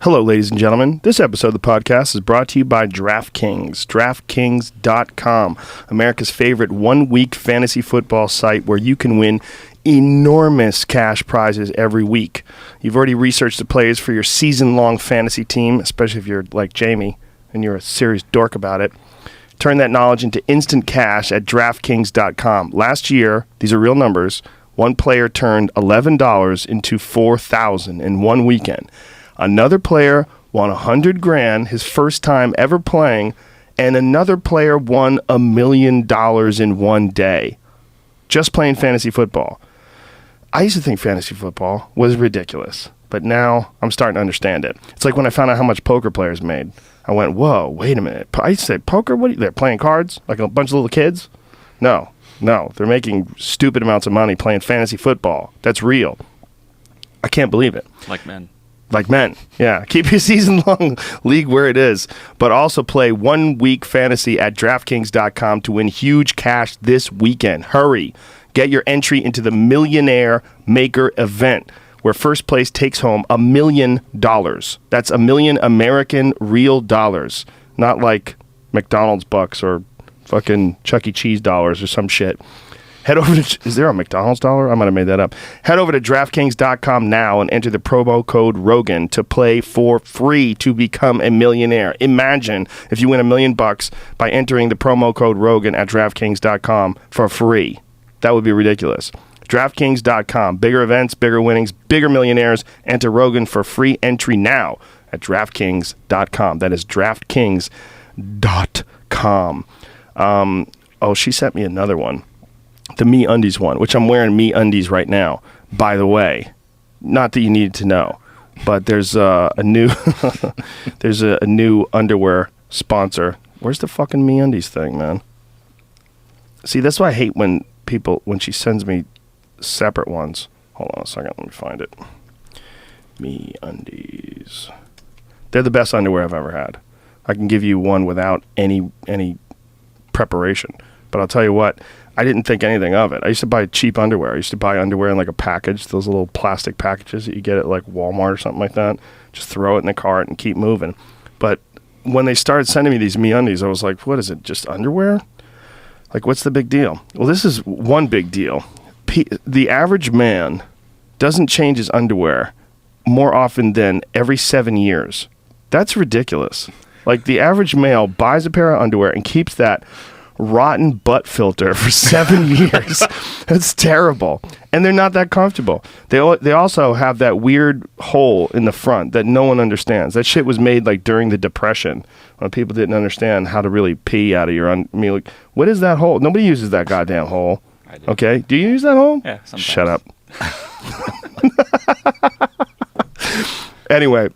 Hello, ladies and gentlemen. This episode of the podcast is brought to you by DraftKings. DraftKings.com, America's favorite one-week fantasy football site where you can win enormous cash prizes every week. You've already researched the players for your season-long fantasy team, especially if you're like Jamie and you're a serious dork about it. Turn that knowledge into instant cash at DraftKings.com. Last year, these are real numbers, one player turned $11 into $4,000 in one weekend. Another player won $100,000 his first time ever playing, and another player won $1 million in one day just playing fantasy football. I used to think fantasy football was ridiculous, but now I'm starting to understand it. It's like when I found out how much poker players made. I went, whoa, wait a minute. I used to say, poker? What? They're playing cards like a bunch of little kids? No, they're making stupid amounts of money playing fantasy football. That's real. I can't believe it. Like men, yeah. Keep your season-long league where it is, but also play one-week fantasy at DraftKings.com to win huge cash this weekend. Hurry. Get your entry into the Millionaire Maker event, where first place takes home $1 million. That's $1 million American real dollars, not like McDonald's bucks or fucking Chuck E. Cheese dollars or some shit. Head over to, is there a McDonald's dollar? I might have made that up. Head over to DraftKings.com now and enter the promo code Rogan to play for free to become a millionaire. Imagine if you win $1 million by entering the promo code Rogan at DraftKings.com for free. That would be ridiculous. DraftKings.com. Bigger events, bigger winnings, bigger millionaires. Enter Rogan for free entry now at DraftKings.com. That is DraftKings.com. She sent me another one. The MeUndies one, which I'm wearing MeUndies right now, by the way. Not that you needed to know, but there's a new there's a new underwear sponsor. Where's the fucking MeUndies thing, man? See, that's why I hate when she sends me separate ones. Hold on a second, let me find it. MeUndies. They're the best underwear I've ever had. I can give you one without any preparation. But I'll tell you what, I didn't think anything of it. I used to buy cheap underwear. I used to buy underwear in like a package, those little plastic packages that you get at like Walmart or something like that. Just throw it in the cart and keep moving. But when they started sending me these MeUndies, I was like, what is it, just underwear? Like, what's the big deal? Well, this is one big deal. The average man doesn't change his underwear more often than every 7 years. That's ridiculous. Like, the average male buys a pair of underwear and keeps that rotten butt filter for 7 years. That's terrible. And they're not that comfortable. They also have that weird hole in the front that no one understands. That shit was made like during the Depression when people didn't understand how to really pee out of your like, what is that hole? Nobody uses that goddamn hole. I do. Okay? Do you use that hole? Yeah, sometimes. Shut up. Anyway,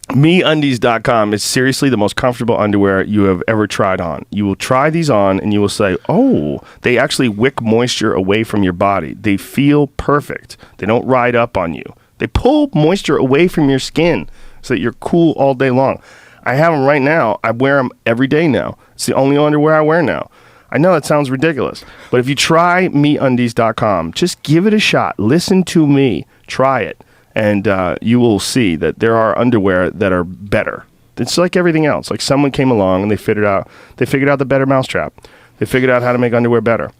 MeUndies.com is seriously the most comfortable underwear you have ever tried on. You will try these on and you will say, oh, they actually wick moisture away from your body. They feel perfect. They don't ride up on you. They pull moisture away from your skin so that you're cool all day long. I have them right now. I wear them every day now. It's the only underwear I wear now. I know that sounds ridiculous, but if you try MeUndies.com, just give it a shot. Listen to me. Try it. And you will see that there are underwear that are better. It's like everything else. Like someone came along and they figured out the better mousetrap. They figured out how to make underwear better.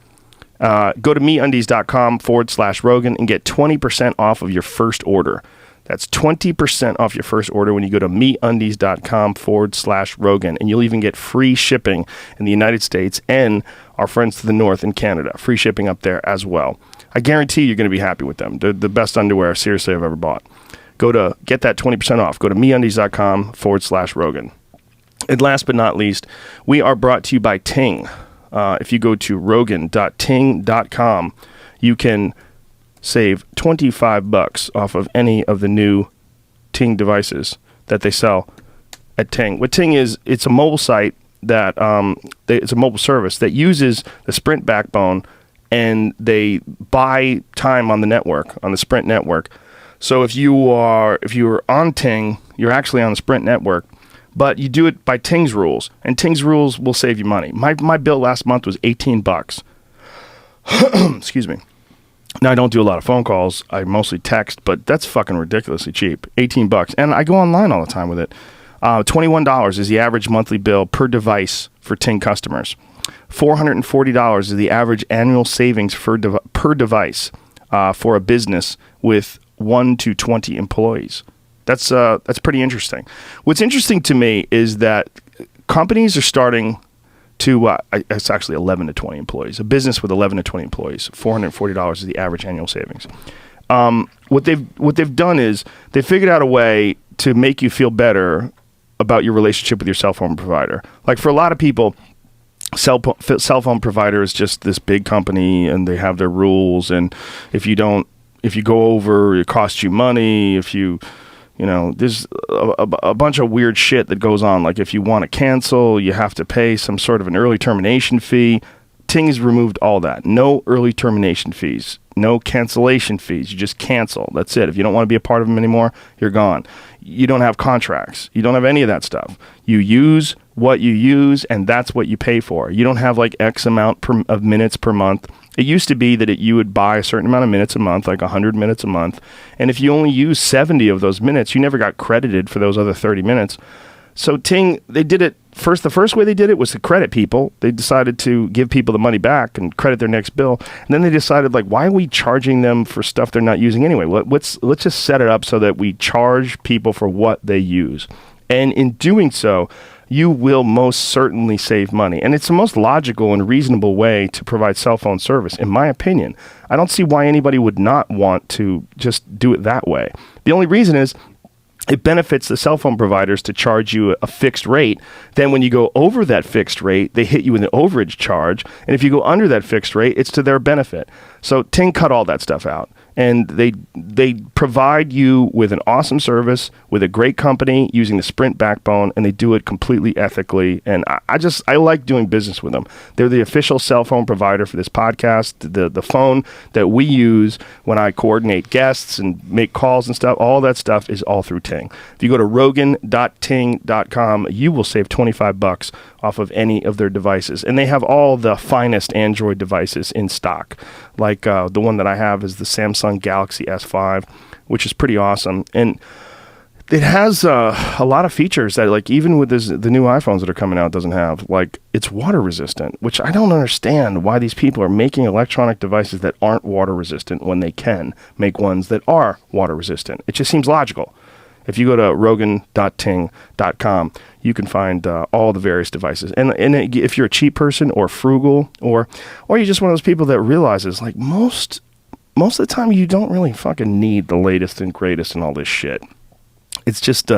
Go to MeUndies.com/Rogan and get 20% off of your first order. That's 20% off your first order when you go to MeUndies.com/Rogan. And you'll even get free shipping in the United States and our friends to the north in Canada. Free shipping up there as well. I guarantee you're going to be happy with them. They're the best underwear, seriously, I've ever bought. Go to get that 20% off. Go to MeUndies.com/Rogan. And last but not least, we are brought to you by Ting. If you go to Rogan.ting.com, you can save $25 off of any of the new Ting devices that they sell at Ting. What Ting is, it's a mobile site that it's a mobile service that uses the Sprint backbone, and they buy time on the network, on the Sprint network. So if you're on Ting, you're actually on the Sprint network, but you do it by Ting's rules, and Ting's rules will save you money. My bill last month was $18. Excuse me. Now, I don't do a lot of phone calls. I mostly text, but that's fucking ridiculously cheap. $18. And I go online all the time with it. $21 is the average monthly bill per device for Ting customers. $440 is the average annual savings per device for a business with 1 to 20 employees. That's pretty interesting. What's interesting to me is that companies are starting to, it's actually 11 to 20 employees. A business with 11 to 20 employees, $440 is the average annual savings. What they've done is they figured out a way to make you feel better about your relationship with your cell phone provider. Like for a lot of people, cell phone provider is just this big company and they have their rules. And if you go over, it costs you money. There's a bunch of weird shit that goes on. Like if you want to cancel, you have to pay some sort of an early termination fee. Ting has removed all that. No early termination fees. No cancellation fees. You just cancel. That's it. If you don't want to be a part of them anymore, you're gone. You don't have contracts. You don't have any of that stuff. You use what you use, and that's what you pay for. You don't have like X amount of minutes per month. It used to be that you would buy a certain amount of minutes a month, like 100 minutes a month. And if you only use 70 of those minutes, you never got credited for those other 30 minutes. So Ting, they did it first. The first way they did it was to credit people. They decided to give people the money back and credit their next bill. And then they decided, like, why are we charging them for stuff they're not using anyway? Let's just set it up so that we charge people for what they use. And in doing so, you will most certainly save money. And it's the most logical and reasonable way to provide cell phone service, in my opinion. I don't see why anybody would not want to just do it that way. The only reason is it benefits the cell phone providers to charge you a fixed rate. Then when you go over that fixed rate, they hit you with an overage charge. And if you go under that fixed rate, it's to their benefit. So Ting cut all that stuff out. And they provide you with an awesome service, with a great company using the Sprint backbone, and they do it completely ethically. And I like doing business with them. They're the official cell phone provider for this podcast. The phone that we use when I coordinate guests and make calls and stuff, all that stuff is all through Ting. If you go to rogan.ting.com, you will save $25 off of any of their devices. And they have all the finest Android devices in stock. Like the one that I have is the Samsung Galaxy S5, which is pretty awesome. And it has a lot of features that, like, even with the new iPhones that are coming out, doesn't have. Like, it's water resistant, which I don't understand why these people are making electronic devices that aren't water resistant when they can make ones that are water resistant. It just seems logical. If you go to rogan.ting.com, you can find all the various devices. And if you're a cheap person or frugal, or you're just one of those people that realizes, like, most of the time you don't really fucking need the latest and greatest and all this shit. It's just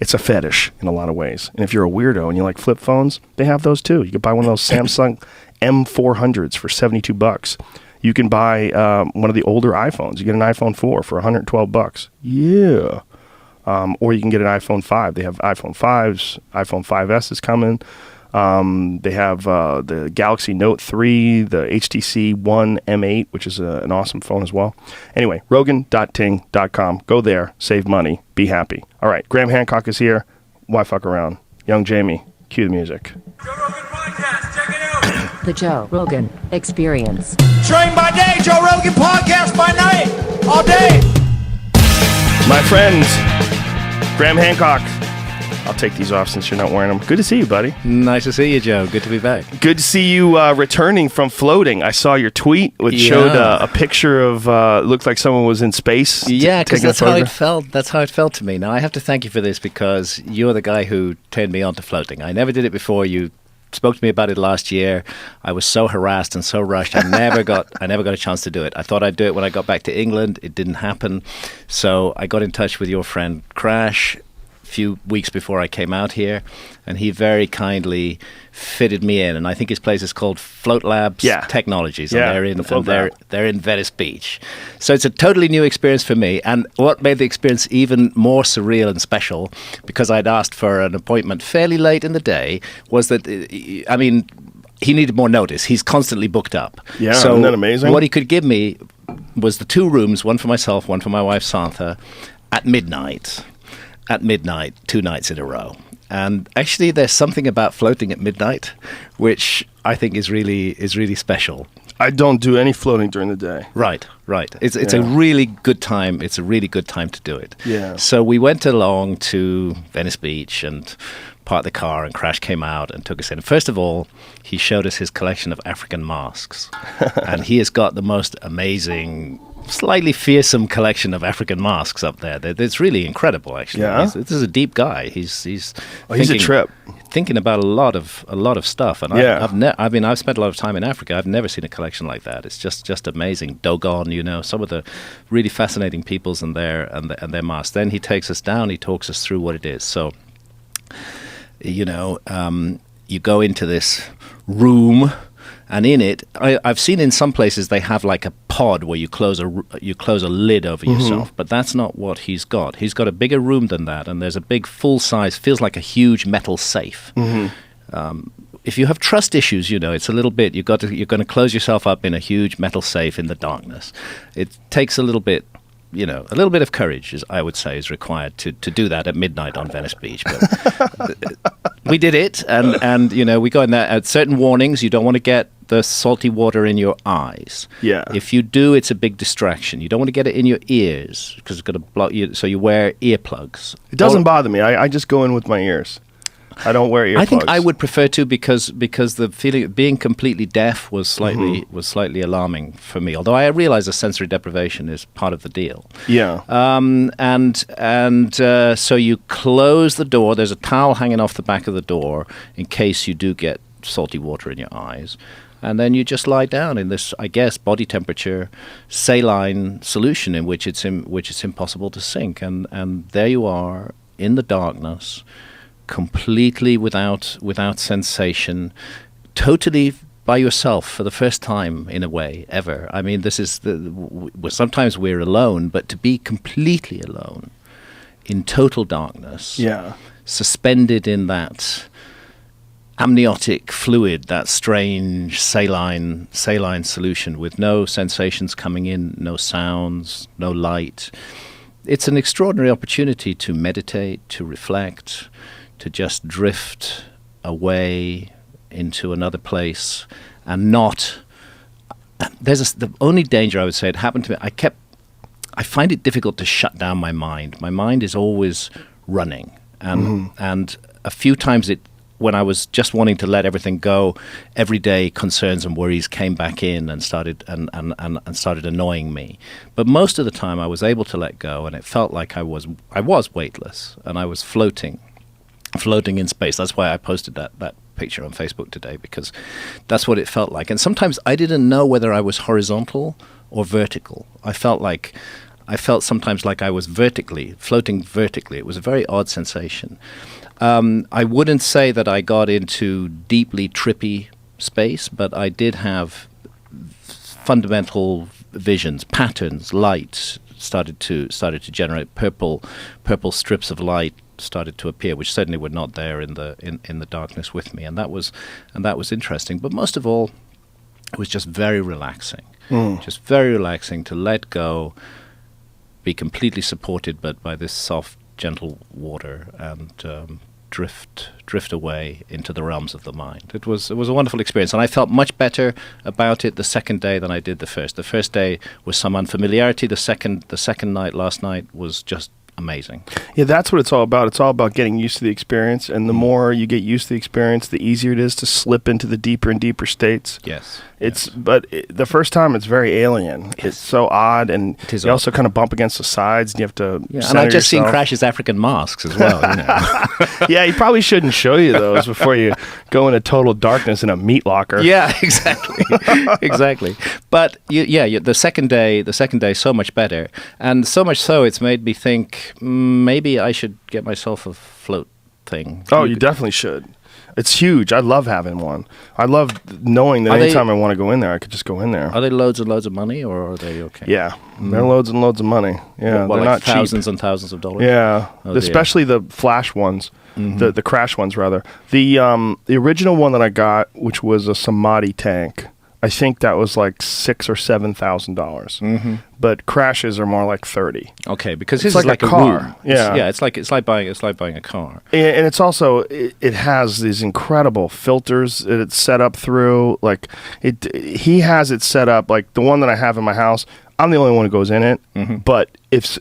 it's a fetish in a lot of ways. And if you're a weirdo and you like flip phones, they have those too. You could buy one of those Samsung M400s for $72. You can buy one of the older iPhones. You get an iPhone 4 for $112. Yeah. Or you can get an iPhone 5. They have iPhone 5s. iPhone 5S is coming. They have the Galaxy Note 3, the HTC One M8, which is an awesome phone as well. Anyway, rogan.ting.com. Go there. Save money. Be happy. All right. Graham Hancock is here. Why fuck around? Young Jamie, cue the music. Joe Rogan Podcast. Check it out. The Joe Rogan Experience. Train by day, Joe Rogan Podcast by night. All day. My friends, Graham Hancock. I'll take these off since you're not wearing them. Good to see you, buddy. Nice to see you, Joe. Good to be back. Good to see you returning from floating. I saw your tweet, which showed a picture of, looked like someone was in space. Yeah, because that's how it felt. That's how it felt to me. Now, I have to thank you for this because you're the guy who turned me on to floating. I never did it before. You spoke to me about it last year. I was so harassed and so rushed. I never got a chance to do it. I thought I'd do it when I got back to England. It didn't happen. So I got in touch with your friend Crash few weeks before I came out here, and he very kindly fitted me in. And I think his place is called Float Labs Technologies, and they're in Venice Beach. So it's a totally new experience for me. And what made the experience even more surreal and special, because I'd asked for an appointment fairly late in the day, was that he needed more notice. He's constantly booked up. Yeah, so isn't that amazing? What he could give me was the 2 rooms, one for myself, one for my wife Santha, at midnight. 2 nights in a row. And actually there's something about floating at midnight which I think is really special. I don't do any floating during the day. Right. It's a really good time. It's a really good time to do it. Yeah. So we went along to Venice Beach and parked the car, and Crash came out and took us in. First of all, he showed us his collection of African masks. And he has got the most amazing, slightly fearsome collection of African masks up there. It's really incredible, actually. Yeah? This is a deep guy. He's he's a trip. Thinking about a lot of stuff, and I've spent a lot of time in Africa. I've never seen a collection like that. It's just amazing. Dogon, some of the really fascinating peoples and their masks. Then he takes us down. He talks us through what it is. So, you go into this room, and in it, I've seen in some places they have like a pod where you close a lid over yourself, but that's not what he's got. He's got a bigger room than that, and there's a big full-size, feels like a huge metal safe. If you have trust issues, it's a little bit. You're going to close yourself up in a huge metal safe in the darkness. It takes a little bit. A little bit of courage, I would say, is required to do that at midnight on Venice Beach. But we did it, and we go in there at certain warnings. You don't want to get the salty water in your eyes. Yeah. If you do, it's a big distraction. You don't want to get it in your ears because it's going to block you. So you wear earplugs. It doesn't bother me. I just go in with my ears. I don't wear earplugs. I think I would prefer to because the feeling of being completely deaf was slightly alarming for me. Although I realize the sensory deprivation is part of the deal. Yeah. So you close the door. There's a towel hanging off the back of the door in case you do get salty water in your eyes. And then you just lie down in this, I guess, body temperature saline solution in which it's impossible to sink. And there you are in the darkness, completely without sensation, totally by yourself for the first time in a way ever. I mean, this is sometimes we're alone, but to be completely alone in total darkness, suspended in that amniotic fluid, that strange saline solution with no sensations coming in, no sounds, no light. It's an extraordinary opportunity to meditate, to reflect, to just drift away into another place and not. The only danger I would say it happened to me. I find it difficult to shut down my mind. My mind is always running, and a few times when I was just wanting to let everything go, everyday concerns and worries came back in and started started annoying me. But most of the time, I was able to let go, and it felt like I was weightless and I was floating in space. That's why I posted that picture on Facebook today, because that's what it felt like. And sometimes I didn't know whether I was horizontal or vertical. I felt sometimes like I was floating vertically. It was a very odd sensation. I wouldn't say that I got into deeply trippy space, but I did have fundamental visions, patterns, light started to generate. Purple strips of light started to appear, which certainly were not there in the darkness with me, and that was interesting. But most of all, it was just very relaxing, just very relaxing to let go, be completely supported, but by this soft, gentle water, and drift away into the realms of the mind. It was a wonderful experience, and I felt much better about it the second day than I did the first. The first day was some unfamiliarity. The second night, last night, was just amazing. Yeah, that's what it's all about. It's all about getting used to the experience, and the more you get used to the experience, the easier it is to slip into the deeper and deeper states. Yes. But the first time it's very alien. Yes. It's so odd, and you also kind of bump against the sides, and you have to and I've just seen Crash's African masks as well. Yeah, he probably shouldn't show you those before you go into total darkness in a meat locker. Yeah, exactly. Exactly. But the second day so much better, and so much so it's made me think maybe I should get myself a float thing. Oh, you definitely should. It's huge. I love having one. I love knowing that anytime I want to go in there, I could just go in there. Are they loads and loads of money, or are they okay? Yeah, they're loads and loads of money. Yeah, they're like not thousands cheap. And thousands of dollars. Yeah, especially the flash ones, the crash ones rather. The original one that I got, which was a Samadhi tank, I think that was like $6,000 or $7,000. But crashes are more like 30. Okay, because It's his is like like a a car. room. Yeah. It's like buying a car. And it's also it has these incredible filters that it's set up through. Like he has it set up like the one that I have in my house. I'm the only one who goes in it, but it's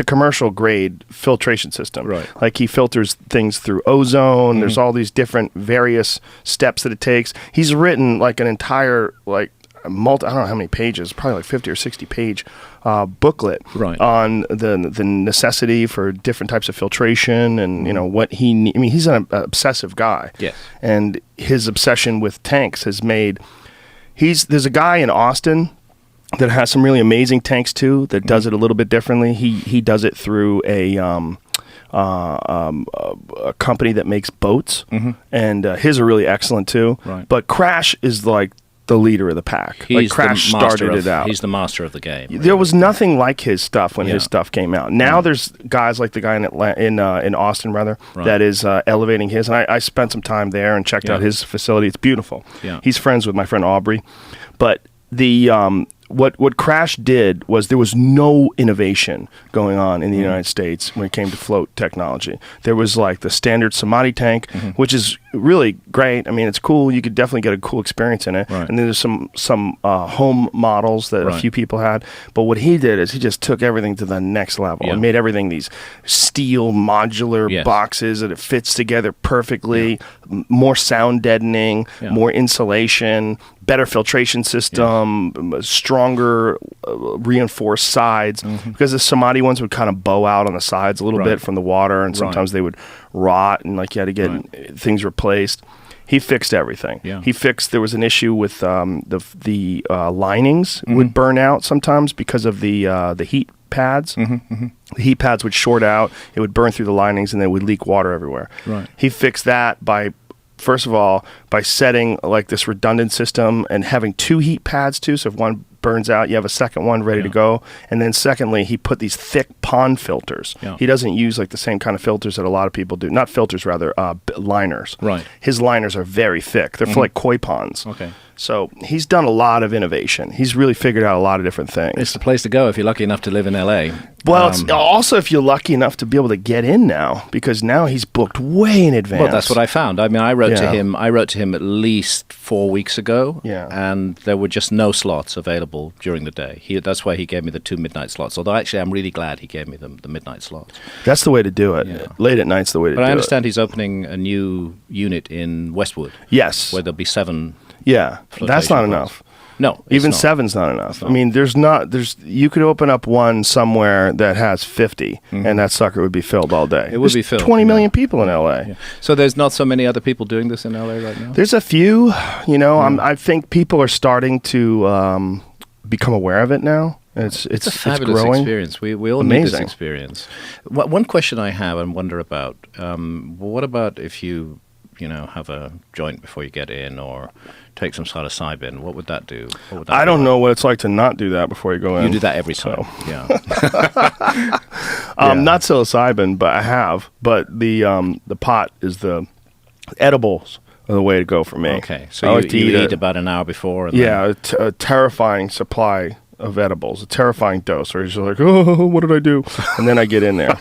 a commercial grade filtration system. Right. Like he filters things through ozone. There's all these different various steps that it takes. He's written like an entire I don't know how many pages, probably like 50 or 60 page booklet on the necessity for different types of filtration and what he I mean, he's an obsessive guy. Yes. And his obsession with tanks has made there's a guy in Austin that has some really amazing tanks too that does it a little bit differently. He does it through a company that makes boats, and his are really excellent too. Right. But Crash is like the leader of the pack. He's Crash started it out. He's the master of the game. There was nothing like his stuff when his stuff came out. Now there's guys like the guy in Austin that is elevating his. And I spent some time there and checked out his facility. It's beautiful. Yeah. He's friends with my friend Aubrey, but the what Crash did was there was no innovation going on in the United States when it came to float technology. There was like the standard Samadhi tank, which is really great. I mean, it's cool. You could definitely get a cool experience in it. Right. And then there's some home models that a few people had. But what he did is he just took everything to the next level and made everything these steel modular boxes that it fits together perfectly, more sound deadening, more insulation, better filtration system, stronger reinforced sides, because the Samadhi ones would kind of bow out on the sides a little bit from the water, and sometimes they would rot, and like you had to get things replaced. He fixed everything. Yeah. He fixed. There was an issue with the linings would burn out sometimes because of the heat pads. The heat pads would short out. It would burn through the linings, and they would leak water everywhere. Right. He fixed that by, first of all, by setting like this redundant system and having two heat pads too. So if one burns out, you have a second one ready to go. And then secondly, he put these thick pond filters. Yeah. He doesn't use like the same kind of filters that a lot of people do. Not filters, rather, liners. Right. His liners are very thick. They're for like koi ponds. Okay. So he's done a lot of innovation. He's really figured out a lot of different things. It's the place to go if you're lucky enough to live in LA. Well, it's also if you're lucky enough to be able to get in now, because now he's booked way in advance. Well, that's what I found. I mean, I wrote to him at least 4 weeks ago, and there were just no slots available during the day. That's why he gave me the 2 midnight slots. Although actually, I'm really glad he gave me the midnight slots. That's the way to do it. Yeah. Late at night's the way to do it. But I understand he's opening a new unit in Westwood. Yes. Where there'll be 7. Yeah, that's not enough. No, even 7's not enough. I mean, you could open up one somewhere that has 50, and that sucker would be filled all day. It would be filled. 20 million people in LA. Yeah. So there's not so many other people doing this in LA right now? There's a few. I think people are starting to become aware of it now. It's a fabulous experience. We all need this experience. One question I have and wonder about, what about if you have a joint before you get in, or take some sort of Cybin? What would that do? I don't know what it's like to not do that before you go in. You do that every time. Yeah. Not psilocybin, but I have. But the pot is the edibles are the way to go for me. Okay, so you eat about an hour before. And a terrifying supply of edibles, a terrifying dose, where you're just like, oh, what did I do? And then I get in there.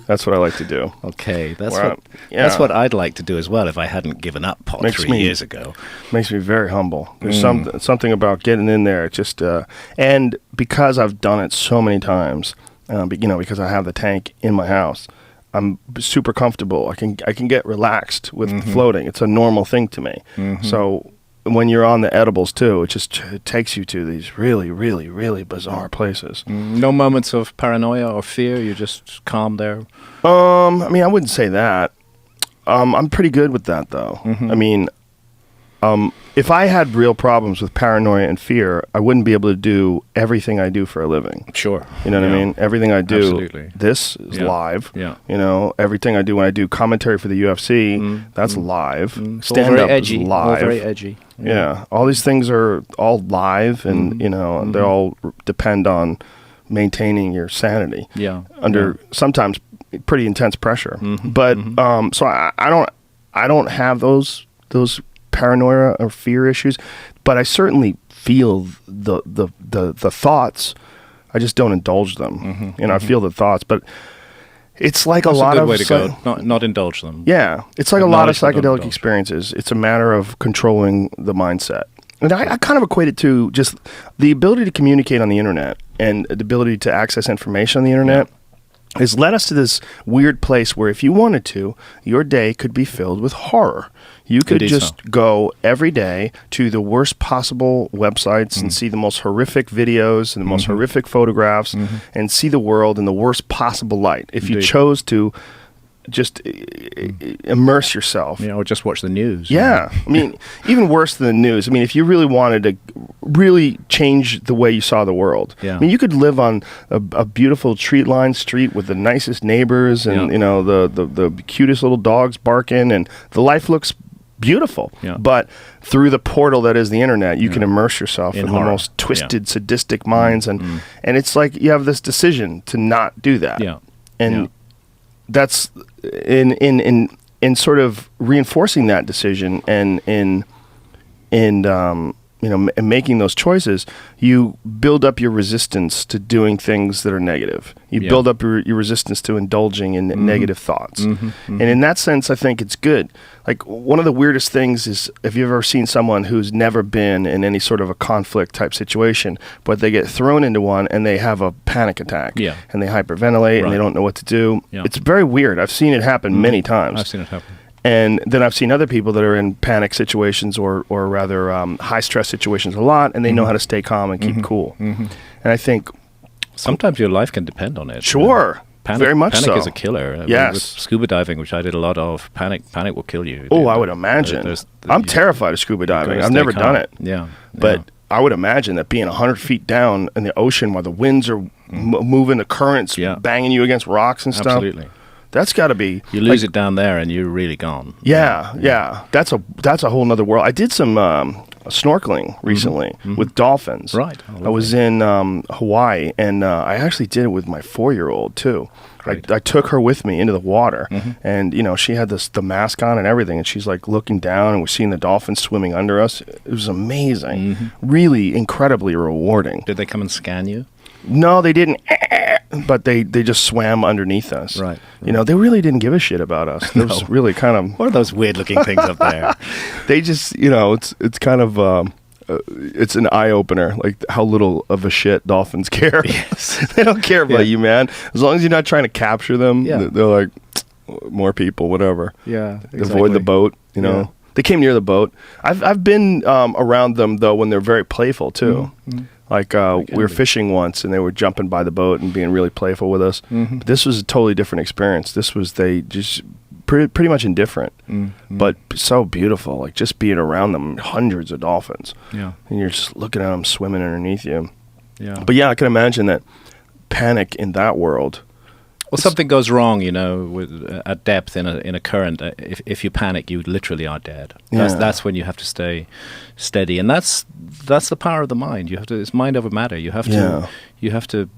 That's what I like to do. Okay, that's what I'd like to do as well if I hadn't given up pot 3 years ago. Makes me very humble. There's something about getting in there. Just and because I've done it so many times, because I have the tank in my house, I'm super comfortable. I can get relaxed with floating. It's a normal thing to me. So when you're on the edibles too, it takes you to these really, really, really bizarre places. No moments of paranoia or fear? You're just calm there? I mean, I wouldn't say that. I'm pretty good with that, though. I mean, if I had real problems with paranoia and fear, I wouldn't be able to do everything I do for a living. Sure. You know what I mean? Everything I do, absolutely. This is live. Yeah. Everything I do when I do commentary for the UFC, that's live. Stand-up is live. All very edgy. Yeah. All these things are all live, and, they all depend on maintaining your sanity. Yeah. Under sometimes pretty intense pressure. But so I don't have those paranoia or fear issues, but I certainly feel the thoughts. I just don't indulge them. I feel the thoughts, but it's like That's a lot good of way to go. Not indulge them. Yeah, it's like a lot of Acknowledge but don't psychedelic indulge. experiences. It's a matter of controlling the mindset. And I kind of equate it to just the ability to communicate on the internet and the ability to access information on the internet has led us to this weird place where if you wanted to, your day could be filled with horror. You could It is just go every day to the worst possible websites and see the most horrific videos and the most horrific photographs and see the world in the worst possible light. If you Indeed. chose to just immerse yourself. Or just watch the news. Yeah. I mean, even worse than the news. I mean, if you really wanted to really change the way you saw the world, Yeah. I mean, you could live on a beautiful tree-lined street with the nicest neighbors and, the cutest little dogs barking, and the life looks beautiful. Yeah. But through the portal that is the internet, you can immerse yourself in the horror. most twisted, sadistic minds. And it's like you have this decision to not do that. Yeah. And that's in sort of reinforcing that decision and making those choices, you build up your resistance to doing things that are negative. You build up your resistance to indulging in negative thoughts. And in that sense, I think it's good. Like, one of the weirdest things is, have you ever seen someone who's never been in any sort of a conflict type situation, but they get thrown into one and they have a panic attack and they hyperventilate and they don't know what to do? Yeah. It's very weird. I've seen it happen many times. I've seen it happen. And then I've seen other people that are in panic situations or rather high stress situations a lot, and they know how to stay calm and keep cool. And I think, Sometimes your life can depend on it. sure, very much panic so. is a killer. I mean, Yes. with scuba diving, which I did a lot of, panic will kill you. Oh, I would imagine. I'm terrified of scuba diving. I've never done it. Yeah. But I would imagine that being 100 feet down in the ocean while the winds are moving, the currents banging you against rocks and stuff. Absolutely. That's got to be. You lose it down there and you're really gone. Yeah. That's a whole nother world. I did some snorkeling recently with dolphins. Right. I was in Hawaii, and I actually did it with my 4-year-old too. Great. I took her with me into the water, and she had the mask on and everything, and she's like looking down, and we're seeing the dolphins swimming under us. It was amazing, really incredibly rewarding. Did they come and scan you? No, they didn't, but they just swam underneath us. Right. They really didn't give a shit about us. It was really kind of. What are those weird-looking things up there? They just, it's kind of, it's an eye opener, like how little of a shit dolphins care. Yes. They don't care about you, man. As long as you're not trying to capture them, Yeah. they're like, more people, whatever. Yeah. Avoid the boat, Yeah. They came near the boat. I've been around them though when they're very playful too. Like we were fishing once and they were jumping by the boat and being really playful with us. But this was a totally different experience. This was they just pretty much indifferent, but so beautiful. Like just being around them, hundreds of dolphins. Yeah. And you're just looking at them swimming underneath you. Yeah. But yeah, I can imagine that panic in that world. Well, something goes wrong, at depth in a current. If you panic, you literally are dead. That's when you have to stay steady, and that's the power of the mind. You have to. It's mind over matter. You have to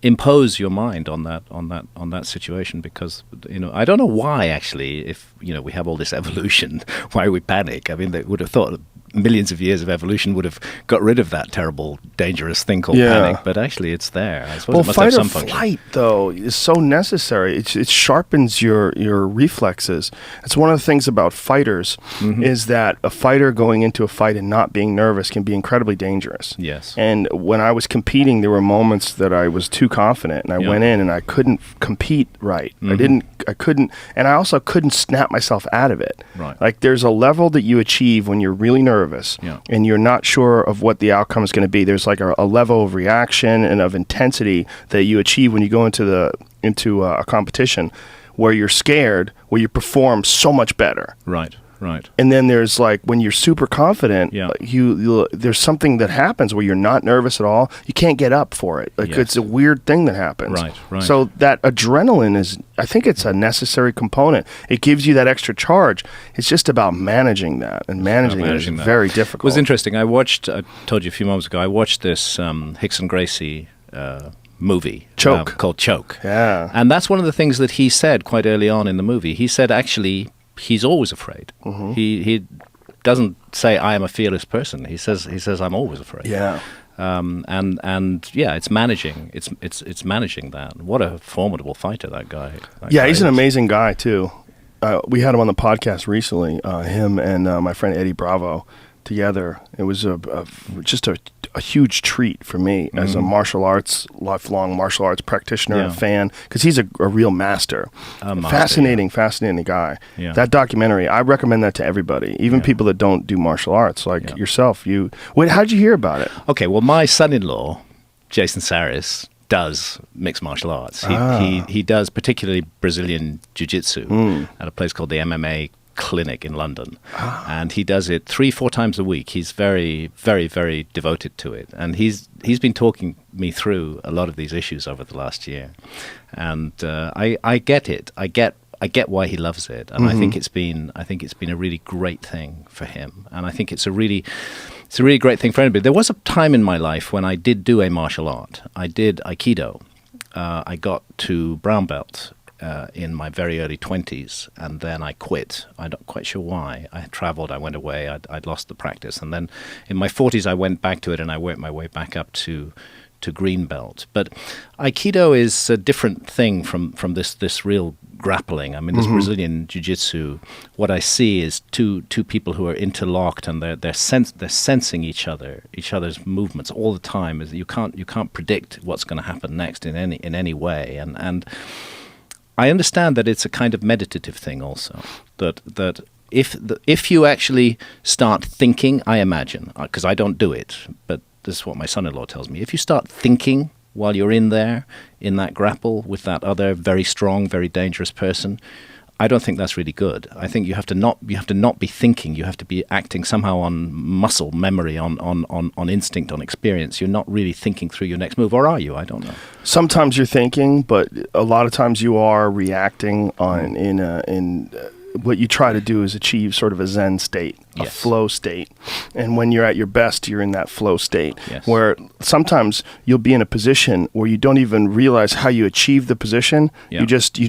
impose your mind on that situation, because I don't know why actually. If we have all this evolution, why we panic? I mean, they would have thought millions of years of evolution would have got rid of that terrible, dangerous thing called panic, but actually it's there. I suppose it must have some function. Fight, though, is so necessary. It sharpens your reflexes. It's one of the things about fighters is that a fighter going into a fight and not being nervous can be incredibly dangerous. Yes. And when I was competing, there were moments that I was too confident, and I went in and I couldn't compete right. I couldn't, and I also couldn't snap myself out of it. Right. Like there's a level that you achieve when you're really nervous and you're not sure of what the outcome is going to be. There's like a level of reaction and of intensity that you achieve when you go into a competition where you're scared, where you perform so much better. Right. And then there's like when you're super confident, Yeah. there's something that happens where you're not nervous at all. You can't get up for it. Like it's a weird thing that happens. Right. So that adrenaline I think it's a necessary component. It gives you that extra charge. It's just about managing that, and managing it is very difficult. It was interesting. I told you a few moments ago, I watched this Hickson Gracie movie Choke. called Choke. Yeah. And that's one of the things that he said quite early on in the movie. He said, actually, he's always afraid. He doesn't say I am a fearless person. He says I'm always afraid. Yeah. And yeah, it's managing. It's managing that. What a formidable fighter that guy. He's an amazing guy too. We had him on the podcast recently. Him and my friend Eddie Bravo together. It was just a huge treat for me as a lifelong martial arts practitioner and fan, because he's a real master. Fascinating guy. Yeah. That documentary, I recommend that to everybody, even people that don't do martial arts, like yourself. How'd you hear about it? Okay, well, my son-in-law, Jason Saris, does mixed martial arts. He does particularly Brazilian jiu-jitsu at a place called the MMA Clinic in London, and he does it 3-4 times a week. He's very, very, very devoted to it, and he's been talking me through a lot of these issues over the last year, and I get it. I get why he loves it, and I think it's been a really great thing for him, and I think it's a really great thing for anybody. There was a time in my life when I did do a martial art. I did Aikido. I got to brown belt in my very early 20s, and then I quit. I'm not quite sure why. I had traveled, I went away, I'd lost the practice, and then in my 40s I went back to it, and I worked my way back up to green belt. But Aikido is a different thing from this real grappling. I mean, this Brazilian jiu-jitsu, what I see is two people who are interlocked, and they're sensing each other's movements all the time. You can't predict what's going to happen next in any way, and I understand that it's a kind of meditative thing also, that if you actually start thinking, I imagine, because I don't do it, but this is what my son-in-law tells me, if you start thinking while you're in that grapple with that other very strong, very dangerous person, I don't think that's really good. I think you have to not be thinking. You have to be acting somehow on muscle memory, on instinct, on experience. You're not really thinking through your next move, or are you? I don't know. Sometimes you're thinking, but a lot of times you are reacting in what you try to do is achieve sort of a Zen state, a flow state. And when you're at your best, you're in that flow state, where sometimes you'll be in a position where you don't even realize how you achieve the position. You just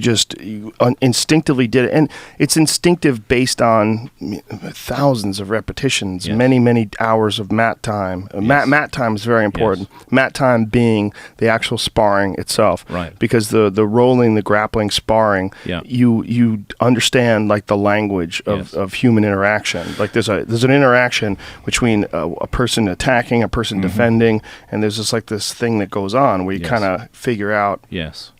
instinctively did it. And it's instinctive based on thousands of repetitions, many hours of mat time. Mat time is very important. Mat time being the actual sparring itself. Right. Because the rolling, the grappling, sparring, you understand like the language of human interaction. Like there's an interaction between a person attacking, a person defending, and there's just like this thing that goes on where you kind of figure out. Yes.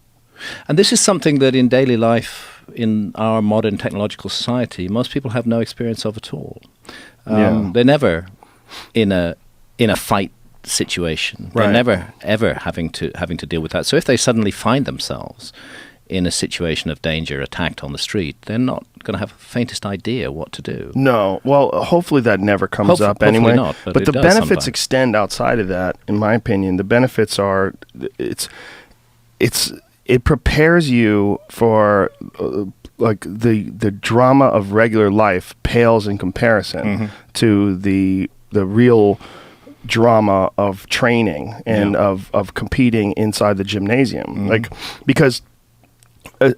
And this is something that in daily life, in our modern technological society, most people have no experience of at all. They're never in a fight situation. They're never ever having to deal with that. So if they suddenly find themselves in a situation of danger, attacked on the street, they're not going to have the faintest idea what to do. No. Well, hopefully that never comes up anyway. Not, but the benefits sometimes extend outside of that, in my opinion. The benefits are, it prepares you for like the drama of regular life pales in comparison to the real drama of training and of competing inside the gymnasium. Like, because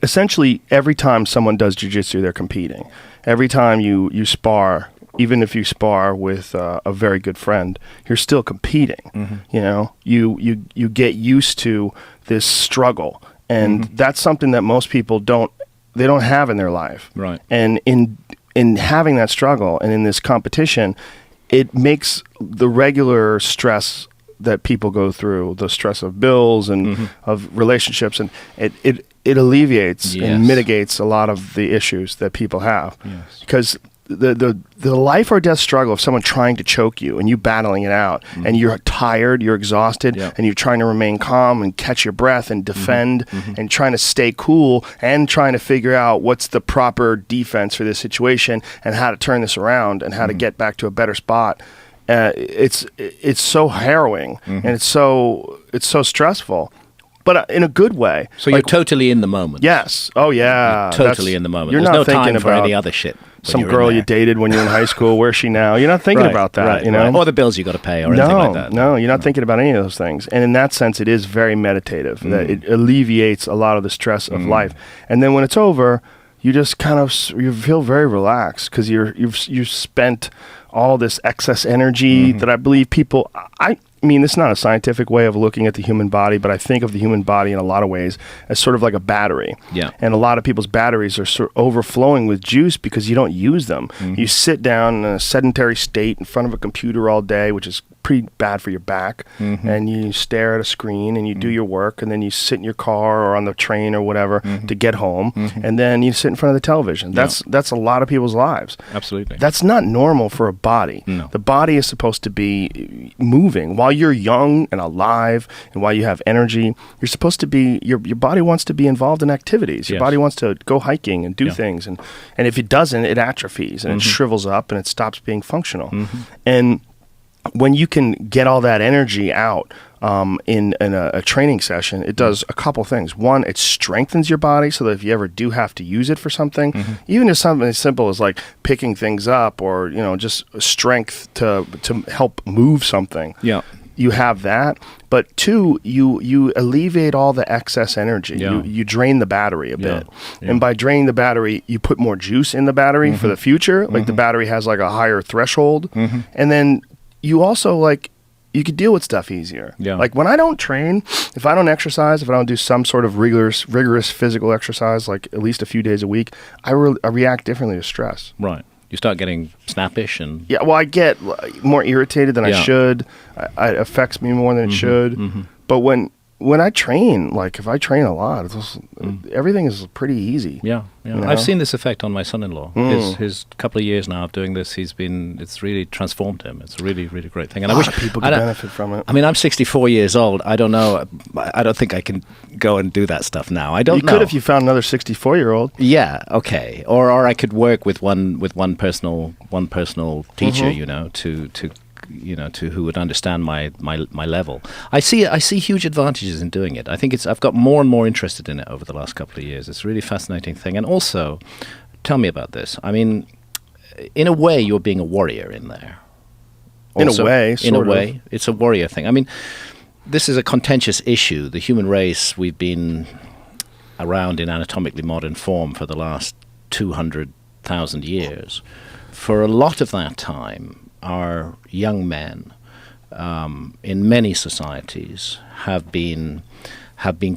essentially every time someone does jiu-jitsu, they're competing. Every time you spar, even if you spar with a very good friend, you're still competing. You know, you get used to this struggle, and that's something that most people don't have in their life. Right. And in having that struggle and in this competition, it makes the regular stress that people go through, the stress of bills and of relationships, and it alleviates and mitigates a lot of the issues that people have. Yes. Because the life or death struggle of someone trying to choke you and you battling it out, and you're tired, you're exhausted, and you're trying to remain calm and catch your breath and defend and trying to stay cool and trying to figure out what's the proper defense for this situation and how to turn this around and how to get back to a better spot. It's so harrowing and it's so stressful, but in a good way. So you're totally in the moment. Yes. Oh yeah. You're totally in the moment. You're There's not no thinking time for about any other shit. Some girl you dated when you were in high school. Where's she now? You're not thinking about that. You know, or the bills you got to pay, or anything like that. No, you're not thinking about any of those things. And in that sense, it is very meditative. That it alleviates a lot of the stress of life. And then when it's over, you just kind of you feel very relaxed because you've spent all this excess energy that I believe people. I mean, it's not a scientific way of looking at the human body, but I think of the human body in a lot of ways as sort of like a battery. Yeah. And a lot of people's batteries are sort of overflowing with juice because you don't use them. You sit down in a sedentary state in front of a computer all day, which is pretty bad for your back, and you stare at a screen and you do your work, and then you sit in your car or on the train or whatever to get home, and then you sit in front of the television. That's a lot of people's lives. Absolutely. That's not normal for a body. No. The body is supposed to be moving. While you're young and alive and while you have energy, you're supposed to be, your body wants to be involved in activities. Your body wants to go hiking and do things. And if it doesn't, it atrophies and it shrivels up and it stops being functional. And when you can get all that energy out in a training session, it does a couple things. One, it strengthens your body so that if you ever do have to use it for something, even if something as simple as like picking things up or, just strength to help move something. Yeah. You have that. But two, you alleviate all the excess energy. Yeah. You drain the battery a bit. Yeah. And by draining the battery, you put more juice in the battery for the future. Like the battery has like a higher threshold. And then you also you could deal with stuff easier. Yeah. Like when I don't train, if I don't exercise, if I don't do some sort of rigorous physical exercise, like at least a few days a week, I react differently to stress. Right. You start getting snappish and... Yeah, well, I get more irritated than I should. It affects me more than it should. But when I train, like if I train a lot, everything is pretty easy. Yeah. I've seen this effect on my son-in-law. His couple of years now of doing this, it's really transformed him. It's a really, really great thing. And a lot of people can benefit from it. I mean, I'm 64 years old. I don't know. I don't think I can go and do that stuff now. I don't know. You could if you found another 64-year-old. Yeah. Okay. Or I could work with one personal teacher. To who would understand my level. I see huge advantages in doing it. I think I've got more and more interested in it over the last couple of years. It's a really fascinating thing. And also, tell me about this. I mean, in a way, you're being a warrior in there. Also, in a way, it's a warrior thing. I mean, this is a contentious issue. The human race, we've been around in anatomically modern form for the last 200,000 years. For a lot of that time, our young men in many societies have been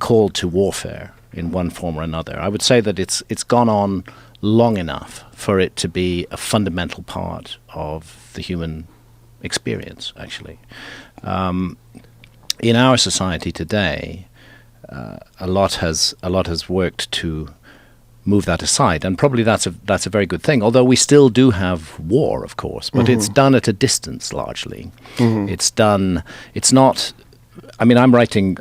called to warfare in one form or another. I would say that it's gone on long enough for it to be a fundamental part of the human experience, actually. In our society today, a lot has worked to move that aside, and probably that's a very good thing. Although we still do have war, of course, but it's done at a distance largely. It's not. I mean, I'm writing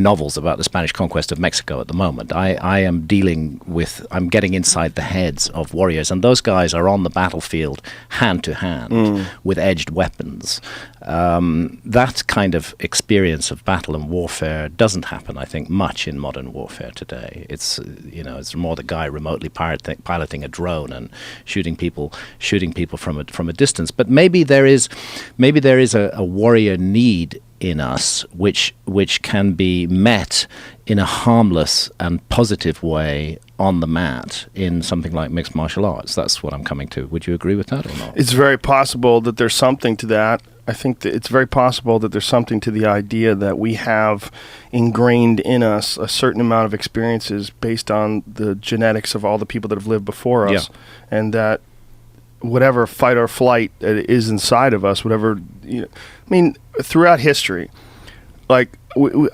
novels about the Spanish conquest of Mexico at the moment. I'm getting inside the heads of warriors, and those guys are on the battlefield hand to hand with edged weapons. That kind of experience of battle and warfare doesn't happen, I think, much in modern warfare today. It's more the guy remotely piloting a drone and shooting people from a distance. But maybe there is a warrior need in us, which can be met in a harmless and positive way on the mat in something like mixed martial arts. That's what I'm coming to. Would you agree with that or not? It's very possible that there's something to that. I think that it's very possible that there's something to the idea that we have ingrained in us a certain amount of experiences based on the genetics of all the people that have lived before us, and that whatever fight or flight is inside of us, throughout history, like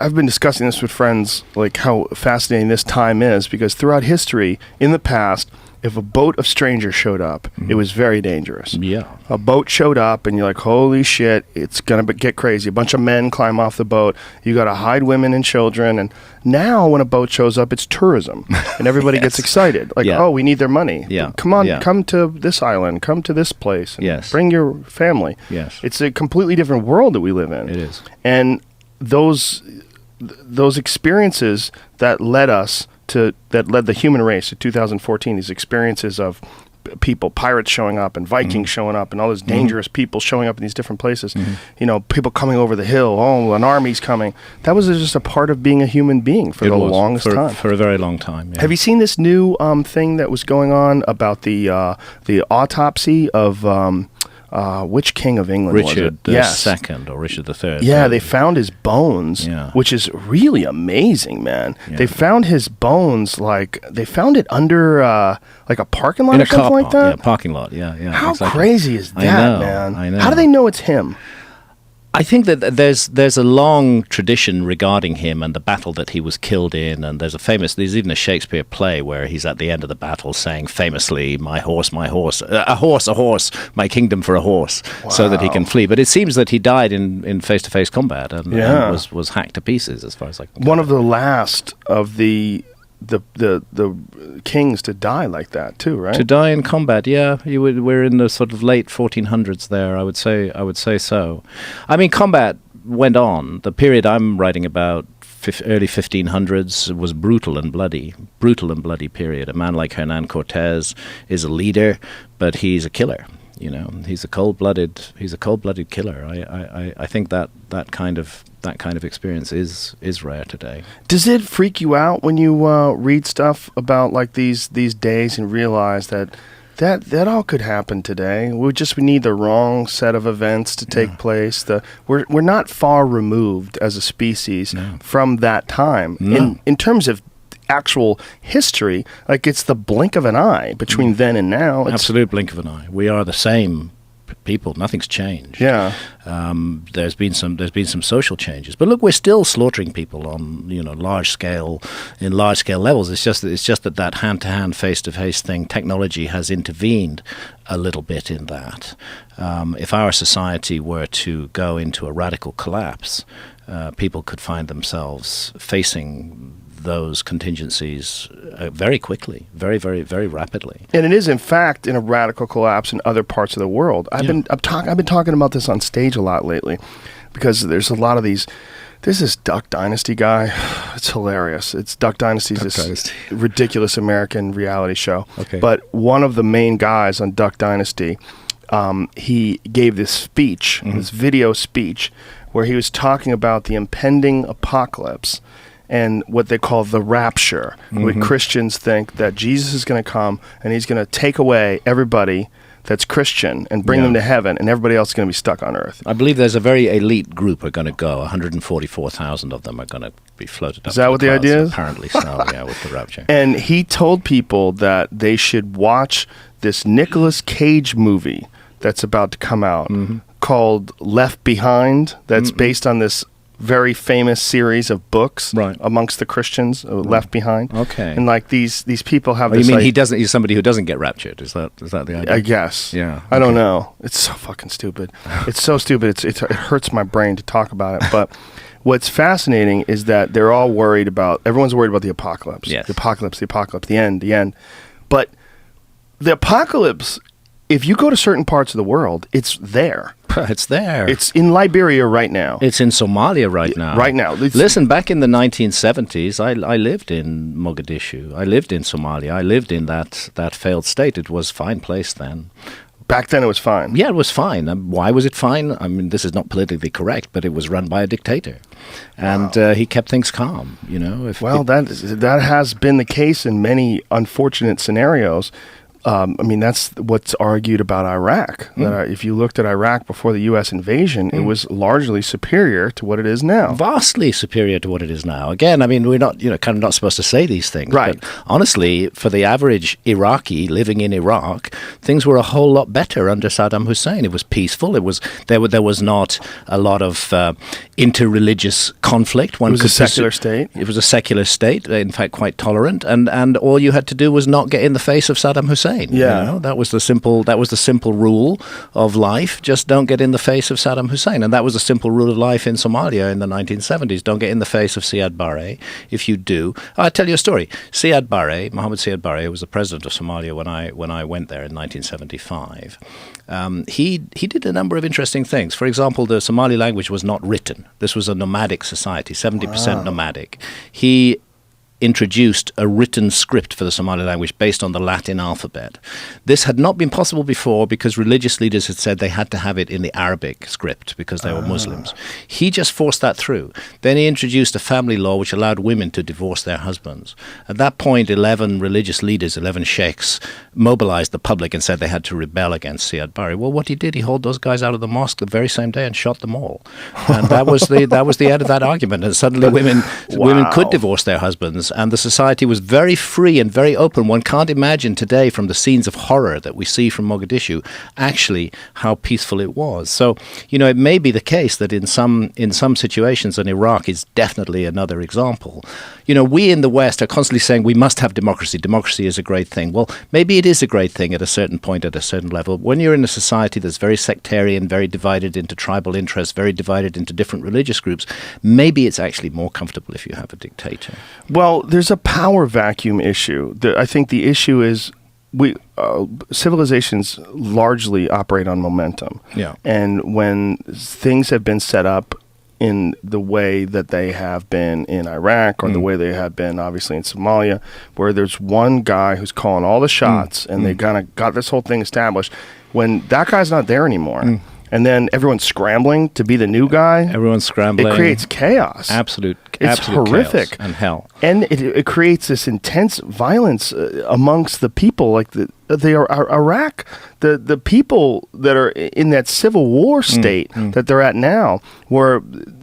I've been discussing this with friends, like how fascinating this time is, because throughout history, in the past, if a boat of strangers showed up, it was very dangerous. Yeah. A boat showed up and you're like, holy shit, it's going to get crazy. A bunch of men climb off the boat. You got to hide women and children. And now when a boat shows up, it's tourism. And everybody gets excited. Like, oh, we need their money. Yeah. Come on, come to this island. Come to this place. And bring your family. Yes. It's a completely different world that we live in. It is. And those experiences that led the human race to 2014, these experiences of people, pirates showing up and Vikings showing up and all those dangerous people showing up in these different places. You know, people coming over the hill. Oh, an army's coming. That was just a part of being a human being for the longest time. For a very long time. Yeah. Have you seen this new thing that was going on about the autopsy of which king of England Richard was it? II or Richard III. Yeah, they found his bones, which is really amazing, man. Yeah. They found his bones, they found it under like a parking lot or something like that? Yeah, parking lot, yeah. How crazy is that, man? I know. How do they know it's him? I think that there's a long tradition regarding him and the battle that he was killed in, and there's even a Shakespeare play where he's at the end of the battle saying famously, my horse, a horse, my kingdom for a horse," so that he can flee. But it seems that he died in face-to-face combat and was hacked to pieces, as far as I can One of the last of the kings to die like that too, right? To die in combat, yeah. We're in the sort of late 1400s there. I would say so. I mean, combat went on. The period I'm writing about, early 1500s, was brutal and bloody period. A man like Hernan Cortez is a leader, but he's a killer. You know, he's a cold-blooded killer. I think that kind of experience is rare today. Does it freak you out when you read stuff about like these days and realize that all could happen today? We need the wrong set of events to take place. We're not far removed as a species from that time in terms of actual history. Like, it's the blink of an eye between then and now. Absolute blink of an eye. We are the same people. Nothing's changed. Yeah. There's been some social changes, but look, we're still slaughtering people on large scale levels. It's just that hand-to-hand, face-to-face thing. Technology has intervened a little bit in that. If our society were to go into a radical collapse, people could find themselves facing those contingencies very quickly, very, very, very rapidly. And it is, in fact, in a radical collapse in other parts of the world. I've been talking about this on stage a lot lately, because there's a lot of these. There's this Duck Dynasty guy. It's hilarious. It's Duck Dynasty's ridiculous American reality show. Okay. But one of the main guys on Duck Dynasty, he gave this speech, this video speech, where he was talking about the impending apocalypse and what they call the rapture, where Christians think that Jesus is going to come and he's going to take away everybody that's Christian and bring them to heaven, and everybody else is going to be stuck on earth. I believe there's a very elite group are going to go. 144,000 of them are going to be floated up. Is that what the idea is? Apparently so, yeah, with the rapture. And he told people that they should watch this Nicolas Cage movie that's about to come out called Left Behind, that's based on this very famous series of books amongst the Christians, Left Behind. Okay. And like these people have this. You mean he's somebody who doesn't get raptured? Is that the idea? I guess. Yeah. I don't know. It's so fucking stupid. It's so stupid. It hurts my brain to talk about it. But what's fascinating is that they're all worried about. Everyone's worried about the apocalypse. Yes. The apocalypse. The end. But the apocalypse, if you go to certain parts of the world, it's there. It's there. It's in Liberia right now. It's in Somalia right now. Right now. Listen, back in the 1970s, I lived in Mogadishu. I lived in Somalia. I lived in that failed state. It was a fine place then. Back then it was fine. Yeah, it was fine. Why was it fine? I mean, this is not politically correct, but it was run by a dictator. And he kept things calm, that has been the case in many unfortunate scenarios. I mean, that's what's argued about Iraq. That if you looked at Iraq before the U.S. invasion, it was largely superior to what it is now. Vastly superior to what it is now. Again, I mean, we're not, kind of not supposed to say these things. Right. But honestly, for the average Iraqi living in Iraq, things were a whole lot better under Saddam Hussein. It was peaceful. It was there was not a lot of interreligious conflict. It was a secular state. It was a secular state, in fact, quite tolerant. And all you had to do was not get in the face of Saddam Hussein. Yeah, that was the simple rule of life. Just don't get in the face of Saddam Hussein, and that was the simple rule of life in Somalia in the 1970s. Don't get in the face of Siad Barre. If you do, I'll tell you a story. Mohammed Siad Barre, who was the president of Somalia when I went there in 1975. He did a number of interesting things. For example, the Somali language was not written. This was a nomadic society, 70% nomadic. introduced a written script for the Somali language based on the Latin alphabet. This had not been possible before because religious leaders had said they had to have it in the Arabic script because they were Muslims. He just forced that through. Then he introduced a family law which allowed women to divorce their husbands. At that point, 11 religious leaders, 11 sheikhs, mobilized the public and said they had to rebel against Siad Barre. Well, what he did, he hauled those guys out of the mosque the very same day and shot them all. And that was the end of that argument. And suddenly women could divorce their husbands, and the society was very free and very open. One can't imagine today, from the scenes of horror that we see from Mogadishu, actually how peaceful it was. So, it may be the case that in some situations, and Iraq is definitely another example, we in the West are constantly saying we must have democracy. Democracy is a great thing. Well, maybe it is a great thing at a certain point, at a certain level. When you're in a society that's very sectarian, very divided into tribal interests, very divided into different religious groups, maybe it's actually more comfortable if you have a dictator. Well, there's a power vacuum issue. I think the issue is civilizations largely operate on momentum. Yeah. And when things have been set up in the way that they have been in Iraq, or the way they have been obviously in Somalia, where there's one guy who's calling all the shots and they kind of got this whole thing established, when that guy's not there anymore, and then everyone's scrambling to be the new guy. Everyone's scrambling. It creates chaos. It's horrific. Chaos and hell. And it creates this intense violence amongst the people, like Iraq, the people that are in that civil war state that they're at now, where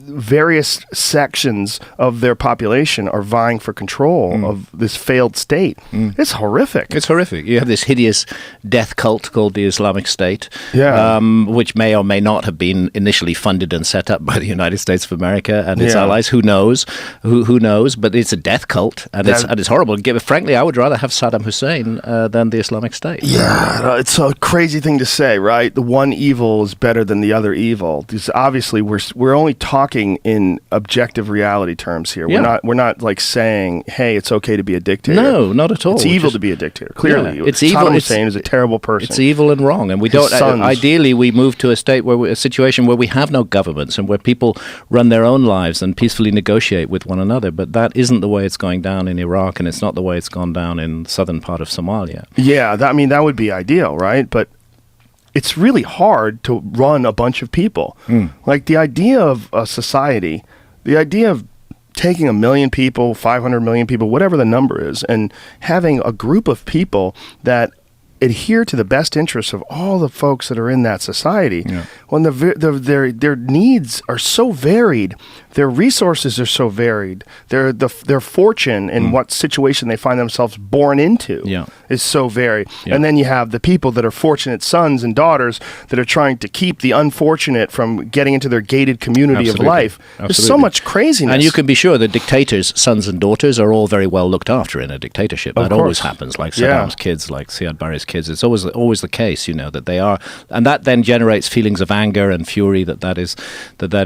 various sections of their population are vying for control of this failed state. It's horrific. It's horrific. You have this hideous death cult called the Islamic State, Yeah. Which may or may not have been initially funded and set up by the United States of America and its allies. Who knows? Who knows? But it's a death cult, and it's horrible. Frankly, I would rather have Saddam Hussein than the Islamic State. Yeah, it's a crazy thing to say, right? The one evil is better than the other evil. Because obviously, we're only talking in objective reality terms here. Yeah. We're not like saying, hey, it's okay to be a dictator. No, not at all. It's evil to be a dictator. Clearly, it's evil. Saddam Hussein is a terrible person. It's evil and wrong, and we don't. Ideally, we move to a situation where we have no governments and where people run their own lives and peacefully negotiate with one another. But that isn't the way it's going down in Iraq, and it's not the way it's gone down in the southern part of Somalia. Yeah, that would be ideal, right? But it's really hard to run a bunch of people. Like the idea of a society, the idea of taking 1 million people, 500 million people, whatever the number is, and having a group of people that adhere to the best interests of all the folks that are in that society, when their needs are so varied, their resources are so varied, their fortune and what situation they find themselves born into is so varied. And then you have the people that are fortunate sons and daughters that are trying to keep the unfortunate from getting into their gated community of life. There's so much craziness. And you can be sure that dictators' sons and daughters are all very well looked after in a dictatorship. That always happens, like Saddam's kids, like Siad Barre's kids. It's always the case, that they are, and that then generates feelings of anger and fury that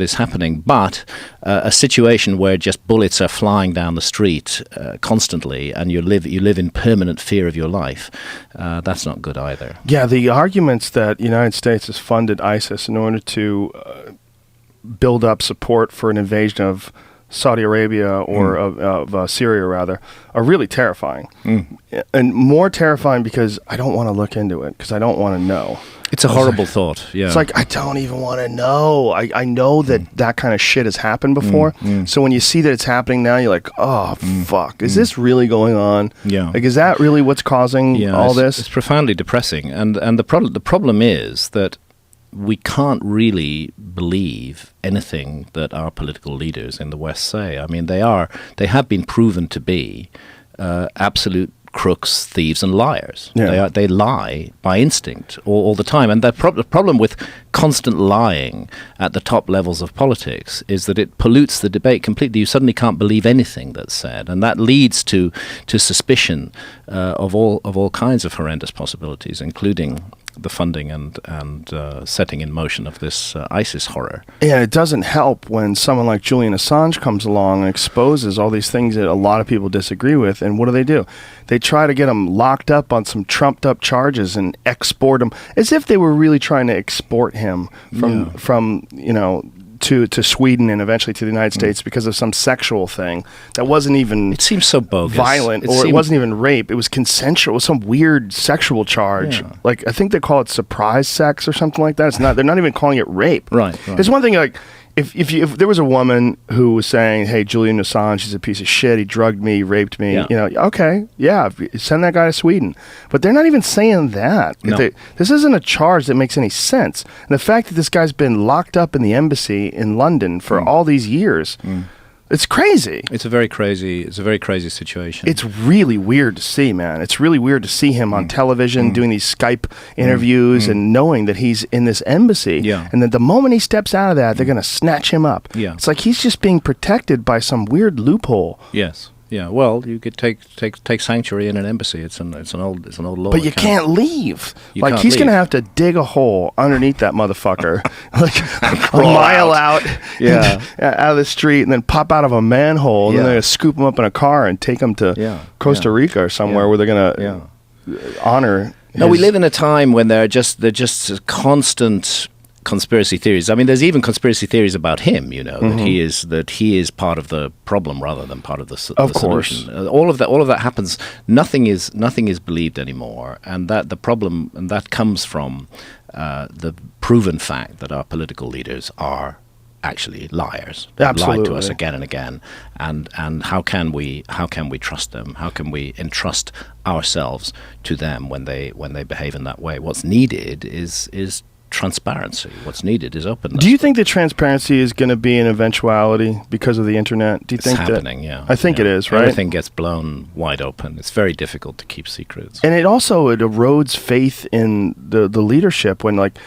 is happening. But a situation where just bullets are flying down the street constantly, and you live in permanent fear of your life, that's not good either. Yeah, the arguments that the United States has funded ISIS in order to build up support for an invasion of Saudi Arabia or of Syria, rather, are really terrifying. And more terrifying because I don't want to look into it, because I don't want to know. It's a horrible thought, yeah. It's like, I don't even want to know. I know that kind of shit has happened before. So when you see that it's happening now, you're like, oh, fuck. Is this really going on? Yeah. Like, is that really what's causing all this? It's profoundly depressing. And the problem is that we can't really believe anything that our political leaders in the West say. I mean, they have been proven to be absolute crooks, thieves, and liars. Yeah. They lie by instinct all the time. And the problem with constant lying at the top levels of politics is that it pollutes the debate completely. You suddenly can't believe anything that's said, and that leads to suspicion of all kinds of horrendous possibilities, including the funding and setting in motion of this ISIS horror. And it doesn't help when someone like Julian Assange comes along and exposes all these things that a lot of people disagree with. And what do? They try to get him locked up on some trumped up charges and export him as if they were really trying to export him from to Sweden and eventually to the United States because of some sexual thing that wasn't even It seems so bogus. violent, or it wasn't even rape. It was consensual. It was some weird sexual charge. Yeah. Like I think they call it surprise sex or something like that. It's not. They're not even calling it rape. Right. It's one thing like. If there was a woman who was saying, "Hey, Julian Assange is a piece of shit. He drugged me, he raped me," okay, yeah, send that guy to Sweden. But they're not even saying that. No. This isn't a charge that makes any sense. And the fact that this guy's been locked up in the embassy in London for all these years, it's crazy. It's a very crazy situation. It's really weird to see, man. It's really weird to see him on television doing these Skype interviews and knowing that he's in this embassy. Yeah. And that the moment he steps out of that, they're going to snatch him up. Yeah. It's like he's just being protected by some weird loophole. Yes. Yeah. Well, you could take sanctuary in an embassy. It's an old law. But you can't leave. You Like can't he's going to leave. have to dig a hole underneath that motherfucker, like a mile out, Yeah. out of the street, and then pop out of a manhole, and then Yeah. they're going to scoop him up in a car and take him to Costa Rica or somewhere where they're going to honor. No, we live in a time when they're just constant conspiracy theories. I mean, there's even conspiracy theories about him. That he is part of the problem rather than part of the solution. All of that happens. Nothing is believed anymore, and that the problem and that comes from the proven fact that our political leaders are actually liars. They lied to Absolutely. us again and again, and how can we trust them? How can we entrust ourselves to them when they behave in that way? What's needed is transparency. What's needed is openness. Do you think that transparency is going to be an eventuality because of the internet? Do you It's think happening? that? Yeah, I think it is, right? Everything gets blown wide open. It's very difficult to keep secrets. And it erodes faith in the leadership when, like,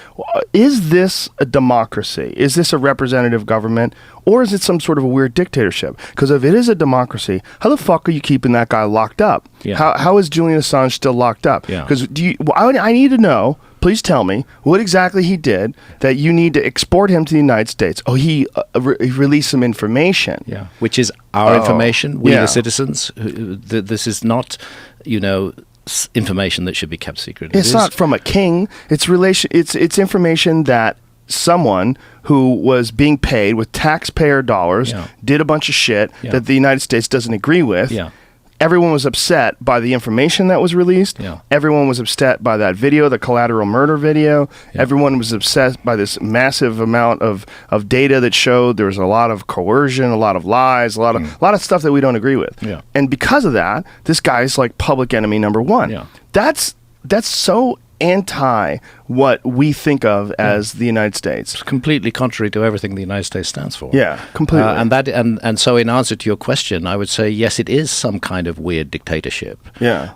is this a democracy? Is this a representative government? Or is it some sort of a weird dictatorship? Because if it is a democracy, how the fuck are you keeping that guy locked up? Yeah. How is Julian Assange still locked up? Yeah. Because I need to know, please tell me, what exactly he did that you need to export him to the United States. Oh, he released some information. Yeah, which is our information, we yeah. the citizens. This is not, information that should be kept secret. It's not from a king. It's information that someone who was being paid with taxpayer dollars did a bunch of shit that the United States doesn't agree with. Yeah. Everyone was upset by the information that was released. Yeah. Everyone was upset by that video, the collateral murder video. Yeah. Everyone was upset by this massive amount of data that showed there was a lot of coercion, a lot of lies, a lot of stuff that we don't agree with. Yeah. And because of that, this guy's like public enemy number one. Yeah. That's so anti what we think of as the United States. It's completely contrary to everything the United States stands for. Yeah, completely. And so in answer to your question, I would say yes, it is some kind of weird dictatorship. Yeah.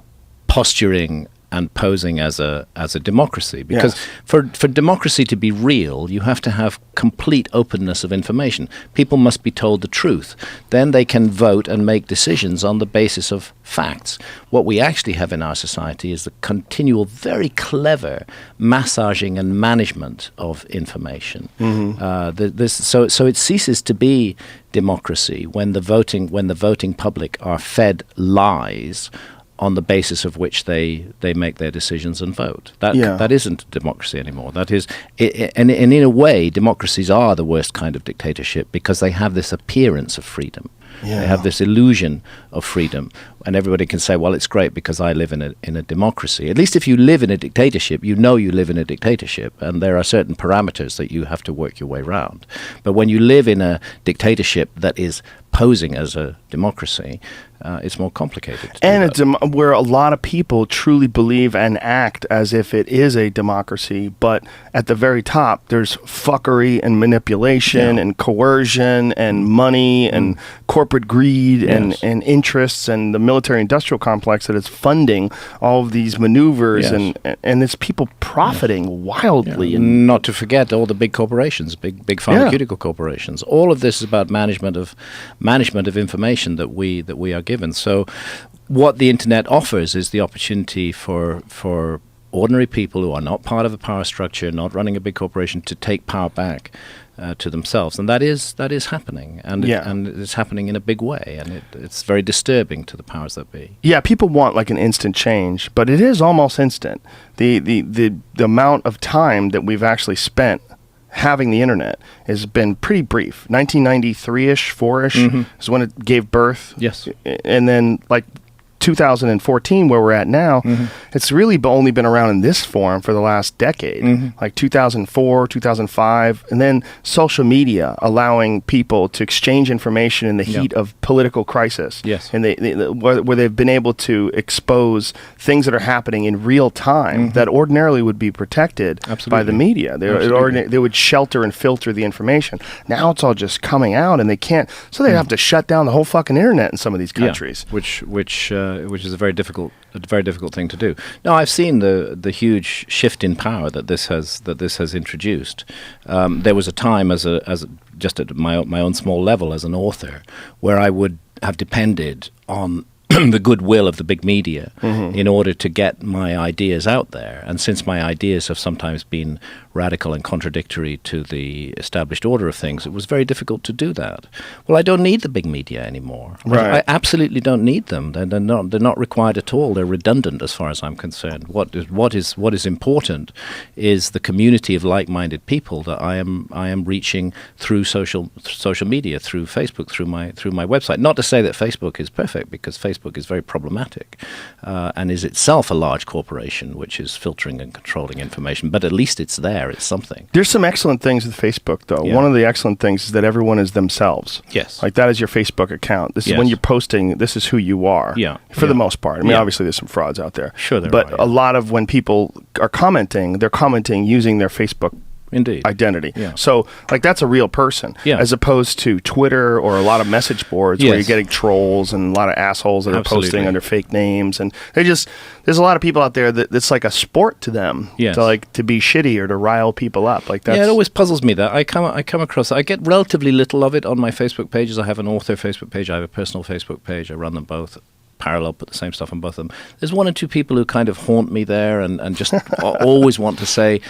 Posturing and posing as a democracy, because for democracy to be real, you have to have complete openness of information. People must be told the truth. Then they can vote and make decisions on the basis of facts. What we actually have in our society is the continual, very clever massaging and management of information. Mm-hmm. So it ceases to be democracy when the voting public are fed lies on the basis of which they make their decisions and vote. That isn't democracy anymore. That is, and in a way, democracies are the worst kind of dictatorship because they have this appearance of freedom. Yeah. They have this illusion of freedom, and everybody can say, "Well, it's great because I live in a democracy." At least if you live in a dictatorship, you know you live in a dictatorship, and there are certain parameters that you have to work your way around. But when you live in a dictatorship that is posing as a democracy, it's more complicated. And it's where a lot of people truly believe and act as if it is a democracy, but at the very top, there's fuckery and manipulation and coercion and money and corporate greed and interests and the military-industrial complex that is funding all of these maneuvers and it's people profiting wildly. And not to forget all the big corporations, big pharmaceutical corporations. All of this is about management of information that we are given. So what the internet offers is the opportunity for ordinary people who are not part of a power structure, not running a big corporation, to take power back to themselves, and that is happening, and it's happening in a big way, and it's very disturbing to the powers that be. Yeah, people want like an instant change, but it is almost instant. The amount of time that we've actually spent having the internet has been pretty brief. 1993-ish, 4-ish is when it gave birth. Yes. And then, like, 2014, where we're at now, it's really only been around in this form for the last decade, like 2004, 2005, and then social media allowing people to exchange information in the heat of political crisis. Yes. And where they've been able to expose things that are happening in real time that ordinarily would be protected by the media. They would shelter and filter the information. Now it's all just coming out, and they can't, so they have to shut down the whole fucking internet in some of these countries. Which is a very difficult thing to do. Now, I've seen the huge shift in power that this has introduced. There was a time just at my own small level as an author where I would have depended on the goodwill of the big media in order to get my ideas out there. And since my ideas have sometimes been radical and contradictory to the established order of things, it was very difficult to do that. Well, I don't need the big media anymore. Right. I absolutely don't need them. They're not required at all. They're redundant as far as I'm concerned. What is important is the community of like-minded people that I am reaching through social media, through Facebook, through my website. Not to say that Facebook is perfect, because Facebook is very problematic and is itself a large corporation which is filtering and controlling information, but at least it's there. It's something. There's some excellent things with Facebook, though. Yeah. One of the excellent things is that everyone is themselves. Yes. Like, that is your Facebook account. This is when you're posting, this is who you are. Yeah. For the most part. I mean, obviously there's some frauds out there. Sure there but are, a lot of when people are commenting, they're commenting using their Facebook Indeed. identity. Yeah. So, like, that's a real person, Yeah. as opposed to Twitter or a lot of message boards where you're getting trolls and a lot of assholes that are posting under fake names, and there's a lot of people out there that it's like a sport to them to be shitty or to rile people up. Like, that's, it always puzzles me that I come across. I get relatively little of it on my Facebook pages. I have an author Facebook page. I have a personal Facebook page. I run them both parallel, put the same stuff on both of them. There's one or two people who kind of haunt me there and just always want to say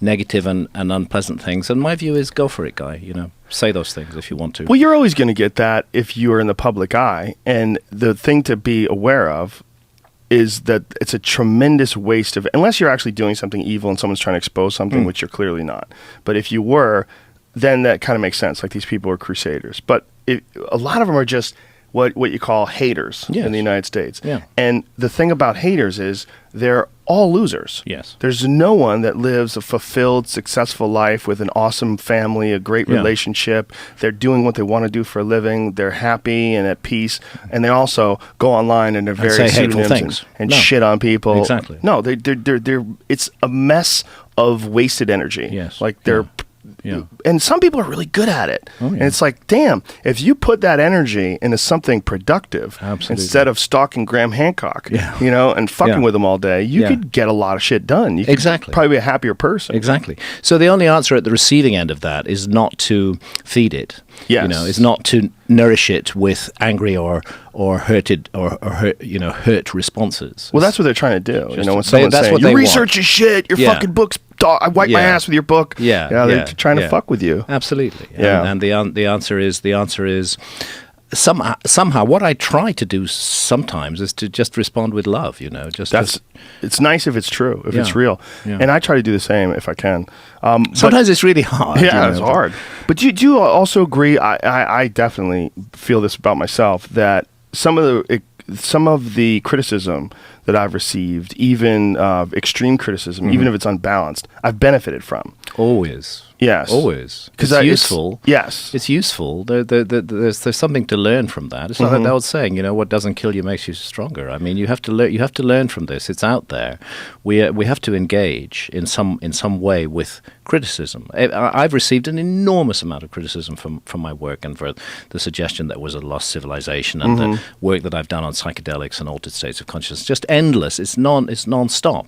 negative and unpleasant things. And my view is, go for it, guy. Say those things if you want to. Well, you're always going to get that if you are in the public eye. And the thing to be aware of is that it's a tremendous waste of, unless you're actually doing something evil and someone's trying to expose something, which you're clearly not. But if you were, then that kind of makes sense. Like, these people are crusaders. But a lot of them are just what you call haters in the United States. Yeah. And the thing about haters is they're all losers. Yes. There's no one that lives a fulfilled, successful life with an awesome family, a great relationship. They're doing what they want to do for a living. They're happy and at peace. And they also go online and they're very hateful things and shit on people. Exactly. No, they're it's a mess of wasted energy. Yes. Like, they're and some people are really good at it. And it's like, damn, if you put that energy into something productive instead of stalking Graham Hancock, and fucking with him all day, you could get a lot of shit done. You could probably be a happier person. Exactly. So the only answer at the receiving end of that is not to feed it. Yes. Is not to nourish it with angry or hurt responses. Well, that's what they're trying to do. When someone's that's saying, what your they research is shit, your fucking book's dog, I wipe my ass with your book. They're trying to fuck with you. Absolutely. Yeah. And the answer is somehow what I try to do sometimes is to just respond with love. It's nice if it's true, if it's real, and I try to do the same if I can. Sometimes it's really hard. It's hard. But do you also agree? I definitely feel this about myself, that some of the criticism that I've received, even extreme criticism, even if it's unbalanced, I've benefited from. Always. Yes. Always. It's useful. Yes. It's useful. There's something to learn from that. It's like that old saying, what doesn't kill you makes you stronger. I mean, you have to learn from this. It's out there. We have to engage in some way with criticism. I've received an enormous amount of criticism from my work, and for the suggestion that was a lost civilization, and the work that I've done on psychedelics and altered states of consciousness. Just endless. It's non-stop.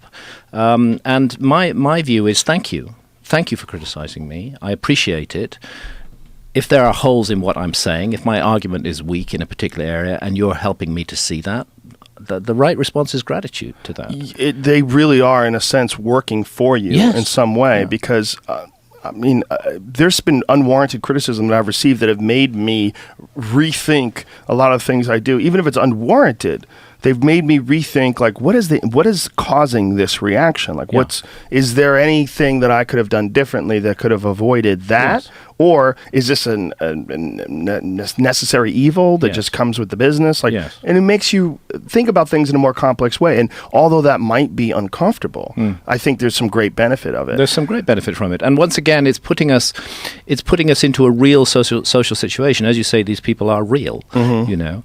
And my view is, thank you. Thank you for criticizing me. I appreciate it. If there are holes in what I'm saying, if my argument is weak in a particular area and you're helping me to see that, the right response is gratitude to that. They really are, in a sense, working for you in some way, because there's been unwarranted criticism that I've received that have made me rethink a lot of things I do, even if it's unwarranted. they've made me rethink, like, what is causing this reaction? Like, is there anything that I could have done differently that could have avoided that? Yes. Or is this a necessary evil that just comes with the business? Like, and it makes you think about things in a more complex way. And although that might be uncomfortable, I think there's some great benefit of it. There's some great benefit from it. And once again, it's putting us into a real social situation. As you say, these people are real. You know,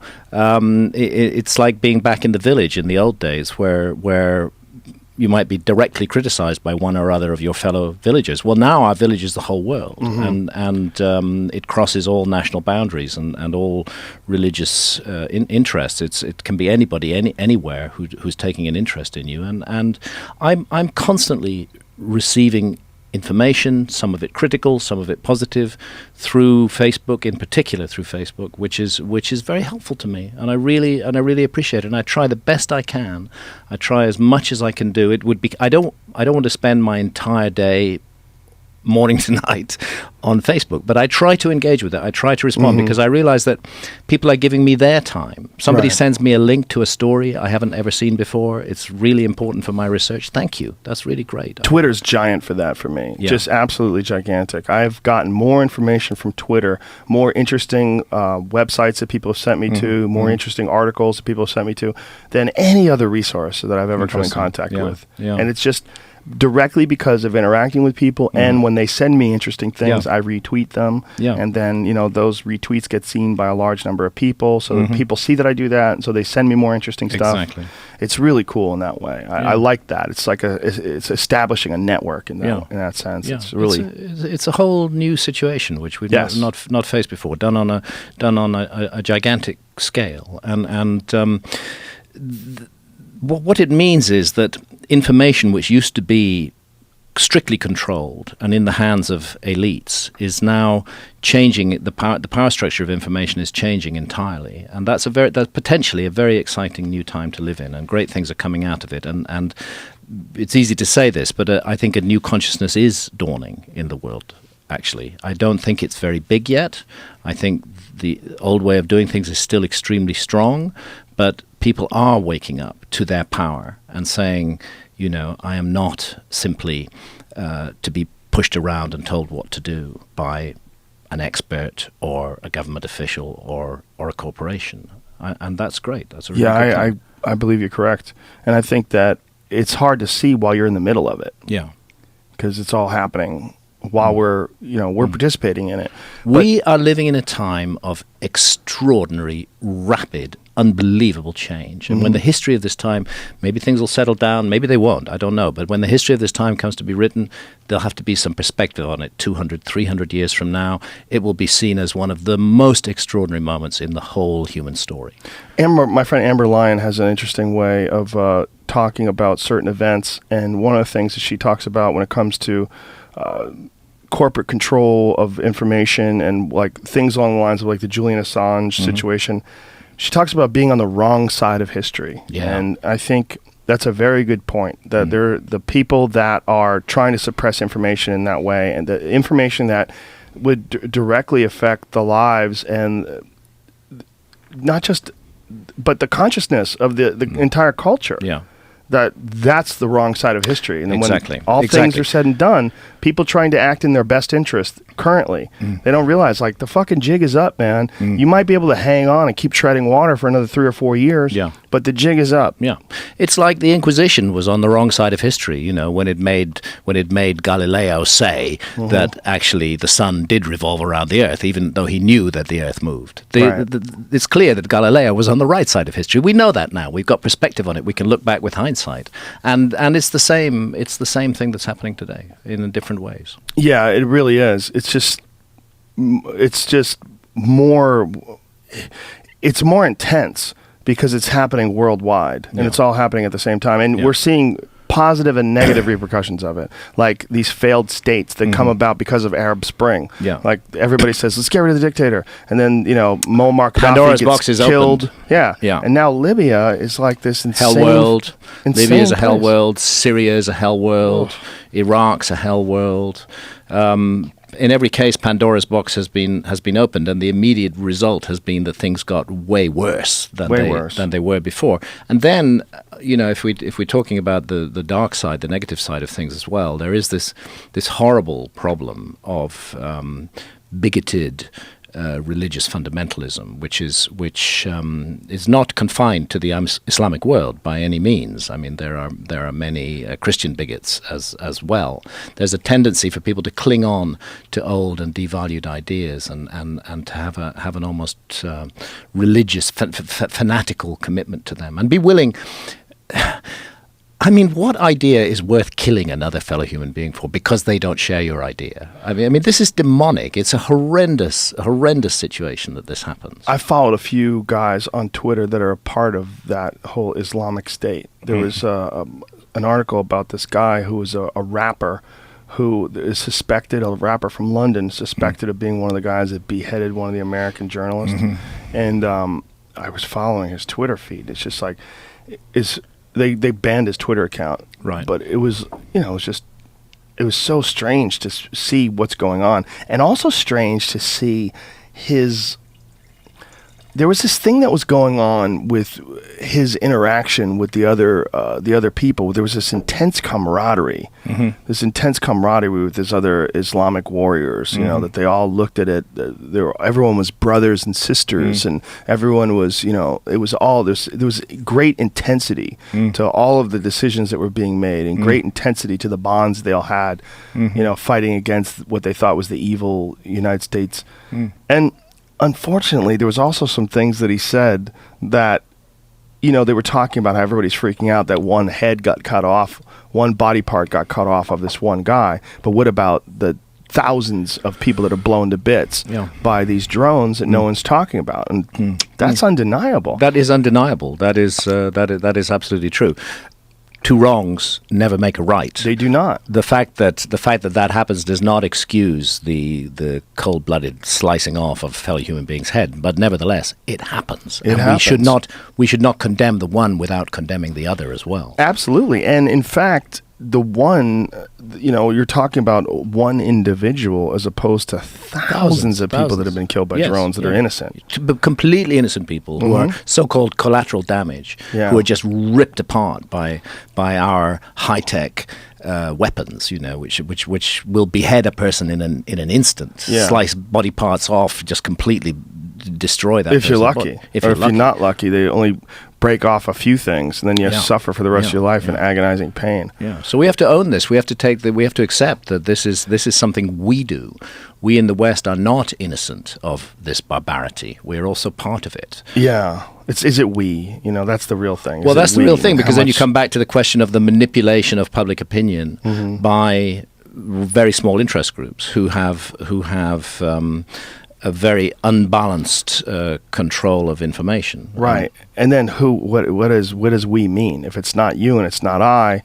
it's like being back in the village in the old days, where you might be directly criticized by one or other of your fellow villagers. Well, now our village is the whole world, and it crosses all national boundaries and all religious interests. It can be anybody, anywhere who's taking an interest in you, and I'm constantly receiving information, some of it critical, some of it positive, through Facebook, in particular through Facebook, which is very helpful to me, and I really appreciate it. And I try the best I can. I try as much as I can do. It would be I don't want to spend my entire day, morning to night, on Facebook, but I try to engage with it. I try to respond because I realize that people are giving me their time. Somebody sends me a link to a story I haven't ever seen before. It's really important for my research. Thank you. That's really great. Twitter's giant for that for me. Just absolutely gigantic. I've gotten more information from Twitter, more interesting websites that people have sent me to, more interesting articles that people have sent me to than any other resource that I've ever come in contact with. And it's just directly because of interacting with people, and when they send me interesting things, I retweet them, and then those retweets get seen by a large number of people, so that people see that I do that, and so they send me more interesting stuff. Exactly. It's really cool in that way. I like that. It's like it's establishing a network in that sense. It's really it's a whole new situation which we've not faced before, done on a gigantic scale, and what it means is that information which used to be strictly controlled and in the hands of elites is now changing. The power structure of information is changing entirely, and that's potentially a very exciting new time to live in, and great things are coming out of it. And it's easy to say this, but I think a new consciousness is dawning in the world. Actually, I don't think it's very big yet. I think the old way of doing things is still extremely strong, but people are waking up to their power and saying, I am not simply to be pushed around and told what to do by an expert or a government official or a corporation. And that's great. That's a really good thing. I believe you're correct. And I think that it's hard to see while you're in the middle of it. Yeah. Because it's all happening while we're participating in it. We are living in a time of extraordinary, rapid, unbelievable change. And when the history of this time, maybe things will settle down, maybe they won't, I don't know. But when the history of this time comes to be written, there'll have to be some perspective on it. 200, 300 years from now, it will be seen as one of the most extraordinary moments in the whole human story. My friend Amber Lyon has an interesting way of talking about certain events. And one of the things that she talks about when it comes to corporate control of information and like things along the lines of like the Julian Assange situation, she talks about being on the wrong side of history. And I think that's a very good point, that they're the people that are trying to suppress information in that way, and the information that would directly affect the lives and not just, but the consciousness of the entire culture. That's the wrong side of history. And then when all things are said and done, people trying to act in their best interest currently, they don't realize, like, the fucking jig is up, man. You might be able to hang on and keep treading water for another 3 or 4 years, but the jig is up. It's like the Inquisition was on the wrong side of history, when it made Galileo say that actually the sun did revolve around the earth, even though he knew that the earth moved. It's clear that Galileo was on the right side of history. We know that now. We've got perspective on it. We can look back with hindsight. And it's the same thing that's happening today in different ways. Yeah, it really is. It's just more intense because it's happening worldwide, and it's all happening at the same time, and we're seeing positive and negative repercussions of it, like these failed states that come about because of Arab Spring. Like everybody says, let's get rid of the dictator, and then Muammar Gaddafi gets killed. And now Libya is like this insane hell world. Libya is a hell place. world. Syria is a hell world. Iraq's a hell world. in every case, Pandora's box has been opened, and the immediate result has been that things got way worse than they were before. And then, if we're talking about the dark side, the negative side of things as well, there is this horrible problem of bigoted religious fundamentalism, which is not confined to the Islamic world by any means. I mean, there are many Christian bigots as well. There's a tendency for people to cling on to old and devalued ideas and to have an almost religious fanatical commitment to them and be willing. I mean, what idea is worth killing another fellow human being for because they don't share your idea? I mean, this is demonic. It's a horrendous situation that this happens. I followed a few guys on Twitter that are a part of that whole Islamic State. There was an article about this guy who was a rapper who is suspected, a rapper from London, suspected of being one of the guys that beheaded one of the American journalists. And I was following his Twitter feed. It's just like, They banned his Twitter account, right? But it was, it was so strange to see what's going on, and also strange to see there was this thing that was going on with his interaction with the other people. There was this intense camaraderie, with his other Islamic warriors. That they all looked at it. Everyone was brothers and sisters, and everyone was. It was all there was great intensity to all of the decisions that were being made, and great intensity to the bonds they all had. Fighting against what they thought was the evil United States, and. Unfortunately, there was also some things that he said that, they were talking about how everybody's freaking out that one head got cut off, one body part got cut off of this one guy. But what about the thousands of people that are blown to bits by these drones that no one's talking about? And that's undeniable. That is undeniable. That is absolutely true. Two wrongs never make a right. They do not. The fact that happens does not excuse the cold-blooded slicing off of a fellow human being's head, but nevertheless, it happens. We should not condemn the one without condemning the other as well. Absolutely. And in fact, the one, you're talking about one individual as opposed to thousands of people that have been killed by drones that are innocent. Completely innocent people who are so-called collateral damage, who are just ripped apart by our high-tech weapons, which will behead a person in an instant, slice body parts off, just completely destroy that. If you're lucky, if you're not lucky, they only break off a few things, and then you suffer for the rest of your life in agonizing pain. Yeah. So we have to own this. We have to accept that this is something we do. We in the West are not innocent of this barbarity. We are also part of it. Yeah. Is it we? That's the real thing. Well, that's the real thing, because then you come back to the question of the manipulation of public opinion by very small interest groups who have a very unbalanced control of information. Right. And then what does we mean? If it's not you and it's not I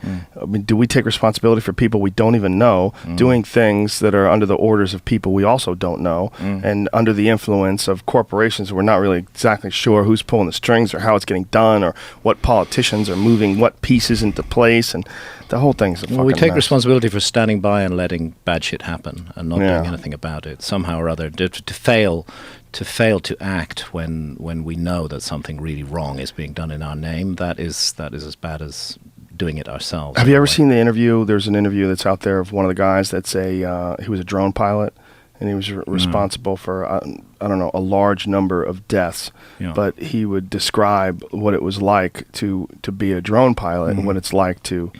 mean, do we take responsibility for people we don't even know doing things that are under the orders of people we also don't know and under the influence of corporations we're not really exactly sure who's pulling the strings or how it's getting done or what politicians are moving what pieces into place, and the whole thing's a fucking mess. We take responsibility for standing by and letting bad shit happen and not doing anything about it somehow or other. To fail to act when we know that something really wrong is being done in our name, that is as bad as doing it ourselves. Have you ever seen the interview? There's an interview that's out there of one of the guys that's he was a drone pilot, and he was responsible for I don't know, a large number of deaths. But he would describe what it was like to be a drone pilot and what it's like to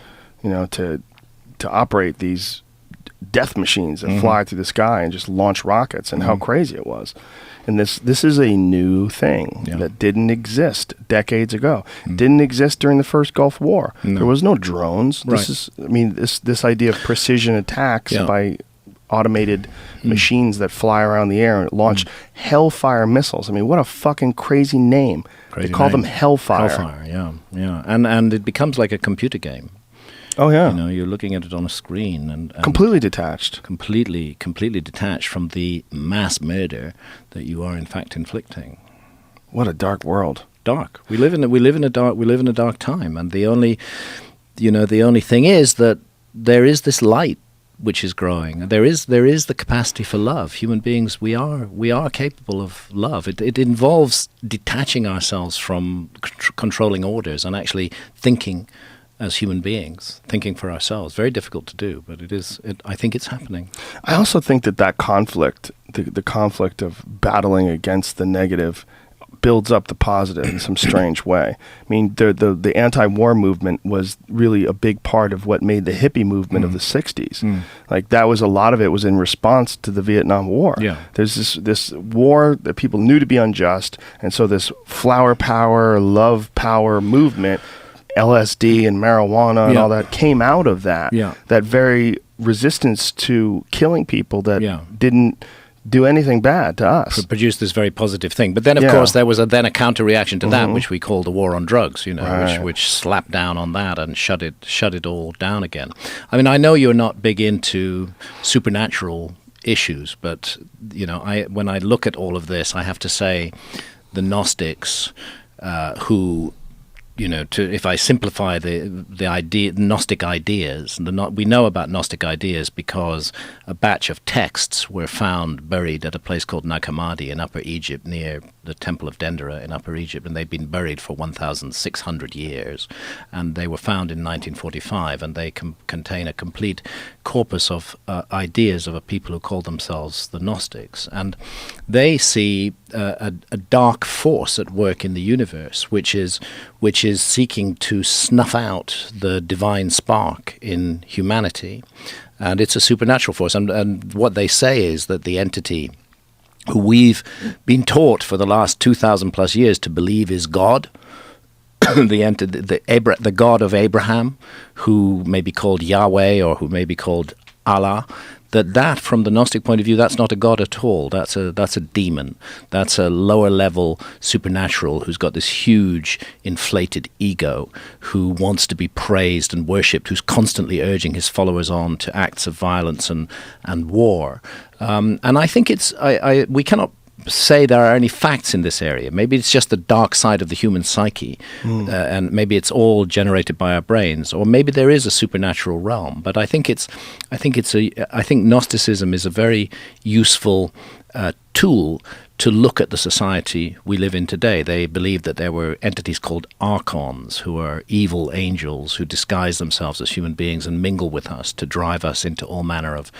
operate these death machines that fly through the sky and just launch rockets, and how crazy it was. And this is a new thing that didn't exist decades ago. Didn't exist during the first Gulf War. No. There was no drones. Right. This idea of precision attacks by automated machines that fly around the air and launch Hellfire missiles. I mean, what a fucking crazy name. They call them Hellfire. Hellfire, yeah. And it becomes like a computer game. Oh, yeah. You're looking at it on a screen and completely detached. Completely detached from the mass murder that you are in fact inflicting. What a dark world. Dark. We live in a dark time, and the only thing is that there is this light which is growing. There is the capacity for love. Human beings, we are capable of love. It involves detaching ourselves from controlling orders and actually thinking as human beings, thinking for ourselves. Very difficult to do, but I think it's happening. I also think that conflict, the conflict of battling against the negative, builds up the positive in some strange way. I mean, the anti-war movement was really a big part of what made the hippie movement of the 60s. Like, that was a lot of it was in response to the Vietnam War. Yeah. There's this war that people knew to be unjust, and so this flower power, love power movement, LSD and marijuana and all that came out of that. Yeah. That very resistance to killing people that didn't do anything bad to us. Produced this very positive thing. But then, of course, there was then a counter-reaction to that, which we call the war on drugs, which slapped down on that and shut it all down again. I mean, I know you're not big into supernatural issues, but, when I look at all of this, I have to say the Gnostics who... if I simplify the idea, Gnostic ideas, we know about Gnostic ideas because a batch of texts were found buried at a place called Nag Hammadi in Upper Egypt, near the Temple of Dendera in Upper Egypt, and they've been buried for 1,600 years. And they were found in 1945, and they contain a complete corpus of ideas of a people who call themselves the Gnostics. And they see a dark force at work in the universe, which is seeking to snuff out the divine spark in humanity. And it's a supernatural force. And what they say is that the entity who we've been taught for the last 2,000 plus years to believe is God, the God of Abraham, who may be called Yahweh or who may be called Allah, that from the Gnostic point of view, that's not a god at all. That's a demon. That's a lower level supernatural who's got this huge inflated ego, who wants to be praised and worshipped, who's constantly urging his followers on to acts of violence and war. And I think we cannot say there are any facts in this area. Maybe it's just the dark side of the human psyche, and maybe it's all generated by our brains, or maybe there is a supernatural realm. But I think Gnosticism is a very useful tool to look at the society we live in today. They believed that there were entities called archons, who are evil angels who disguise themselves as human beings and mingle with us to drive us into all manner of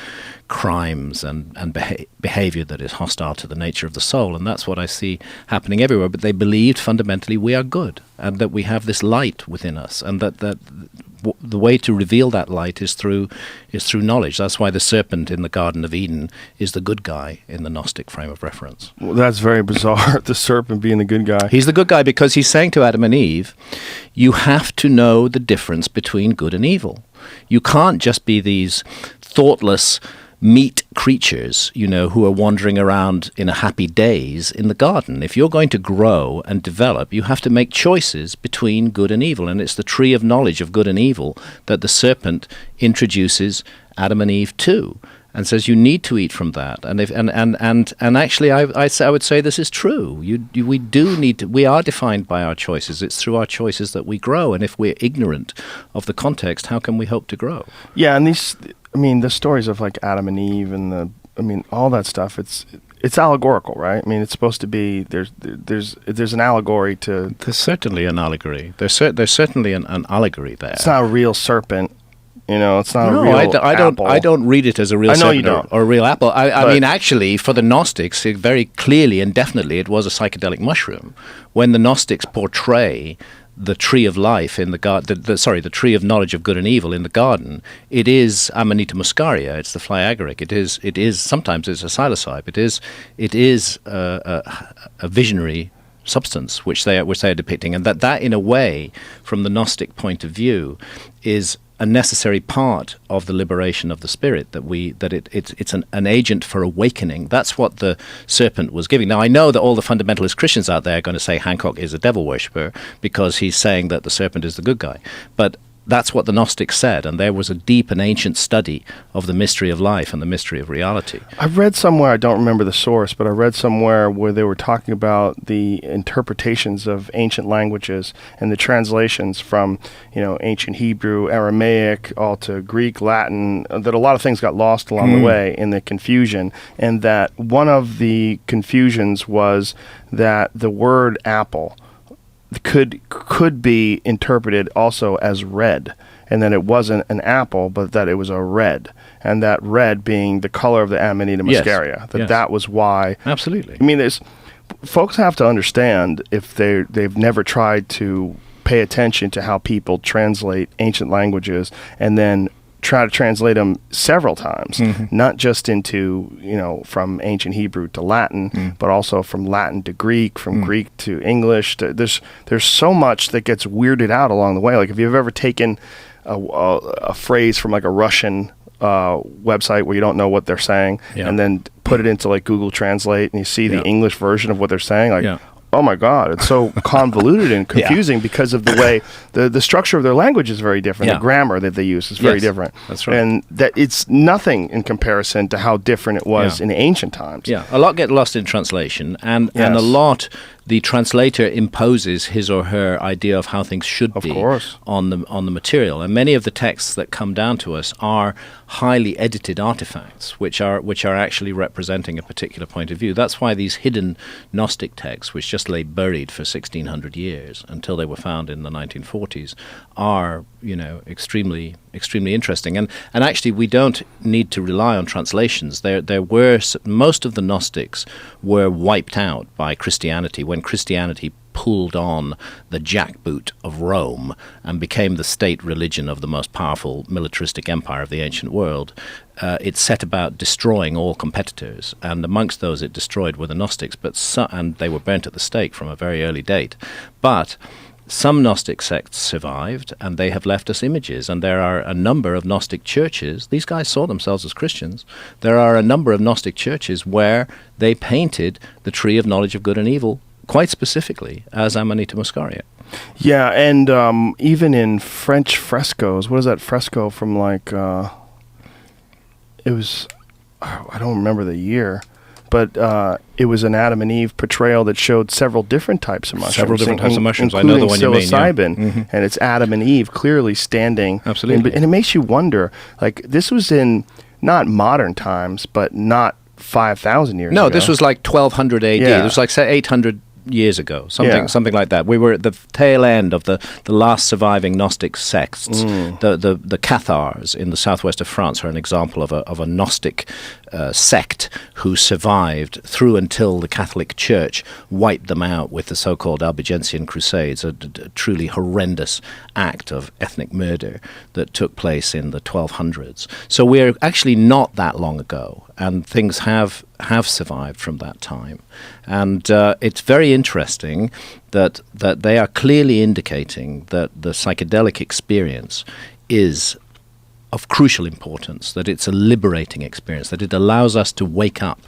crimes and behavior that is hostile to the nature of the soul. And that's what I see happening everywhere. But they believed fundamentally we are good, and that we have this light within us, and that the way to reveal that light is through knowledge. That's why the serpent in the Garden of Eden is the good guy in the Gnostic frame of reference. Well, that's very bizarre, the serpent being the good guy. He's the good guy because he's saying to Adam and Eve, you have to know the difference between good and evil. You can't just be these thoughtless meat creatures, who are wandering around in a happy daze in the garden. If you're going to grow and develop, you have to make choices between good and evil. And it's the tree of knowledge of good and evil that the serpent introduces Adam and Eve to, and says you need to eat from that. And actually, I would say this is true. We do need to. We are defined by our choices. It's through our choices that we grow. And if we're ignorant of the context, how can we hope to grow? Yeah, and the stories of like Adam and Eve and all that stuff, it's allegorical, right? I mean, it's supposed to be, there's an allegory to... There's certainly an allegory. There's certainly an allegory there. It's not a real serpent. It's not a real apple. I don't read it as a real serpent you don't. or a real apple. I mean, actually, for the Gnostics, very clearly and definitely, it was a psychedelic mushroom. When the Gnostics portray the tree of life in the garden, the tree of knowledge of good and evil in the garden, it is Amanita muscaria. It's the fly agaric. It is sometimes it's a psilocybe. It is a visionary substance which they are depicting, and that in a way, from the Gnostic point of view, is a necessary part of the liberation of the spirit, it's an agent for awakening. That's what the serpent was giving. Now, I know that all the fundamentalist Christians out there are going to say Hancock is a devil worshipper because he's saying that the serpent is the good guy. But that's what the Gnostics said, and there was a deep and ancient study of the mystery of life and the mystery of reality. I read somewhere, I don't remember the source, but I read somewhere where they were talking about the interpretations of ancient languages and the translations from, ancient Hebrew, Aramaic, all to Greek, Latin, that a lot of things got lost along the way in the confusion, and that one of the confusions was that the word apple could be interpreted also as red, and that it wasn't an apple, but that it was a red, and that red being the color of the Amanita muscaria. That was why. Absolutely. I mean, folks have to understand, if they've never tried to pay attention to how people translate ancient languages and then try to translate them several times, not just into, from ancient Hebrew to Latin, but also from Latin to Greek, from Greek to English. There's so much that gets weirded out along the way. Like, if you've ever taken a phrase from like a Russian website where you don't know what they're saying, and then put it into like Google Translate, and you see the English version of what they're saying, oh my God, it's so convoluted and confusing because of the way the structure of their language is very different. The grammar that they use is very different. That's right. And that it's nothing in comparison to how different it was in ancient times. Yeah, a lot get lost in translation, and a lot the translator imposes his or her idea of how things should be on the material. And many of the texts that come down to us are highly edited artifacts, which are actually representing a particular point of view. That's why these hidden Gnostic texts, which just lay buried for 1600 years until they were found in the 1940s, are extremely interesting. And actually, we don't need to rely on translations. There were most of the Gnostics were wiped out by Christianity when Christianity pulled on the jackboot of Rome and became the state religion of the most powerful militaristic empire of the ancient world. It set about destroying all competitors, and amongst those it destroyed were the Gnostics, and they were burnt at the stake from a very early date. But some Gnostic sects survived, and they have left us images, and there are a number of Gnostic churches. These guys saw themselves as Christians. There are a number of Gnostic churches where they painted the tree of knowledge of good and evil quite specifically as Amanita muscaria. Yeah, and even in French frescoes, what is that fresco from like, it was, I don't remember the year, but it was an Adam and Eve portrayal that showed several different types of mushrooms. Several different types of mushrooms. I know the one you mean. Psilocybin, and it's Adam and Eve clearly standing. Absolutely. And it makes you wonder, like, this was in not modern times, but not 5,000 years ago. No, this was like 1200 AD. Yeah. It was like, say, 800 years ago, something like that. We were at the tail end of the last surviving Gnostic sects. The Cathars in the southwest of France are an example of a Gnostic sect who survived through until the Catholic Church wiped them out with the so-called Albigensian Crusades, a truly horrendous act of ethnic murder that took place in the 1200s. So we're actually not that long ago, and things have survived from that time. And it's very interesting that they are clearly indicating that the psychedelic experience is of crucial importance, that it's a liberating experience, that it allows us to wake up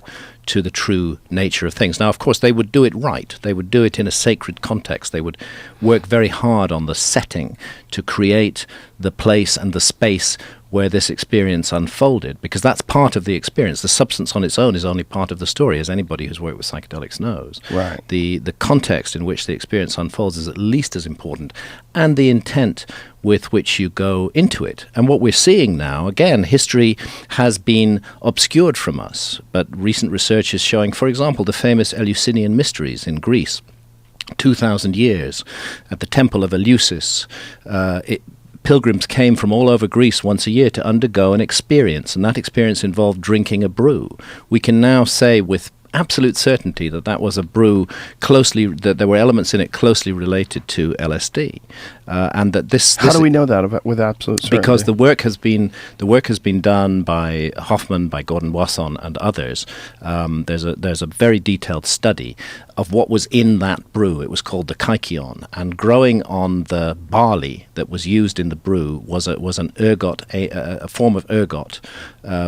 to the true nature of things. Now, of course, they would do it right. They would do it in a sacred context. They would work very hard on the setting to create the place and the space where this experience unfolded, because that's part of the experience. The substance on its own is only part of the story, as anybody who's worked with psychedelics knows. Right. The context in which the experience unfolds is at least as important, and the intent with which you go into it. And what we're seeing now, again, history has been obscured from us, but recent research is showing, for example, the famous Eleusinian mysteries in Greece. 2,000 years at the temple of Eleusis, pilgrims came from all over Greece once a year to undergo an experience, and that experience involved drinking a brew. We can now say with absolute certainty that was a brew that there were elements in it closely related to LSD, and that this. How do we know that with absolute certainty? Because the work has been done by Hoffman, by Gordon Wasson, and others. There's a very detailed study of what was in that brew. It was called the kykeon, and growing on the barley that was used in the brew was an ergot, a form of ergot,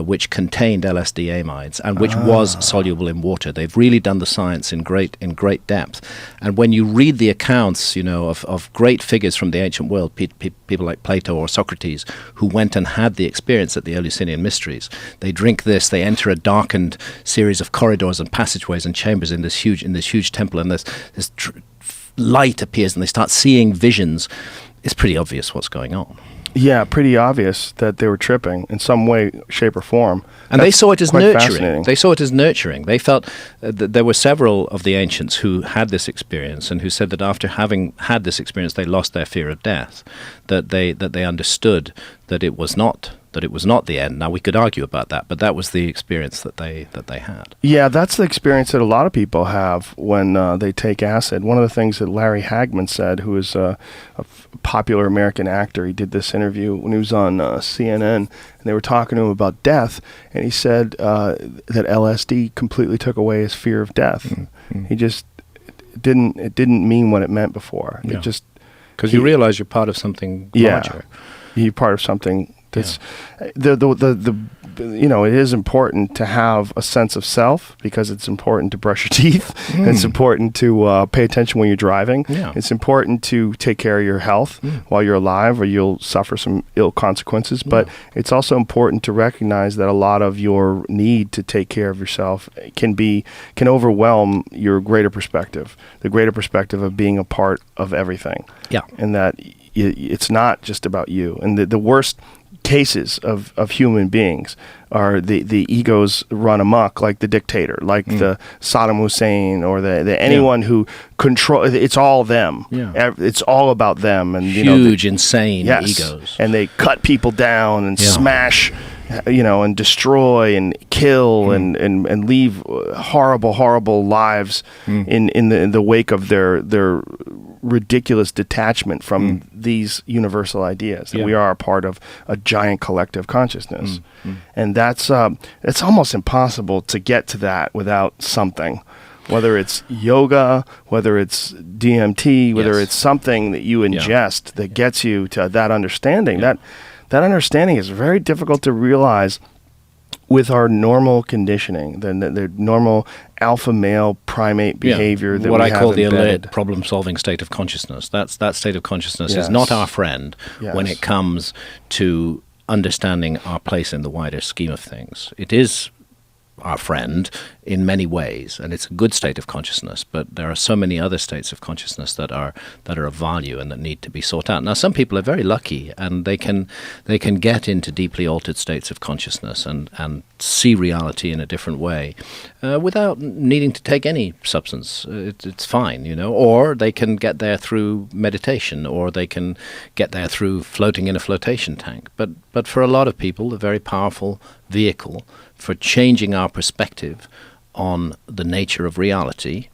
which contained LSD amides and which was soluble in water. They've really done the science in great depth. And when you read the accounts, of great figures from from the ancient world, people like Plato or Socrates, who went and had the experience at the Eleusinian Mysteries. They drink this, they enter a darkened series of corridors and passageways and chambers in this huge temple, and this light appears, and they start seeing visions. It's pretty obvious what's going on. Yeah, pretty obvious that they were tripping in some way, shape, or form. And they saw it as nurturing. Fascinating. They saw it as nurturing. They felt that there were several of the ancients who had this experience and who said that after having had this experience, they lost their fear of death. That they understood that it was not the end. Now we could argue about that, but that was the experience that they had. Yeah, that's the experience that a lot of people have when they take acid. One of the things that Larry Hagman said, who is a popular American actor, he did this interview when he was on CNN, and they were talking to him about death, and he said that LSD completely took away his fear of death. Mm-hmm. He just it didn't mean what it meant before. Yeah. It just because you realize you're part of something larger. You're part of something. It's it is important to have a sense of self because it's important to brush your teeth. It's important to pay attention when you're driving. Yeah. It's important to take care of your health while you're alive, or you'll suffer some ill consequences. But it's also important to recognize that a lot of your need to take care of yourself can overwhelm your greater perspective, the greater perspective of being a part of everything. Yeah, and that it's not just about you. And the worst cases of human beings are the egos run amok, like the dictator, like the Saddam Hussein, or the anyone who control. It's all them. Yeah. It's all about them, and huge, insane egos. And they cut people down and smash, and destroy and kill and leave horrible lives in the wake of their ridiculous detachment from these universal ideas that we are a part of a giant collective consciousness. And that's it's almost impossible to get to that without something, whether it's yoga, whether it's DMT, whether it's something that you ingest that gets you to that understanding. That understanding is very difficult to realize with our normal conditioning, the normal alpha male primate behavior that what we I have call the embedded. alert problem-solving state of consciousness. That state of consciousness is not our friend when it comes to understanding our place in the wider scheme of things. It is our friend in many ways, and it's a good state of consciousness, but there are so many other states of consciousness that are of value and that need to be sought out. Now, some people are very lucky, and they can get into deeply altered states of consciousness and see reality in a different way without needing to take any substance. It's fine, or they can get there through meditation, or they can get there through floating in a flotation tank. But for a lot of people, a very powerful vehicle for changing our perspective on the nature of reality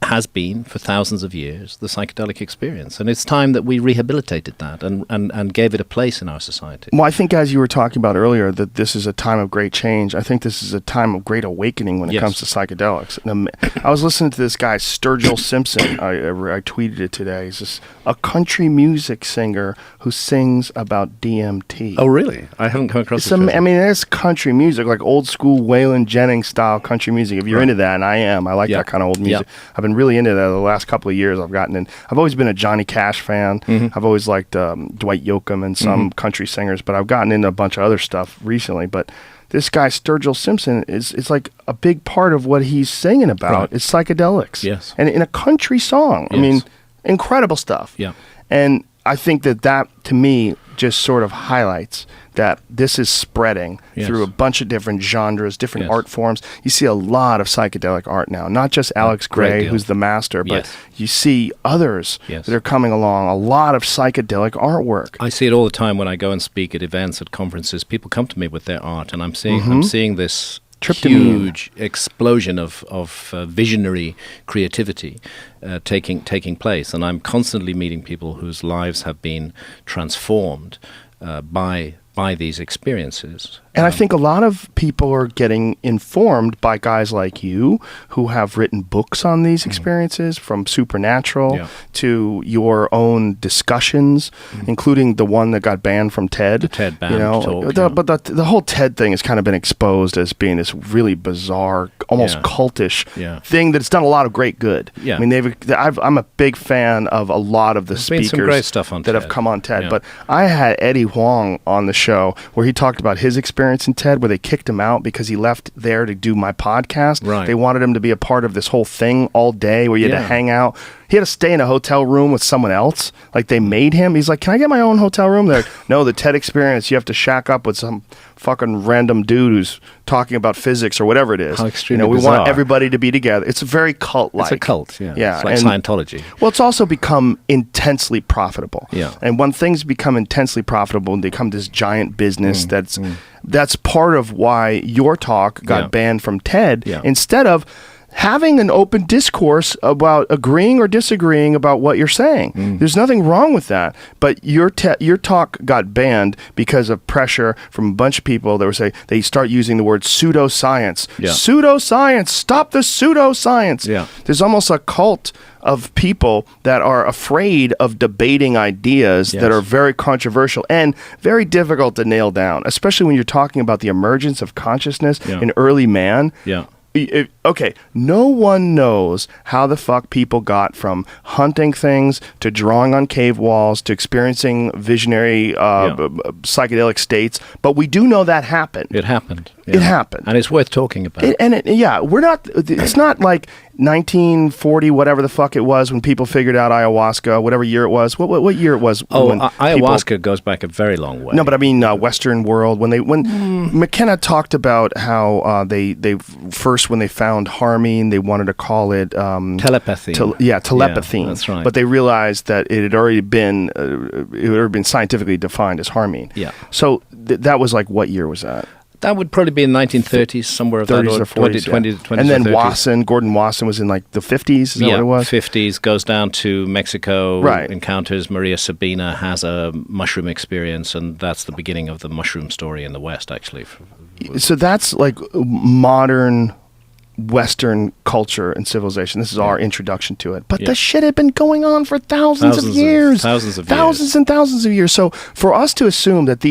has been, for thousands of years, the psychedelic experience. And it's time that we rehabilitated that and gave it a place in our society. Well, I think, as you were talking about earlier, that this is a time of great change. I think this is a time of great awakening when it comes to psychedelics. And I was listening to this guy, Sturgill Simpson. I tweeted it today. He's just a country music singer who sings about DMT. Oh, really? I haven't come across this. There's country music, like old school Waylon Jennings style country music. If you're into that, and I am, I like that kind of old music. I've been really into that the last couple of years. I've always been a Johnny Cash fan. I've always liked Dwight Yoakam and some country singers, but I've gotten into a bunch of other stuff recently. But this guy, Sturgill Simpson, is like a big part of what he's singing about is psychedelics. Yes. And in a country song. Yes. I mean, incredible stuff. Yeah. And I think that to me just sort of highlights that this is spreading through a bunch of different genres, different art forms. You see a lot of psychedelic art now, not just Alex Gray, who's the master, but you see others that are coming along, a lot of psychedelic artwork. I see it all the time when I go and speak at events, at conferences. People come to me with their art, and I'm seeing this huge explosion of visionary creativity taking place, and I'm constantly meeting people whose lives have been transformed by by these experiences. And I think a lot of people are getting informed by guys like you who have written books on these experiences, from Supernatural to your own discussions, including the one that got banned from TED. The TED banned talk. But the whole TED thing has kind of been exposed as being this really bizarre, almost cultish thing that's done a lot of great good. Yeah. I mean, I'm a big fan of a lot of the speakers some great stuff on that TED. have come on TED. But I had Eddie Huang on the show where he talked about his experience in TED, where they kicked him out because he left there to do my podcast. Right. They wanted him to be a part of this whole thing all day where you had to hang out. He had to stay in a hotel room with someone else. Like, they made him. He's like, can I get my own hotel room? They're like, no, the TED experience, you have to shack up with some fucking random dude who's talking about physics or whatever it is. How extremely we bizarre. want everybody to be together. It's very cult-like. It's a cult, yeah. Yeah. It's like Scientology. Well, it's also become intensely profitable. Yeah. And when things become intensely profitable and they become this giant business, that's part of why your talk got banned from TED instead of having an open discourse about agreeing or disagreeing about what you're saying. There's nothing wrong with that. But your talk got banned because of pressure from a bunch of people that were saying they start using the word pseudoscience. Yeah. Pseudoscience, stop the pseudoscience. Yeah. There's almost a cult of people that are afraid of debating ideas that are very controversial and very difficult to nail down, especially when you're talking about the emergence of consciousness in early man. Yeah. Okay, no one knows how the fuck people got from hunting things to drawing on cave walls to experiencing visionary psychedelic states, but we do know that happened. It happened. It happened. And it's worth talking about. It's not like 1940, whatever the fuck it was, when people figured out ayahuasca, whatever year it was. What year it was? When Ayahuasca goes back a very long way. No, but I mean Western world. When McKenna talked about how they first, when they found harmine, they wanted to call it telepathy. Telepathy. Yeah, that's right. But they realized that it had already been scientifically defined as harmine. Yeah. So that was like, what year was that? That would probably be in the 1930s, somewhere of that 30s order. or 40s, 20 and then 30s. Gordon Wasson was in like the 50s, is that what it was? 50s, goes down to Mexico, Right. encounters Maria Sabina, has a mushroom experience, and that's the beginning of the mushroom story in the West, actually. So that's like modern Western culture and civilization. This is our introduction to it. But the shit had been going on for thousands of years. Thousands and thousands of years. So for us to assume that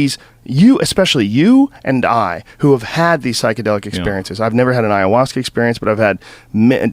especially you and I, who have had these psychedelic experiences, I've never had an ayahuasca experience, but I've had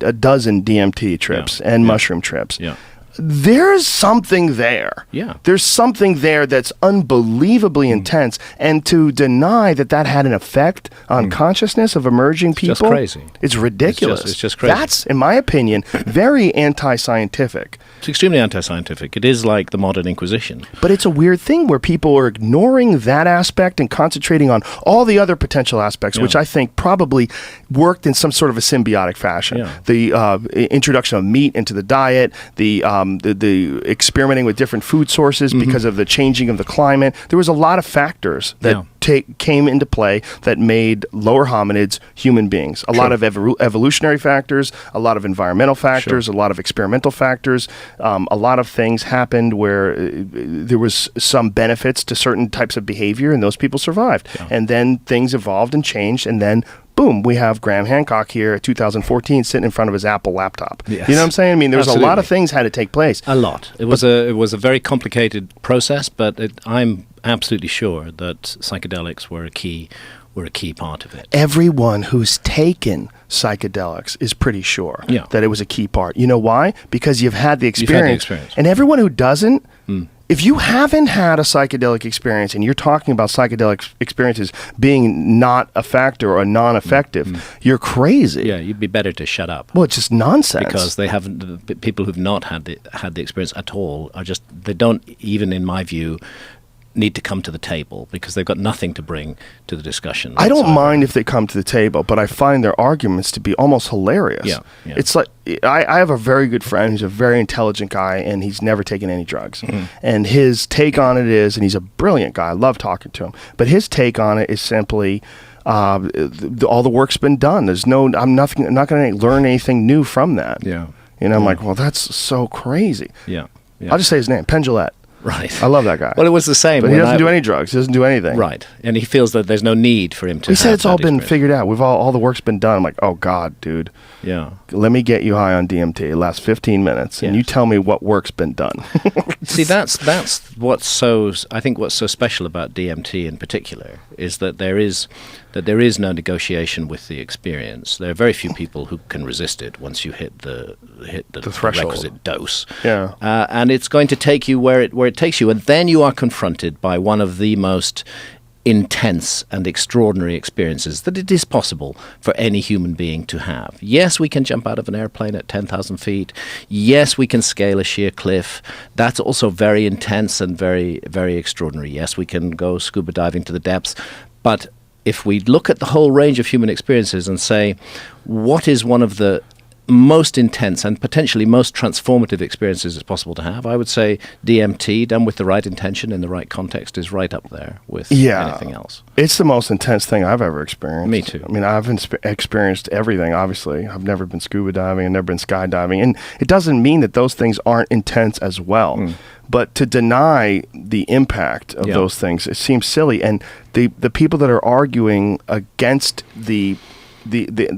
a dozen DMT trips and mushroom trips. Yeah. There's something there. Yeah. There's something there that's unbelievably intense. And to deny that had an effect on consciousness of emerging people, just crazy. It's ridiculous. It's just crazy. That's, in my opinion, very anti-scientific. It's extremely anti-scientific. It is like the modern Inquisition. But it's a weird thing where people are ignoring that aspect and concentrating on all the other potential aspects, which I think probably worked in some sort of a symbiotic fashion. Yeah. The introduction of meat into the diet, the experimenting with different food sources because of the changing of the climate. There was a lot of factors that came into play that made lower hominids human beings. A lot of evolutionary factors, a lot of environmental factors, a lot of experimental factors. A lot of things happened where there was some benefits to certain types of behavior, and those people survived. Yeah. And then things evolved and changed, and then boom, we have Graham Hancock here at 2014 sitting in front of his Apple laptop. Yes. You know what I'm saying? I mean, there's a lot of things had to take place. A lot. It was a very complicated process, but I'm absolutely sure that psychedelics were a key part of it. Everyone who's taken psychedelics is pretty sure that it was a key part. You know why? Because you've had the experience. And everyone who doesn't, if you haven't had a psychedelic experience and you're talking about psychedelic experiences being not a factor or non-effective, you're crazy. Yeah, you'd be better to shut up. Well, it's just nonsense. Because they haven't. People who've not had the experience at all they don't even, in my view, need to come to the table because they've got nothing to bring to the discussion. I don't mind if they come to the table, but I find their arguments to be almost hilarious. Yeah. It's like, I have a very good friend who's a very intelligent guy, and he's never taken any drugs. And his take on it is, and he's a brilliant guy, I love talking to him, but his take on it is simply, all the work's been done. I'm not going to learn anything new from that. Yeah. I'm like, well, that's so crazy. Yeah. I'll just say his name, Penn Jillette. Right. I love that guy. Well, it was the same. But he when doesn't do any drugs. He doesn't do anything. Right. And he feels that there's no need for him to He said have it's all that been experience. figured out. We've all the work's been done. I'm like, oh God, dude. Yeah. Let me get you high on DMT. It lasts 15 minutes, and Yes. you tell me what work's been done. See, that's what's so, I think what's so special about DMT in particular is that there is no negotiation with the experience. There are very few people who can resist it once you hit the threshold. requisite dose. Yeah. And it's going to take you where it takes you, and then you are confronted by one of the most intense and extraordinary experiences that it is possible for any human being to have. Yes, we can jump out of an airplane at 10,000 feet. Yes, we can scale a sheer cliff. That's also very intense and very, very extraordinary. Yes, we can go scuba diving to the depths. But if we look at the whole range of human experiences and say, what is one of the most intense and potentially most transformative experiences it's possible to have, I would say DMT, done with the right intention in the right context, is right up there with anything else. It's the most intense thing I've ever experienced. Me too. I mean, I've experienced everything, obviously. I've never been scuba diving. I've never been skydiving. And it doesn't mean that those things aren't intense as well. But to deny the impact of those things, it seems silly. And the people that are arguing against the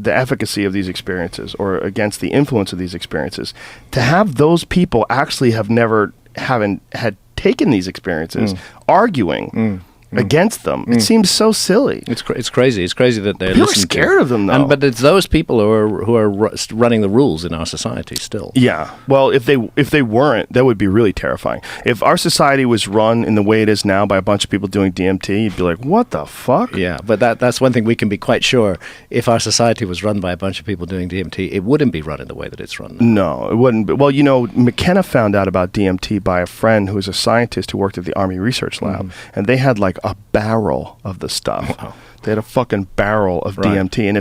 efficacy of these experiences or against the influence of these experiences, to have those people actually haven't had taken these experiences arguing against them, it seems so silly. It's crazy. It's crazy that they're People are listening scared of them, though. But it's those people who are running the rules in our society still. Yeah. Well, if they weren't, that would be really terrifying. If our society was run in the way it is now by a bunch of people doing DMT, you'd be like, what the fuck? Yeah, but that's one thing we can be quite sure. If our society was run by a bunch of people doing DMT, it wouldn't be run in the way that it's run now. No, it wouldn't be. Well, McKenna found out about DMT by a friend who was a scientist who worked at the Army Research Lab, and they had like a barrel of the stuff. Wow. They had a fucking barrel of DMT. And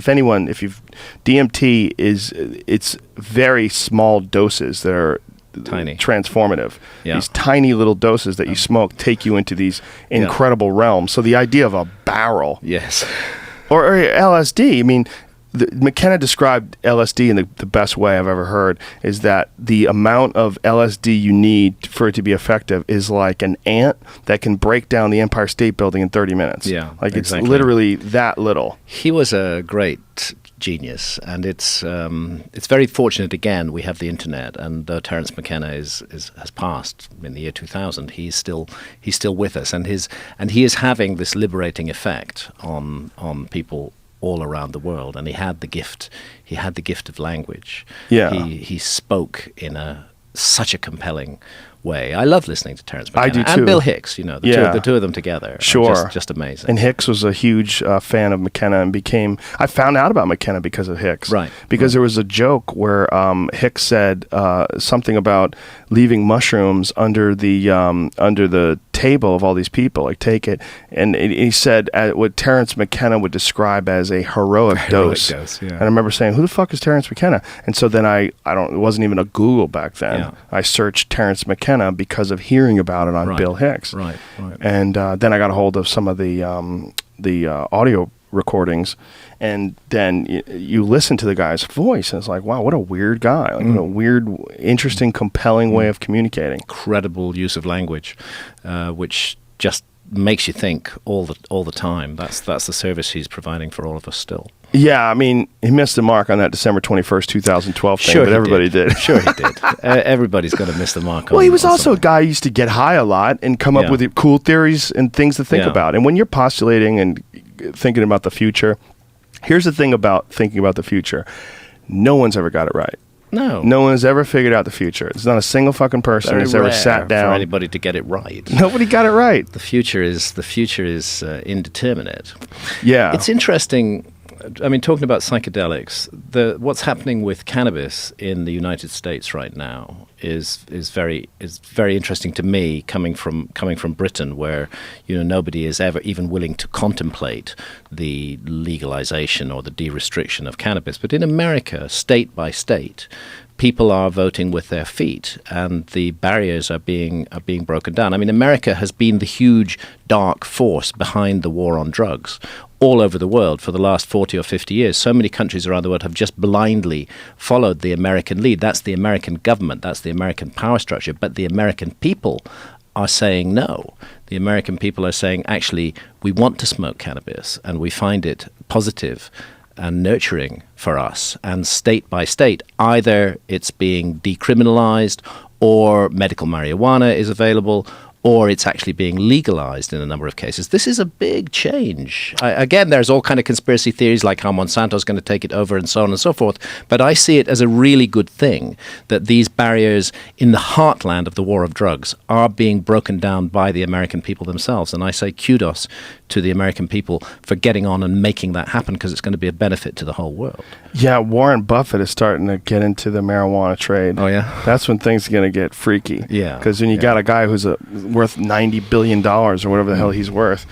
DMT it's very small doses that are tiny, transformative. Yeah. These tiny little doses that you smoke take you into these incredible realms. So the idea of a barrel. Yes. Or LSD, I mean, McKenna described LSD in the best way I've ever heard, is that the amount of LSD you need for it to be effective is like an ant that can break down the Empire State Building in 30 minutes. Yeah, like exactly. It's literally that little. He was a great genius, and it's very fortunate. Again, we have the internet, and though Terence McKenna has passed in the year 2000, he's still with us, and he is having this liberating effect on people all around the world. And he had the gift of language. Yeah. He spoke in such a compelling way. I love listening to Terence McKenna. I do too. And Bill Hicks, the two of them together. Sure. Are just amazing. And Hicks was a huge fan of McKenna and I found out about McKenna because of Hicks. Right. Because there was a joke where Hicks said something about leaving mushrooms under the table of all these people, like take it. And he said what Terence McKenna would describe as a heroic dose. Yeah. And I remember saying, who the fuck is Terence McKenna? And so then it wasn't even a Google back then. Yeah. I searched Terence McKenna because of hearing about it on Bill Hicks. Right. And then I got a hold of some of the audio recordings, and then you listen to the guy's voice, and it's like, wow, what a weird guy. Like, what a weird, interesting, compelling way of communicating. Incredible use of language, which just makes you think all the time. That's the service he's providing for all of us still. Yeah, I mean, he missed the mark on that December 21st, 2012 thing, sure, but everybody did. Sure he did. Everybody's going to miss the mark. Well, he was also a guy who used to get high a lot and come up with cool theories and things to think about. And when you're postulating and thinking about the future, here's the thing about thinking about the future. No one's ever got it right. No one has ever figured out the future. There's not a single fucking person that's ever sat down for anybody to get it right. Nobody got it right. The future is indeterminate. Yeah, it's interesting. I mean, talking about psychedelics, what's happening with cannabis in the United States right now is very interesting to me, coming from Britain, where nobody is ever even willing to contemplate the legalization or the de-restriction of cannabis. But in America, state by state, people are voting with their feet, and the barriers are being broken down. I mean, America has been the huge dark force behind the war on drugs all over the world for the last 40 or 50 years. So many countries around the world have just blindly followed the American lead. That's the American government. That's the American power structure. But the American people are saying no. The American people are saying, actually, we want to smoke cannabis and we find it positive and nurturing for us. And state by state, either it's being decriminalized or medical marijuana is available, or it's actually being legalized in a number of cases. This is a big change. Again, there's all kind of conspiracy theories like how Monsanto's going to take it over and so on and so forth. But I see it as a really good thing that these barriers in the heartland of the war of drugs are being broken down by the American people themselves. And I say kudos to the American people for getting on and making that happen, because it's going to be a benefit to the whole world. Yeah, Warren Buffett is starting to get into the marijuana trade. Oh, yeah? That's when things are going to get freaky. Yeah. Because when you got a guy who's worth $90 billion or whatever the hell he's worth,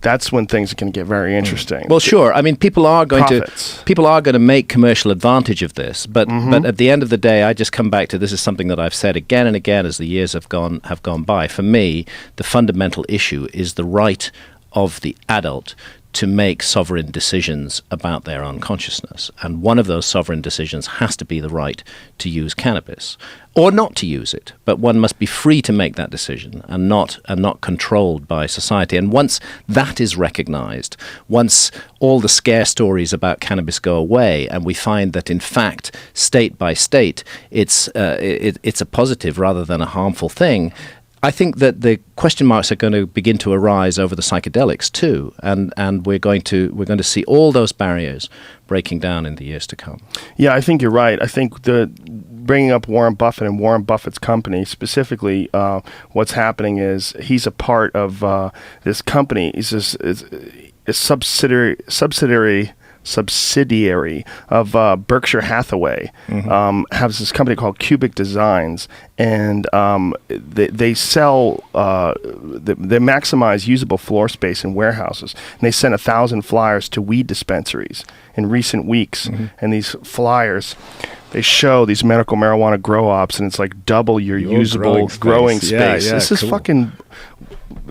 that's when things are going to get very interesting. Well, sure. I mean, people are going Profits. to make commercial advantage of this, but at the end of the day, I just come back to, this is something that I've said again and again as the years have gone by. For me, the fundamental issue is the right of the adult to make sovereign decisions about their own consciousness. And one of those sovereign decisions has to be the right to use cannabis, or not to use it. But one must be free to make that decision and not controlled by society. And once that is recognized, once all the scare stories about cannabis go away, and we find that in fact, state by state, it's a positive rather than a harmful thing, I think that the question marks are going to begin to arise over the psychedelics too, and we're going to see all those barriers breaking down in the years to come. Yeah, I think you're right. I think bringing up Warren Buffett and Warren Buffett's company specifically, what's happening is he's a part of this company. He's a subsidiary of Berkshire Hathaway, has this company called Cubic Designs, and they sell, they maximize usable floor space in warehouses. And they sent 1,000 flyers to weed dispensaries in recent weeks, and these flyers, they show these medical marijuana grow ops, and it's like double your usable growing space. Yeah, this is cool. fucking...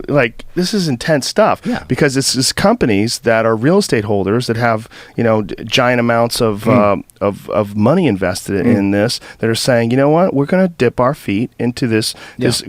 Like, this is intense stuff, because it's just companies that are real estate holders that have, giant amounts of money invested in this, that are saying, you know what, we're going to dip our feet into this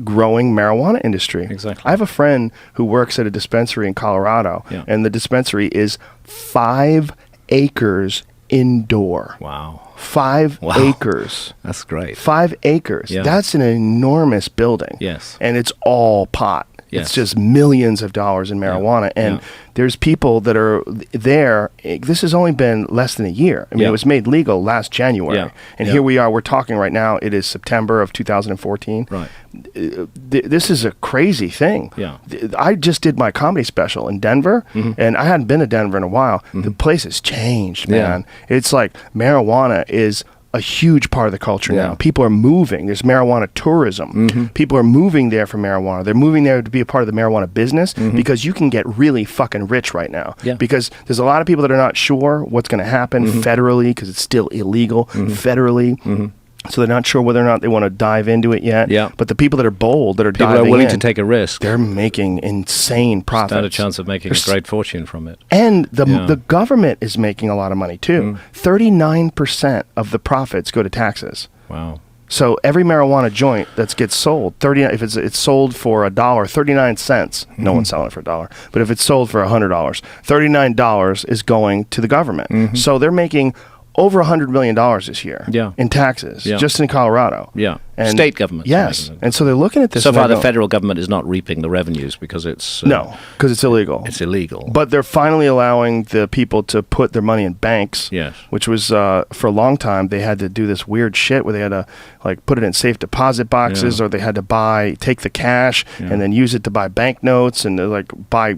growing marijuana industry. Exactly. I have a friend who works at a dispensary in Colorado, and the dispensary is 5 acres indoor. Wow. 5 acres. That's great. 5 acres. Yeah. That's an enormous building. Yes. And it's all pot. Yes. It's just millions of dollars in marijuana. And there's people that are there. This has only been less than a year. I mean, it was made legal last January. And here we are. We're talking right now. It is September of 2014. Right. This is a crazy thing. Yeah. I just did my comedy special in Denver, and I hadn't been to Denver in a while. The place has changed, man. It's like marijuana is a huge part of the culture now. People are moving. There's marijuana tourism. People are moving there for marijuana. They're moving there to be a part of the marijuana business because you can get really fucking rich right now. Because there's a lot of people that are not sure what's going to happen federally, because it's still illegal federally. So they're not sure whether or not they want to dive into it yet. But the people that are bold, that are People diving are willing in, to take a risk. they're making insane profits. Stand a chance of making a great fortune from it. And the government is making a lot of money too. 39% of the profits go to taxes. Wow. So every marijuana joint that gets sold, if it's sold for $1, 39 cents. No one's selling it for $1. But if it's sold for $100, $39 is going to the government. So they're making over $100 million this year in taxes, just in Colorado. And state government. Yes. And so they're looking at this. So far, the federal government is not reaping the revenues because it's... no, because it's illegal. It's illegal. But they're finally allowing the people to put their money in banks, which was, for a long time, they had to do this weird shit where they had to put it in safe deposit boxes, or they had to take the cash and then use it to buy banknotes and buy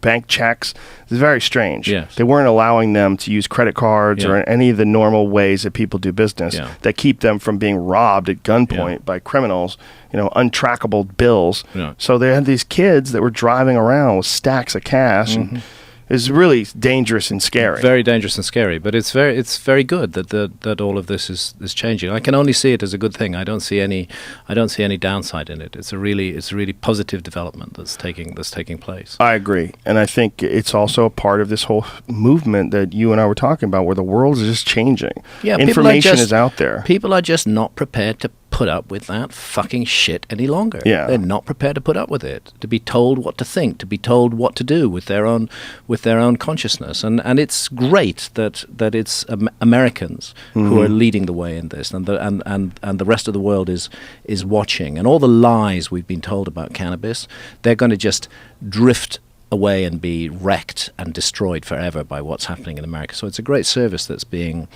bank checks. It's very strange. They weren't allowing them to use credit cards or any of the normal ways that people do business that keep them from being robbed at gunpoint by criminals, untrackable bills. So they had these kids that were driving around with stacks of cash, and it's really dangerous and scary. Very dangerous and scary, but it's very good that all of this is changing. I can only see it as a good thing. I don't see any downside in it. It's a really positive development that's taking place. I agree, and I think it's also a part of this whole movement that you and I were talking about, where the world is just changing. Information is out there. People are just not prepared to put up with that fucking shit any longer. Yeah. They're not prepared to put up with it, to be told what to think, to be told what to do with their own consciousness. And it's great that it's Americans who are leading the way in this, and the rest of the world is watching. And all the lies we've been told about cannabis, they're going to just drift away and be wrecked and destroyed forever by what's happening in America. So it's a great service that's being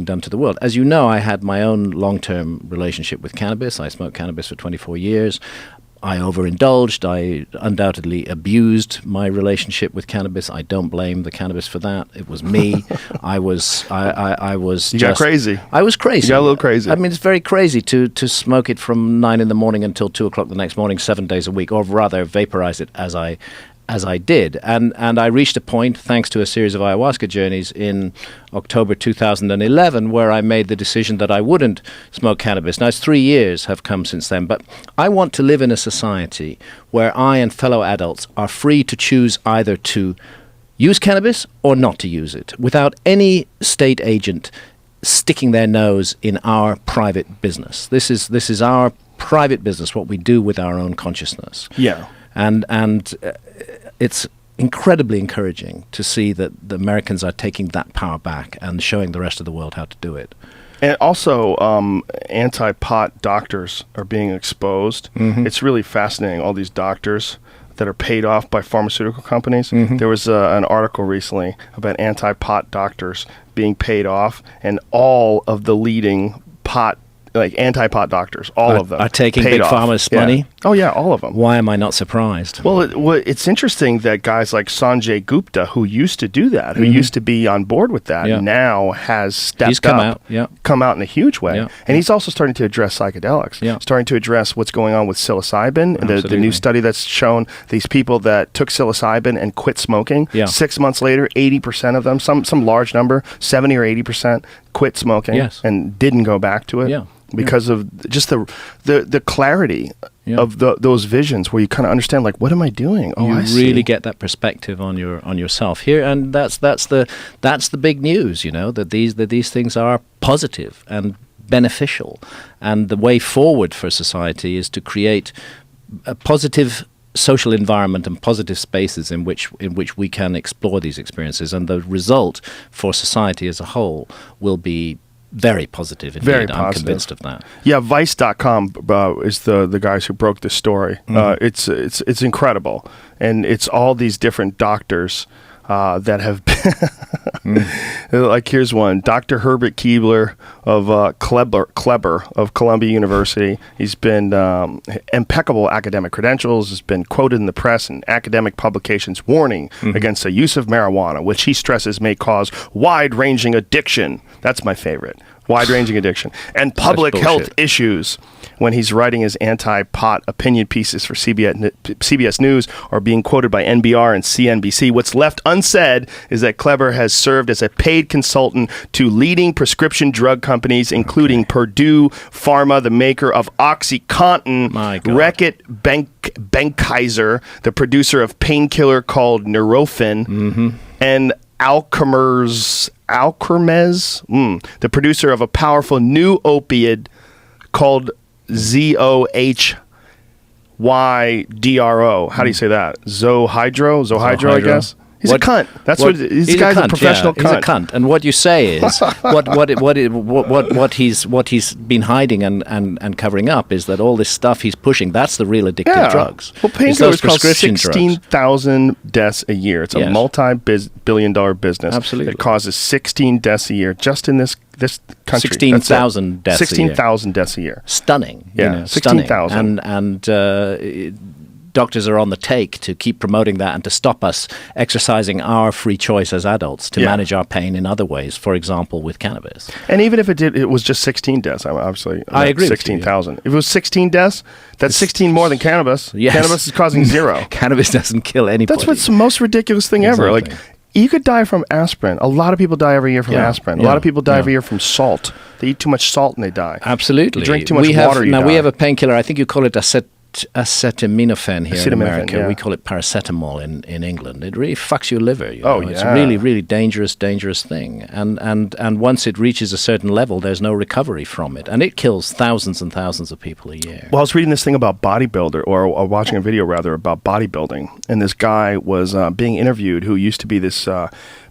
done to the world. As you know, I had my own long-term relationship with cannabis. I smoked cannabis for 24 years. I overindulged. I undoubtedly abused my relationship with cannabis. I don't blame the cannabis for that. It was me. I was. You got crazy. I was crazy. You got a little crazy. I mean, it's very crazy to smoke it from 9 a.m. until 2 o'clock the next morning, 7 days a week, or rather vaporize it as I did. And I reached a point, thanks to a series of ayahuasca journeys in October 2011, where I made the decision that I wouldn't smoke cannabis. Now, it's 3 years have come since then, but I want to live in a society where I and fellow adults are free to choose either to use cannabis or not to use it, without any state agent sticking their nose in our private business. This is our private business, what we do with our own consciousness. Yeah. And it's incredibly encouraging to see that the Americans are taking that power back and showing the rest of the world how to do it. And also, anti-pot doctors are being exposed. It's really fascinating, all these doctors that are paid off by pharmaceutical companies. There was an article recently about anti-pot doctors being paid off, and all of the leading anti-pot doctors, all of them are taking paid big off. pharma's money. Oh yeah, all of them. Why am I not surprised? Well, it's interesting that guys like Sanjay Gupta, who used to do that, who used to be on board with that, now has stepped up, come out in a huge way. And he's also starting to address psychedelics, starting to address what's going on with psilocybin. The new study that's shown these people that took psilocybin and quit smoking, 6 months later, 80% of them, some large number, 70 or 80%, quit smoking and didn't go back to it. Because of just the clarity of those visions, where you kind of understand, like, what am I doing? Oh, I see. You really get that perspective on yourself here, and that's the big news. You know, that these things are positive and beneficial, and the way forward for society is to create a positive social environment and positive spaces in which we can explore these experiences, and the result for society as a whole will be very positive indeed. Very I'm positive. convinced of that. Yeah, Vice.com is the guys who broke this story. It's incredible, and it's all these different doctors that have been like, here's one, Dr. Herbert Keebler of Kleber of Columbia University. He's been impeccable academic credentials, has been quoted in the press and academic publications warning against the use of marijuana, which he stresses may cause wide-ranging addiction. That's my favorite. Wide-ranging addiction and public health issues. When he's writing his anti-pot opinion pieces for CBS News, or being quoted by NBR and CNBC, what's left unsaid is that Kleber has served as a paid consultant to leading prescription drug companies, including Purdue Pharma, the maker of OxyContin, Reckitt Benckiser, the producer of painkiller called Nurofen, and Alkermes, the producer of a powerful new opioid called Zohydro. How do you say that? Zohydro, I guess. He's a cunt. That's what this guy's a professional cunt. He's a cunt. And what you say is what he's been hiding and covering up is that all this stuff he's pushing, that's the real addictive drugs. Well, painkillers cause 16,000 deaths a year. It's a multi-billion-dollar business. Absolutely. It causes 16 deaths a year just in this country. 16,000 deaths a year. 16,000 deaths a year. Stunning. Yeah, 16,000. And doctors are on the take to keep promoting that and to stop us exercising our free choice as adults to manage our pain in other ways, for example, with cannabis. And even if it was just 16 deaths, I agree. 16,000. If it was 16 deaths, that's 16 more than cannabis. Yes. Cannabis is causing 0. Cannabis doesn't kill anybody. That's what's the most ridiculous thing ever. Like, you could die from aspirin. A lot of people die every year from aspirin. A lot of people die every year from salt. They eat too much salt and they die. Absolutely. You drink too much water, you die. We have a painkiller, I think you call it acetaminophen here in Acetaminophen, America. yeah. We call it paracetamol in England. It really fucks your liver. You Oh, know? It's yeah. a really, really dangerous thing. And once it reaches a certain level, there's no recovery from it. And it kills thousands and thousands of people a year. Well, I was reading this thing about bodybuilder, or watching a video rather about bodybuilding, and this guy was being interviewed who used to be this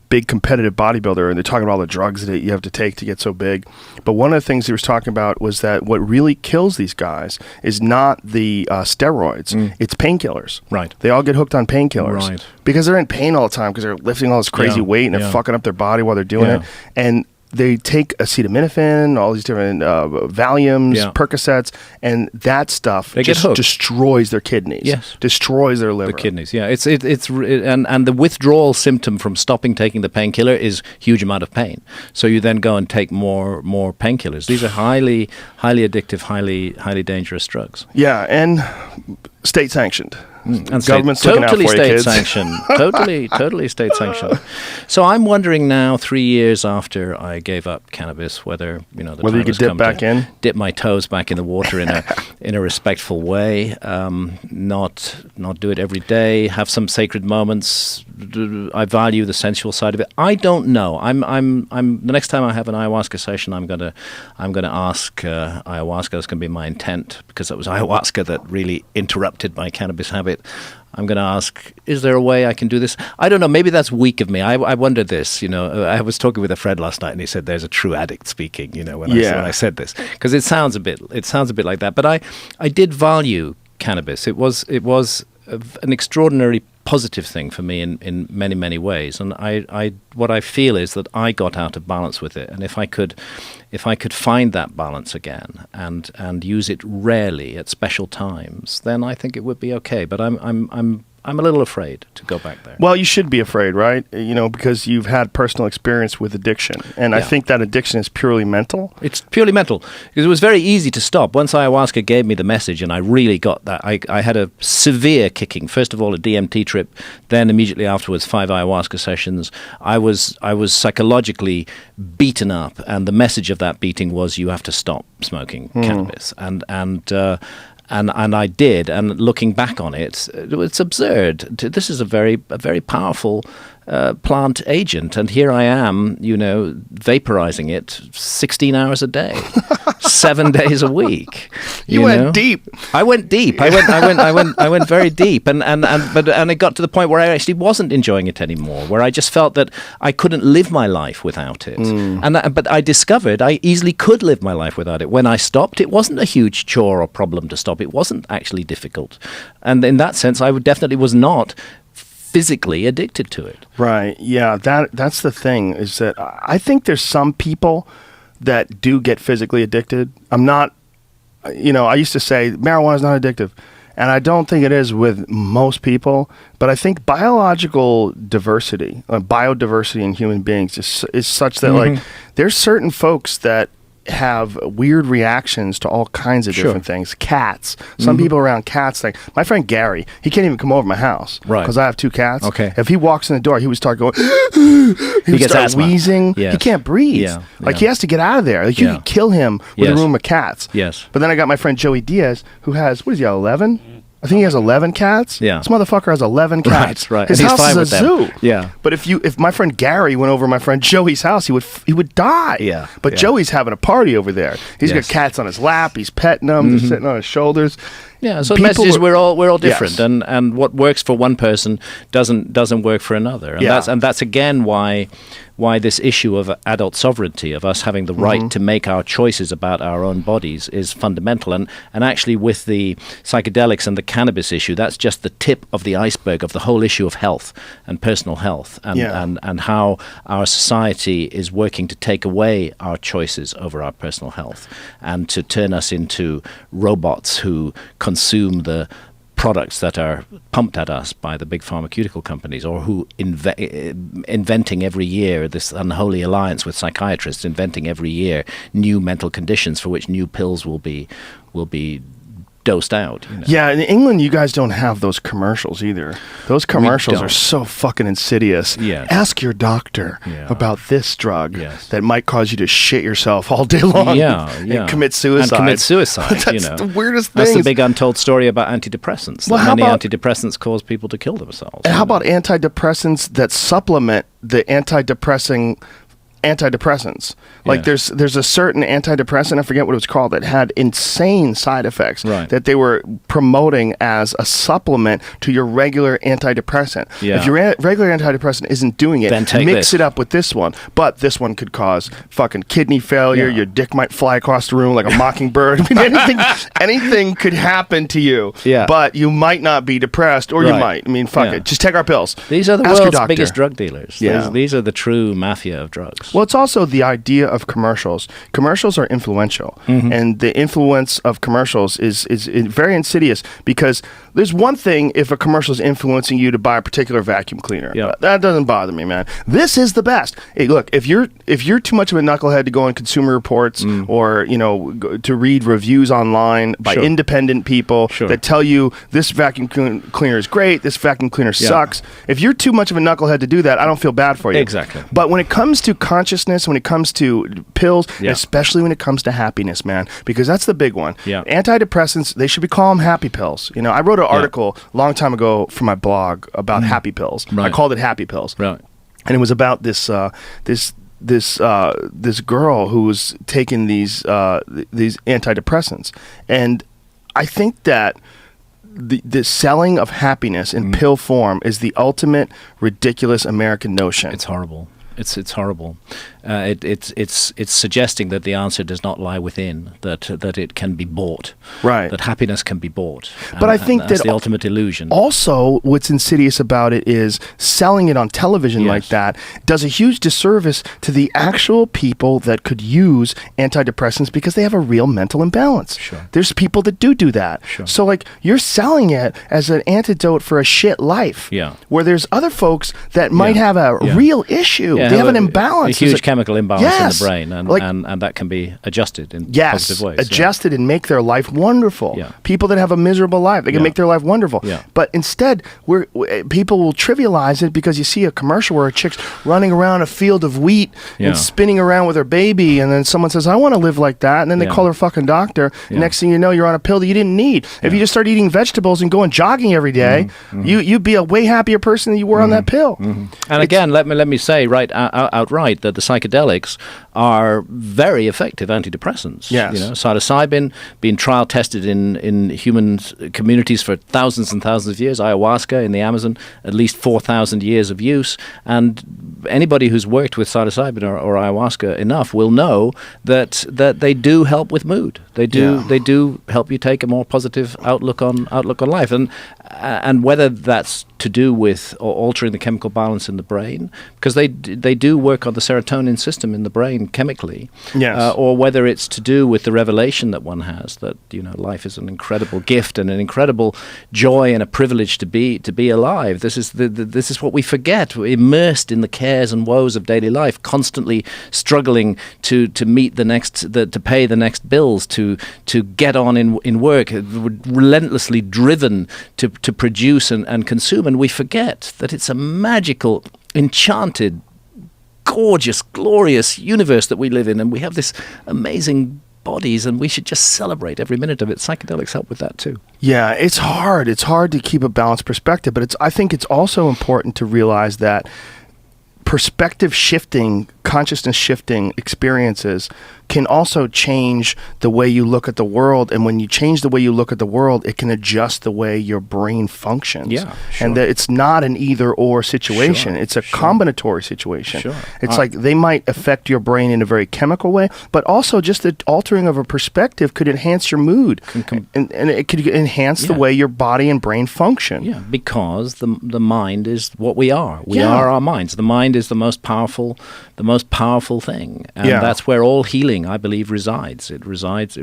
big competitive bodybuilder, and they're talking about all the drugs that you have to take to get so big. But one of the things he was talking about was that what really kills these guys is not the steroids, it's painkillers. Right. They all get hooked on painkillers. Right. Because they're in pain all the time because they're lifting all this crazy Yeah, weight and they're yeah. fucking up their body while they're doing Yeah. it. And they take acetaminophen, all these different Valiums, Yeah. Percocets, and that stuff They get just hooked. destroys their kidneys. Yes. Destroys their liver. The kidneys, yeah. And the withdrawal symptom from stopping taking the painkiller is huge amount of pain. So you then go and take more painkillers. These are highly addictive, highly dangerous drugs. Yeah, and state sanctioned. And Government's looking out totally for you, state kids. sanctioned. Totally state sanctioned. So I'm wondering now, 3 years after I gave up cannabis, whether the Whether time you could has dip come back to in? dip my toes back in the water in a respectful way, not do it every day, have some sacred moments. I value the sensual side of it. I don't know. I'm the next time I have an ayahuasca session, I'm gonna ask ayahuasca. That's gonna be my intent, because it was ayahuasca that really interrupted my cannabis habit. I'm going to ask, is there a way I can do this? I don't know. Maybe that's weak of me. I wondered this. I was talking with a friend last night, and he said, "There's a true addict speaking." When I said this, because it sounds a bit like that. But I did value cannabis. It was an extraordinary positive thing for me in many ways. And what I feel is that I got out of balance with it. And if I could find that balance again and use it rarely at special times, then I think it would be okay. But I'm a little afraid to go back there. Well, you should be afraid, right? Because you've had personal experience with addiction. And I Yeah. think that addiction is purely mental. It's purely mental, because it was very easy to stop. Once ayahuasca gave me the message, and I really got that, I had a severe kicking. First of all, a DMT trip, then immediately afterwards, 5 ayahuasca sessions. I was psychologically beaten up, and the message of that beating was, you have to stop smoking cannabis. And I did, and looking back on it, it's absurd. This is a very powerful plant agent, and here I am, vaporizing it 16 hours a day, 7 days a week. You went deep. I went deep. I went very deep, and it got to the point where I actually wasn't enjoying it anymore, where I just felt that I couldn't live my life without it. But I discovered I easily could live my life without it. When I stopped, it wasn't a huge chore or problem to stop. It wasn't actually difficult, and in that sense, I definitely was not physically addicted to it. Right. Yeah, that's the thing, is that I think there's some people that do get physically addicted. I'm not, I used to say marijuana is not addictive, and I don't think it is with most people, but I think biological diversity, biodiversity in human beings is such that like there's certain folks that have weird reactions to all kinds of different things. Cats. Some people around cats, like my friend Gary, he can't even come over my house because I have 2 cats. Okay. If he walks in the door, he would start going, he would gets start asthma. wheezing. Yes. He can't breathe. Yeah. Like he has to get out of there. Like you Yeah. could kill him with a Yes. room of cats. Yes. But then I got my friend Joey Diaz, who has, what is he, 11? I think he has 11 cats. Yeah. This motherfucker has 11 cats. Right. His And he's house fine is a with them. zoo. Yeah. But if my friend Gary went over to my friend Joey's house, he would die. Yeah. But Yeah. Joey's having a party over there. He's Yes. got cats on his lap. He's petting them. They're sitting on his shoulders. Yeah, so the People message is were- we're all different, Yes. and what works for one person doesn't work for another, and Yeah. that's again why this issue of adult sovereignty, of us having the right to make our choices about our own bodies, is fundamental. And actually, with the psychedelics and the cannabis issue, that's just the tip of the iceberg of the whole issue of health and personal health, and how our society is working to take away our choices over our personal health and to turn us into robots who consume the products that are pumped at us by the big pharmaceutical companies, or who inventing every year this unholy alliance with psychiatrists, inventing every year new mental conditions for which new pills will be dosed out. Yeah, in England, you guys don't have those commercials either. Those commercials are don't. so fucking insidious. Yes. Ask your doctor Yeah. about this drug Yes. that might cause you to shit yourself all day long and commit suicide. And commit suicide, That's the weirdest thing. That's the big untold story about antidepressants. Well, That how many about- antidepressants cause people to kill themselves. And how about antidepressants that supplement the antidepressants? Like Yes. there's a certain antidepressant, I forget what it was called, that had insane side effects Right. that they were promoting as a supplement to your regular antidepressant. Yeah. If your regular antidepressant isn't doing it, Then take mix this. it up with this one. But this one could cause fucking kidney failure. Yeah. Your dick might fly across the room like a mockingbird. I mean, anything could happen to you. Yeah. But you might not be depressed, or you Right. might. I mean, fuck Yeah. it. Just take our pills. These are the Ask your world's doctor. biggest drug dealers. Yeah. These are the true mafia of drugs. Well, it's also the idea of commercials. Commercials are influential, and the influence of commercials is very insidious, because there's one thing if a commercial is influencing you to buy a particular vacuum cleaner. Yeah. That doesn't bother me, man. This is the best. Hey, look, if you're too much of a knucklehead to go on Consumer Reports or to read reviews online by Sure. independent people Sure. that tell you this vacuum cleaner is great, this vacuum cleaner sucks. If you're too much of a knucklehead to do that, I don't feel bad for you. Exactly. But when it comes to consciousness, when it comes to pills, Yeah. especially when it comes to happiness, man, because that's the big one. Yeah. Antidepressants, they should be calling them happy pills. I wrote an article a long time ago for my blog about happy pills. I Right. called it Happy Pills. Right. And it was about this girl who was taking these antidepressants. And I think that the selling of happiness in pill form is the ultimate ridiculous American notion. It's horrible. It's horrible. It's suggesting that the answer does not lie within, that it can be bought, Right. That happiness can be bought. But I think that's that the ultimate illusion. Also, what's insidious about it is selling it on television Yes. like that does a huge disservice to the actual people that could use antidepressants because they have a real mental imbalance. Sure. There's people that do that. Sure. So, like, you're selling it as an antidote for a shit life. Yeah. Where there's other folks that might Yeah. have a Yeah. real issue. Yeah, They have an a imbalance. huge It's like- chemical imbalance Yes. in the brain, and, Like- and that can be adjusted in Yes, positive ways. yeah. adjusted and make their life wonderful. Yeah. People that have a miserable life, they can Yeah. make their life wonderful. Yeah. But instead, people will trivialize it because you see a commercial where a chick's running around a field of wheat Yeah. and spinning around with her baby, and then someone says, "I want to live like that," and then they Yeah. call her fucking doctor. Yeah. Next thing you know, you're on a pill that you didn't need. If you just start eating vegetables and going jogging every day, you'd be a way happier person than you were on that pill. And again, let me say outright that the psychedelics are very effective antidepressants. Yes. Psilocybin being trial tested in human communities for thousands and thousands of years. Ayahuasca in the Amazon, at least 4,000 years of use. And anybody who's worked with psilocybin or ayahuasca enough will know that they do help with mood. They do help you take a more positive outlook on life. And whether that's to do with altering the chemical balance in the brain, because they do work on the serotonin system in the brain chemically, Yes. or whether it's to do with the revelation that one has that life is an incredible gift and an incredible joy and a privilege to be alive. This is what we forget. We're immersed in the cares and woes of daily life, constantly struggling to meet to pay the next bills, to get on in work, relentlessly driven to produce and consume, and we forget that it's a magical, enchanted, gorgeous, glorious universe that we live in, and we have this amazing bodies, and we should just celebrate every minute of it. Psychedelics help with that too. Yeah, it's hard. It's hard to keep a balanced perspective, but I think it's also important to realize that perspective shifting, consciousness shifting experiences can also change the way you look at the world. And when you change the way you look at the world, it can adjust the way your brain functions. Yeah, sure. And that it's not an either or situation. Sure, It's a sure. combinatory situation. Sure. It's like they might affect your brain in a very chemical way, but also just the altering of a perspective could enhance your mood. And it could enhance the Yeah. way your body and brain function. Yeah, because the mind is what we are. We Yeah. are our minds. The mind is the most powerful thing, and Yeah. that's where all healing, I believe, resides. It resides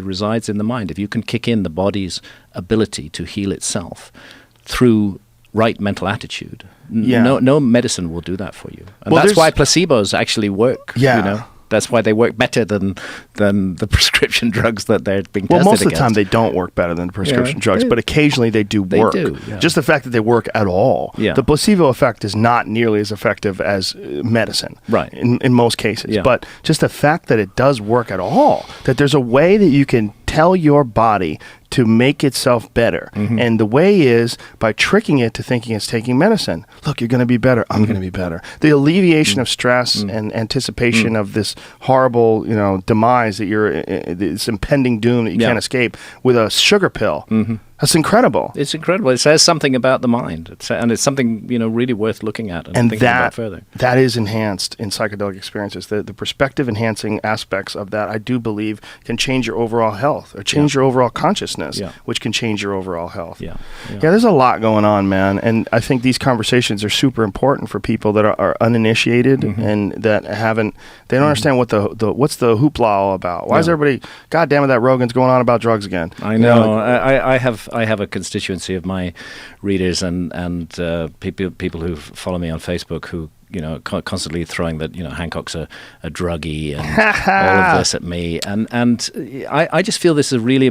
in the mind. If you can kick in the body's ability to heal itself through right mental attitude, Yeah. no medicine will do that for you. And Well, that's there's- why placebos actually work. Yeah. That's why they work better than the prescription drugs that they're being tested Well, most of the against. time they don't work better than the prescription drugs, They- but occasionally they do they work. do, yeah. Just the fact that they work at all. Yeah. The placebo effect is not nearly as effective as medicine. Right. In most cases. Yeah. But just the fact that it does work at all, that there's a way that you can tell your body to make itself better. Mm-hmm. And the way is by tricking it to thinking it's taking medicine. Look, you're going to be better. I'm going to be better. The alleviation of stress and anticipation of this horrible, demise that this impending doom that you Yeah. can't escape with a sugar pill. That's incredible. It's incredible. It says something about the mind, and it's something really worth looking at and thinking about further. That is enhanced in psychedelic experiences. The perspective enhancing aspects of that, I do believe, can change your overall health or change your overall consciousness, which can change your overall health. Yeah. There's a lot going on, man, and I think these conversations are super important for people that are uninitiated and that they don't understand what's the hoopla all about. Why is everybody? God damn it, that Rogan's going on about drugs again. I know. I have a constituency of my readers and people who follow me on Facebook who constantly throwing that Hancock's a druggie and all of this at me, and I just feel this is a really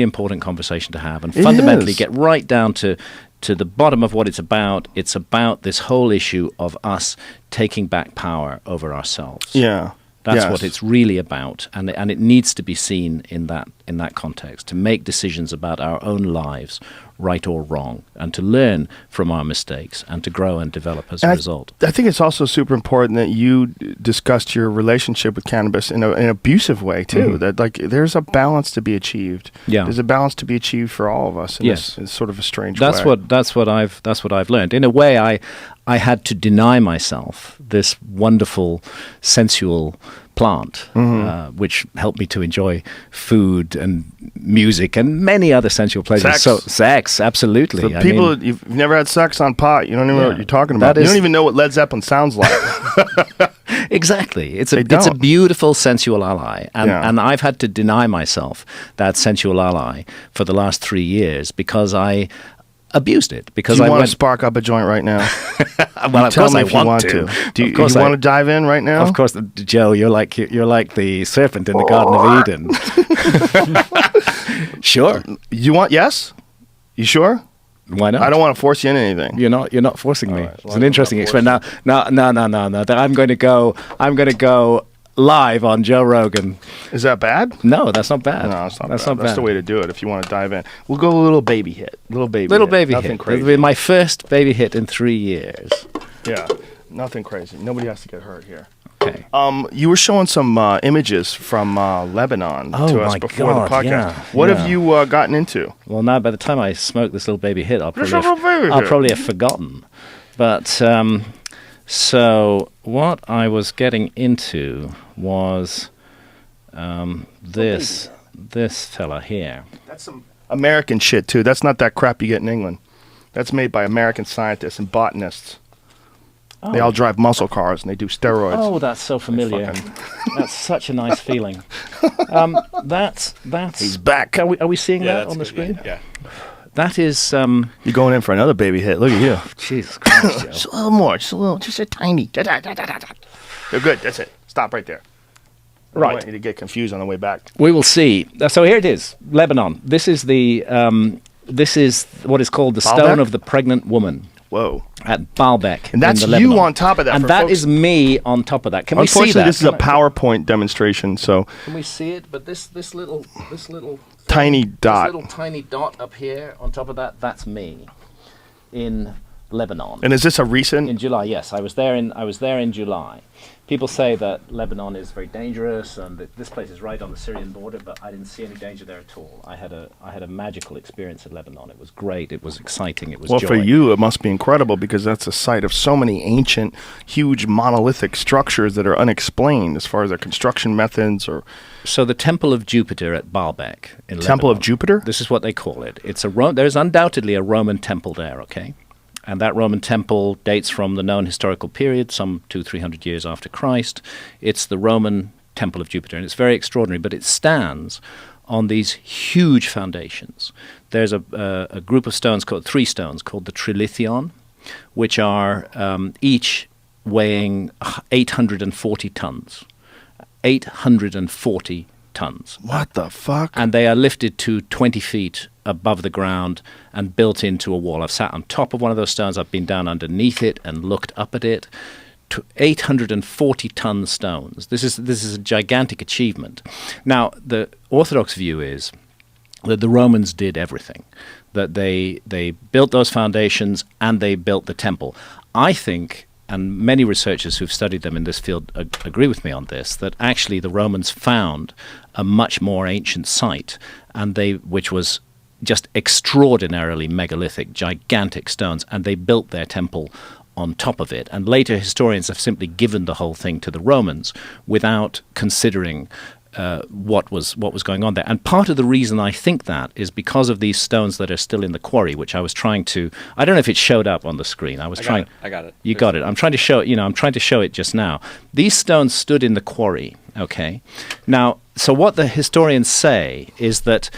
important conversation to have, and fundamentally get right down to the bottom of what it's about. It's about this whole issue of us taking back power over ourselves. Yeah. That's Yes. what it's really about, and it needs to be seen in that context, to make decisions about our own lives, right or wrong, and to learn from our mistakes and to grow and develop as a result. I think it's also super important that you discussed your relationship with cannabis in an abusive way too. That there's a balance to be achieved. Yeah. There's a balance to be achieved for all of us. In Yes. this sort of a strange That's way. what I've learned. In a way, I had to deny myself this wonderful sensual plant, which helped me to enjoy food and music and many other sensual pleasures. Sex. So sex, absolutely. So you've never had sex on pot. You don't even know what you're talking That about. You is- don't even know what Led Zeppelin sounds like. Exactly. It's a don't. beautiful sensual ally. And, Yeah. and I've had to deny myself that sensual ally for the last 3 years because I abused it. Because Do you I want went, to spark up a joint right now? well, of Tell course me I if you want to. Do you Of course want to dive in right now? Of course, Joe, you're like the serpent in the Garden of Eden. Sure. You want? Yes. You sure? Why not? I don't want to force you into anything. You're not forcing me. right, It's well, an interesting I'm experiment. No. I'm going to go live on Joe Rogan. Is that bad? No, that's not bad. No, it's not That's bad. not That's bad. the way to do it if you want to dive in. We'll go a little baby hit. Little baby Nothing hit. crazy. It'll be my first baby hit in 3 years. Yeah. Nothing crazy. Nobody has to get hurt here. Okay. You were showing some images from Lebanon Oh, to us my before the God, podcast. yeah, What yeah. have you gotten into? Well, now by the time I smoke this little baby hit, I'll This little baby hit. probably have forgotten. But so what I was getting into was this fella here. That's some American shit too. That's not that crap you get in England. That's made by American scientists and botanists. They all drive muscle cars and they do steroids. Oh, that's so familiar. That's such a nice feeling. That's. He's back. Are we seeing that on the screen? Yeah. That is. You're going in for another baby hit. Look at you. Jesus Christ, Joe. Just a little more. Just a tiny. You're good. That's it. Stop right there. I don't Right. want you to get confused on the way back. We will see. So here it is, Lebanon. This is what is called the Baalbek? Stone of the Pregnant Woman Whoa. at Baalbek. And that's in you Lebanon. on top of that. And for that folks. is me on top of that. Can we see Unfortunately, that? this is a Can I- PowerPoint demonstration, so Can we see it? But this little tiny dot. This little tiny dot up here on top of that, that's me in Lebanon. And is this a recent? In July, yes, I was there in July. People say that Lebanon is very dangerous and that this place is right on the Syrian border, but I didn't see any danger there at all. I had a magical experience in Lebanon. It was great. It was exciting. It was Well, joy. for you, it must be incredible because that's a site of so many ancient, huge, monolithic structures that are unexplained as far as their construction methods or So the Temple of Jupiter at Baalbek in Temple of Lebanon, Jupiter? This is what they call it. It's there's undoubtedly a Roman temple there, okay? And that Roman temple dates from the known historical period, some 200-300 years after Christ. It's the Roman Temple of Jupiter, and it's very extraordinary, but it stands on these huge foundations. There's a group of stones, three stones, called the Trilithion, which are each weighing 840 tons. 840 tons. What the fuck? And they are lifted to 20 feet above the ground and built into a wall. I've sat on top of one of those stones. I've been down underneath it and looked up at it. 840-ton stones. This is a gigantic achievement. Now, the Orthodox view is that the Romans did everything, that they built those foundations and they built the temple. I think, and many researchers who've studied them in this field agree with me on this, that actually the Romans found a much more ancient site, which was just extraordinarily megalithic, gigantic stones, and they built their temple on top of it. And later historians have simply given the whole thing to the Romans without considering what was going on there. And part of the reason I think that is because of these stones that are still in the quarry, which I was trying to. I don't know if it showed up on the screen. I got it. You got it. I'm trying to show. I'm trying to show it just now. These stones stood in the quarry. Okay. Now, so what the historians say is that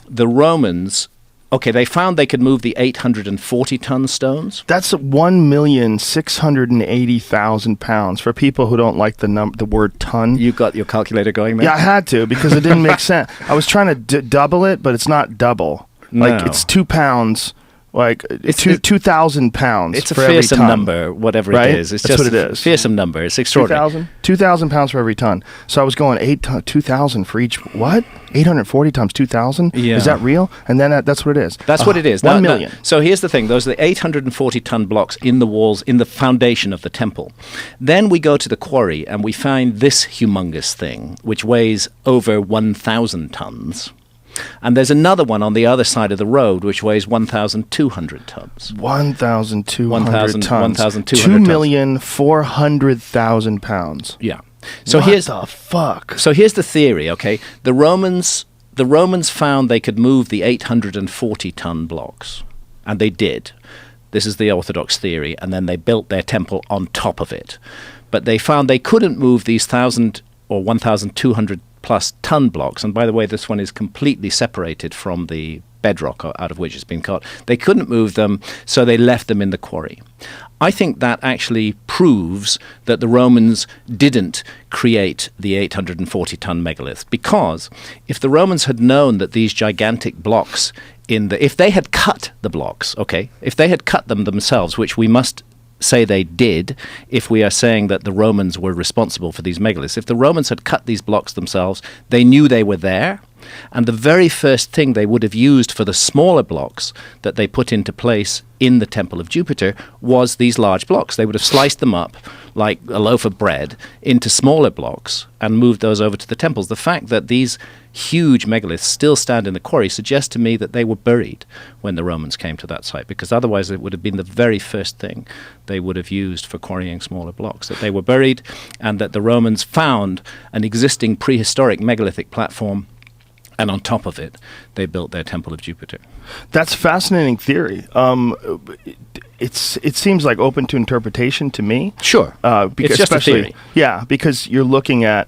the Romans. Okay, they found they could move the 840-ton stones. That's 1,680,000 pounds. For people who don't like the word ton. You got your calculator going there? Yeah, I had to because it didn't make sense. I was trying to double it, but it's not double. Like, it's 2 pounds. Like, it's 2,000 pounds. It's a for every fearsome ton, number, whatever right? it is. It's That's just what it is. A fearsome number. It's extraordinary. 2,000 pounds for every ton. So I was going 2,000 for each. What? 840 times 2,000? Yeah. Is that real? And then that's what it is. That's what it is. 1 million. So here's the thing. Those are the 840-ton blocks in the walls, in the foundation of the temple. Then we go to the quarry and we find this humongous thing, which weighs over 1,000 tons. And there's another one on the other side of the road which weighs 1,200 tons. 1,200 tons. 2,400,000 pounds. Yeah. So what the fuck? So here's the theory, okay? The Romans found they could move the 840-ton blocks, and they did. This is the Orthodox theory, and then they built their temple on top of it. But they found they couldn't move these 1,000 or 1,200 plus ton blocks, and by the way, this one is completely separated from the bedrock out of which it's been cut. They couldn't move them, so they left them in the quarry. I think that actually proves that the Romans didn't create the 840-ton megaliths, because if the Romans had known that these gigantic blocks if they had cut the blocks, okay, if they had cut them themselves, which we must say they did, if we are saying that the Romans were responsible for these megaliths. If the Romans had cut these blocks themselves, they knew they were there, and the very first thing they would have used for the smaller blocks that they put into place in the Temple of Jupiter was these large blocks. They would have sliced them up like a loaf of bread into smaller blocks and moved those over to the temples. The fact that these huge megaliths still stand in the quarry suggests to me that they were buried when the Romans came to that site, because otherwise it would have been the very first thing they would have used for quarrying smaller blocks, that they were buried and that the Romans found an existing prehistoric megalithic platform, and on top of it, they built their Temple of Jupiter. That's a fascinating theory. It seems like open to interpretation to me. Sure, it's just a theory. Yeah, because you're looking at,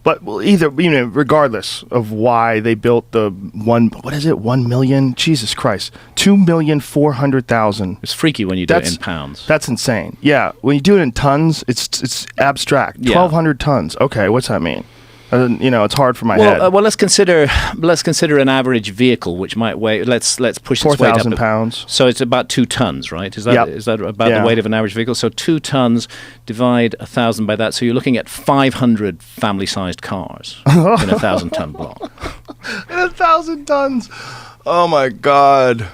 regardless of why they built the 1 million? Jesus Christ, 2,400,000. It's freaky when you do it in pounds. That's insane. Yeah, when you do it in tons, it's abstract. Yeah. 1,200 tons. Okay, what's that mean? It's hard for my head. Well, let's consider an average vehicle, which might weigh. Let's push its weight up. 4,000 pounds. So it's about 2 tons, right? Is that Yep. is that about the weight of an average vehicle? So 2 tons, divide 1,000 by that. So you're looking at 500 family-sized cars in a 1,000-ton block. In 1,000 tons. Oh my God!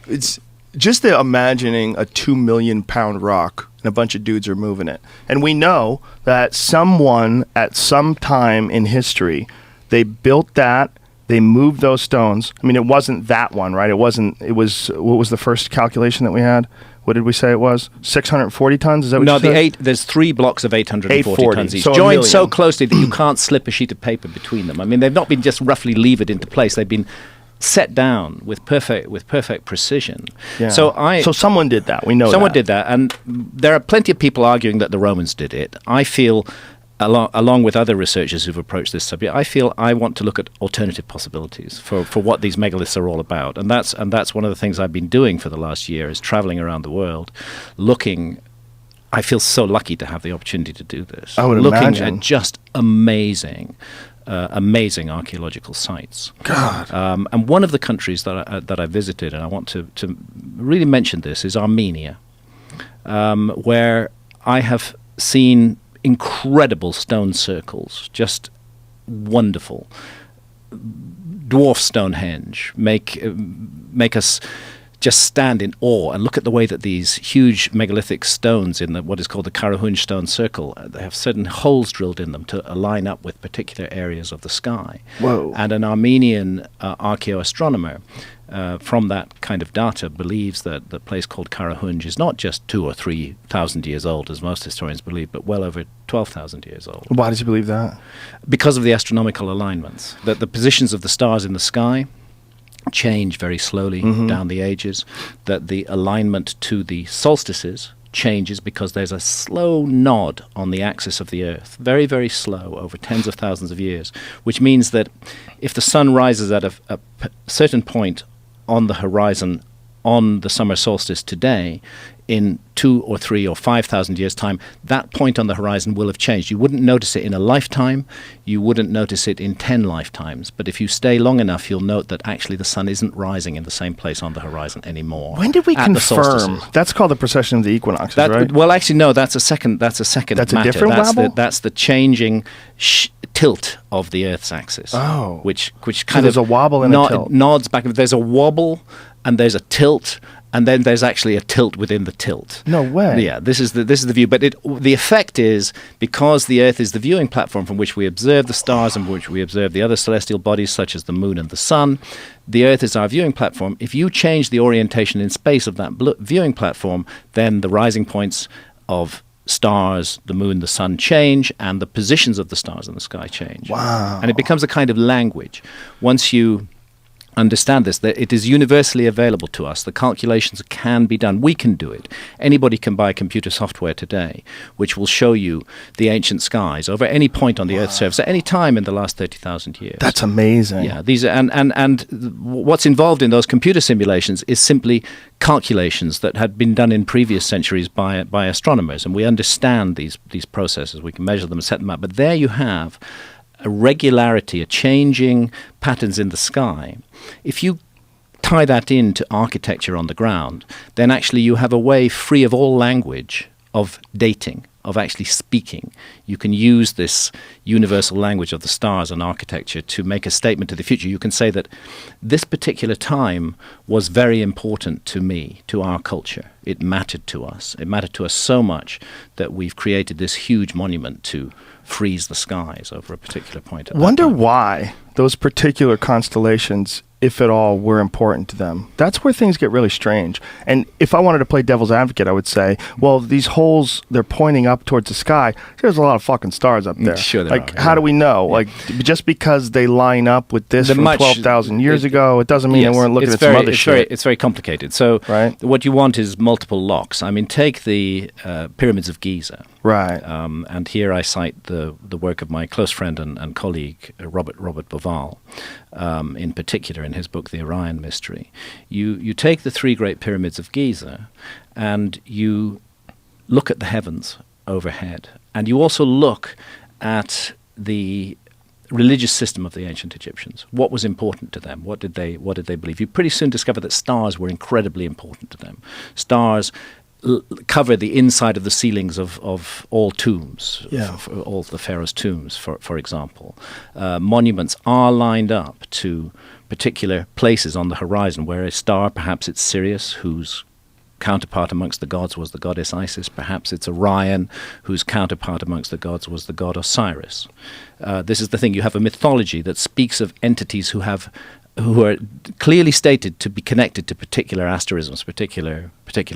It's just imagining a 2 million pound rock. And a bunch of dudes are moving it. And we know that someone at some time in history, they built that, they moved those stones. I mean, it wasn't that one, right? It was, what was the first calculation that we had? What did we say it was? 640 tons? Is that what you said? There's 3 blocks of 840 tons each, so joined so closely that you can't slip a sheet of paper between them. I mean, they've not been just roughly levered into place. They've been set down with perfect precision. Yeah. So someone did that. We know someone did that, and there are plenty of people arguing that the Romans did it. I feel, along with other researchers who've approached this subject, I want to look at alternative possibilities for what these megaliths are all about, and that's one of the things I've been doing for the last year, is traveling around the world, looking I feel so lucky to have the opportunity to do this. I would looking imagine. at just amazing archaeological sites. God. And one of the countries that I visited, and I want to really mention this, is Armenia, where I have seen incredible stone circles, just wonderful. Dwarf Stonehenge make us just stand in awe and look at the way that these huge megalithic stones in what is called the Karahunj stone circle, they have certain holes drilled in them to align up with particular areas of the sky. Whoa. And an Armenian archaeoastronomer from that kind of data believes that the place called Karahunj is not just 2,000 or 3,000 years old, as most historians believe, but well over 12,000 years old. Why does he believe that? Because of the astronomical alignments, that the positions of the stars in the sky change very slowly down the ages, that the alignment to the solstices changes because there's a slow nod on the axis of the Earth, very, very slow, over tens of thousands of years, which means that if the sun rises at a certain point on the horizon on the summer solstice today, in 2,000 or 3,000 or 5,000 years' time, that point on the horizon will have changed. You wouldn't notice it in a lifetime. You wouldn't notice it in 10 lifetimes. But if you stay long enough, you'll note that actually the sun isn't rising in the same place on the horizon anymore. When did we at the confirm? solstices. That's called the precession of the equinoxes, right? Well, actually, no. That's a second. That's a That's a matter. different wabble? That's the changing tilt of the Earth's axis. Oh. which kind there's of a wobble and a tilt. nods back. There's a wobble and there's a tilt. And then there's actually a tilt within the tilt. No way. Yeah, this is the view. But the effect is, because the Earth is the viewing platform from which we observe the stars and from which we observe the other celestial bodies, such as the moon and the sun, the Earth is our viewing platform. If you change the orientation in space of that viewing platform, then the rising points of stars, the moon, the sun change, and the positions of the stars in the sky change. Wow. And it becomes a kind of language. Once you understand this, that it is universally available to us. The calculations can be done. We can do it. Anybody can buy computer software today which will show you the ancient skies over any point on the Earth's surface at any time in the last 30,000 years. That's amazing. Yeah, these are, and what's involved in those computer simulations is simply calculations that had been done in previous centuries by astronomers, and we understand these processes. We can measure them and set them up. But there you have a regularity, a changing patterns in the sky. If you tie that into architecture on the ground, then actually you have a way free of all language of dating, of actually speaking. You can use this universal language of the stars and architecture to make a statement to the future. You can say that this particular time was very important to me, to our culture. It mattered to us. It mattered to us so much that we've created this huge monument to freeze the skies over a particular point. Wonder why those particular constellations, if at all, were important to them. That's where things get really strange. And if I wanted to play devil's advocate, I would say, well, these holes, they're pointing up towards the sky. There's a lot of fucking stars up there. Sure there like, are, how yeah. do we know? Yeah. Like, just because they line up with this The from much- 12,000 years ago, it doesn't mean Yes, they weren't looking it's at some other it's shit. It's very complicated. So Right. what you want is multiple locks. I mean, take the pyramids of Giza. Right. And here I cite the work of my close friend and colleague, Robert Boval, in particular in his book, The Orion Mystery. You take the three great pyramids of Giza and you look at the heavens overhead. And you also look at the religious system of the ancient Egyptians. What was important to them? What did they believe? You pretty soon discover that stars were incredibly important to them. Stars cover the inside of the ceilings of all tombs, Yeah. for all the pharaohs' tombs, for example. Monuments are lined up to particular places on the horizon where a star, perhaps it's Sirius, whose counterpart amongst the gods was the goddess Isis. Perhaps it's Orion, whose counterpart amongst the gods was the god Osiris. This is the thing. You have a mythology that speaks of entities who are clearly stated to be connected to particular asterisms, particular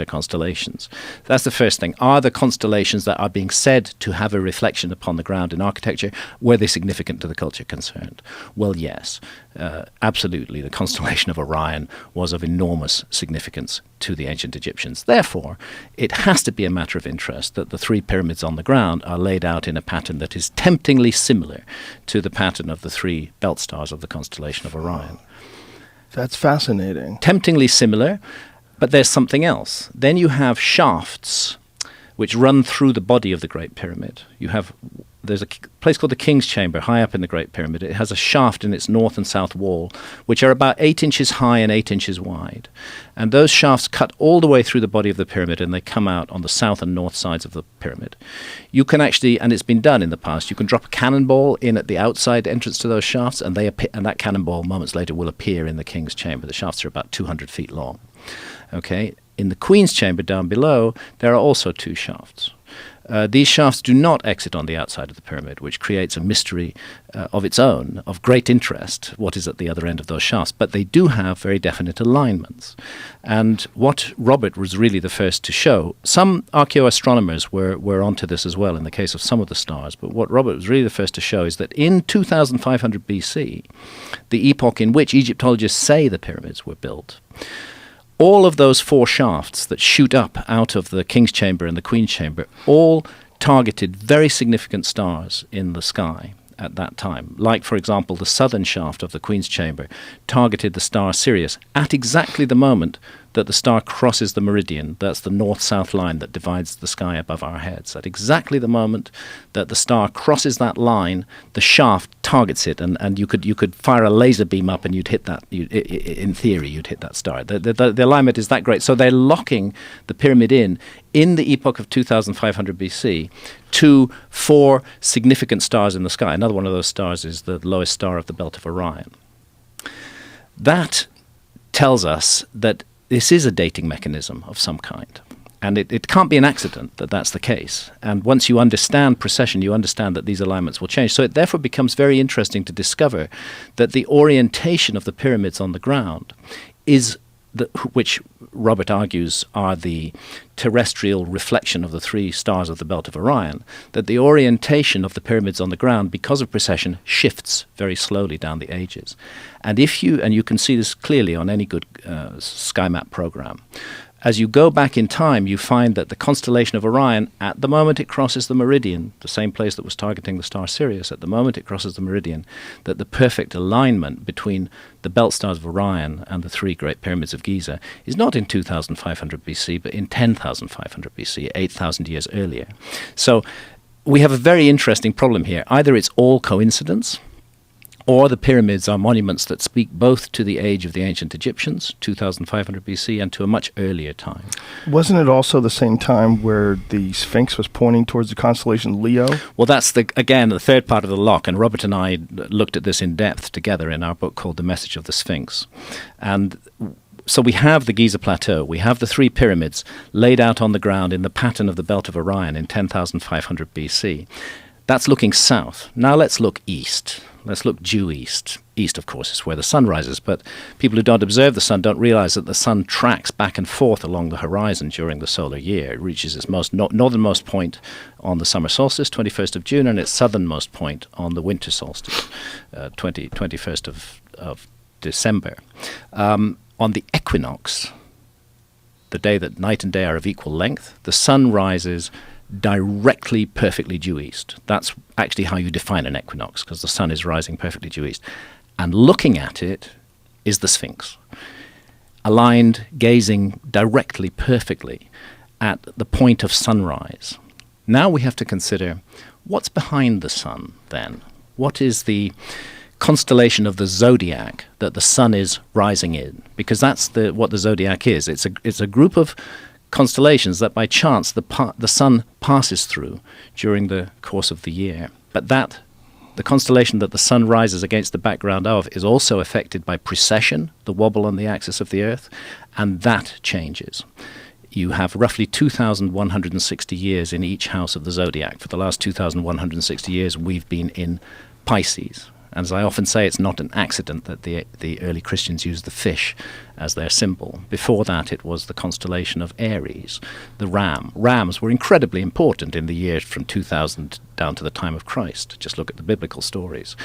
constellations. That's the first thing. Are the constellations that are being said to have a reflection upon the ground in architecture, were they significant to the culture concerned? Well, yes, absolutely. The constellation of Orion was of enormous significance to the ancient Egyptians. Therefore, it has to be a matter of interest that the three pyramids on the ground are laid out in a pattern that is temptingly similar to the pattern of the three belt stars of the constellation of Orion. That's fascinating. Temptingly similar, but there's something else. Then you have shafts which run through the body of the Great Pyramid. There's a place called the King's Chamber high up in the Great Pyramid. It has a shaft in its north and south wall, which are about 8 inches high and 8 inches wide. And those shafts cut all the way through the body of the pyramid, and they come out on the south and north sides of the pyramid. You can actually, and it's been done in the past, you can drop a cannonball in at the outside entrance to those shafts, and that cannonball moments later will appear in the King's Chamber. The shafts are about 200 feet long. Okay? In the Queen's Chamber down below, there are also 2 shafts. These shafts do not exit on the outside of the pyramid, which creates a mystery of its own, of great interest, what is at the other end of those shafts. But they do have very definite alignments. And what Robert was really the first to show, some archaeoastronomers were onto this as well in the case of some of the stars, but what Robert was really the first to show is that in 2500 BC, the epoch in which Egyptologists say the pyramids were built, all of those 4 shafts that shoot up out of the King's Chamber and the Queen's Chamber all targeted very significant stars in the sky at that time. Like, for example, the southern shaft of the Queen's Chamber targeted the star Sirius at exactly the moment that the star crosses the meridian. That's the north-south line that divides the sky above our heads. At exactly the moment that the star crosses that line, the shaft targets it, and you could fire a laser beam up and you'd hit that. In theory, you'd hit that star. The alignment is that great. So they're locking the pyramid in the epoch of 2500 BC to 4 significant stars in the sky. Another one of those stars is the lowest star of the belt of Orion. That tells us that this is a dating mechanism of some kind. And it can't be an accident that that's the case. And once you understand precession, you understand that these alignments will change. So it therefore becomes very interesting to discover that the orientation of the pyramids on the ground is which Robert argues are the terrestrial reflection of the 3 stars of the belt of Orion, that the orientation of the pyramids on the ground, because of precession, shifts very slowly down the ages. And you can see this clearly on any good sky map program, as you go back in time, you find that the constellation of Orion, at the moment it crosses the meridian, the same place that was targeting the star Sirius, at the moment it crosses the meridian, that the perfect alignment between the belt stars of Orion and the 3 great pyramids of Giza is not in 2500 BC, but in 10,500 BC, 8,000 years earlier. So we have a very interesting problem here. Either it's all coincidence, or the pyramids are monuments that speak both to the age of the ancient Egyptians, 2500 BC, and to a much earlier time. Wasn't it also the same time where the Sphinx was pointing towards the constellation Leo? Well, that's, again, the third part of the lock, and Robert and I looked at this in depth together in our book called The Message of the Sphinx. And so we have the Giza Plateau, we have the 3 pyramids laid out on the ground in the pattern of the Belt of Orion in 10,500 BC. That's looking south. Now let's look east. Let's look due east. East, of course, is where the sun rises, but people who don't observe the sun don't realize that the sun tracks back and forth along the horizon during the solar year. It reaches its most northernmost point on the summer solstice, 21st of June, and its southernmost point on the winter solstice, 21st of December. On the equinox, the day that night and day are of equal length, the sun rises directly perfectly due east. That's actually how you define an equinox, because the sun is rising perfectly due east. And looking at it is the Sphinx, aligned, gazing directly, perfectly at the point of sunrise. Now we have to consider what's behind the sun then. What is the constellation of the zodiac that the sun is rising in? Because that's what the zodiac is. It's a group of constellations that by chance the sun passes through during the course of the year. But the constellation that the sun rises against the background of is also affected by precession, the wobble on the axis of the Earth, and that changes. You have roughly 2,160 years in each house of the zodiac. For the last 2,160 years, we've been in Pisces. And as I often say, it's not an accident that the early Christians used the fish as their symbol. Before that, it was the constellation of Aries, the ram. Rams were incredibly important in the years from 2000 down to the time of Christ. Just look at the biblical stories.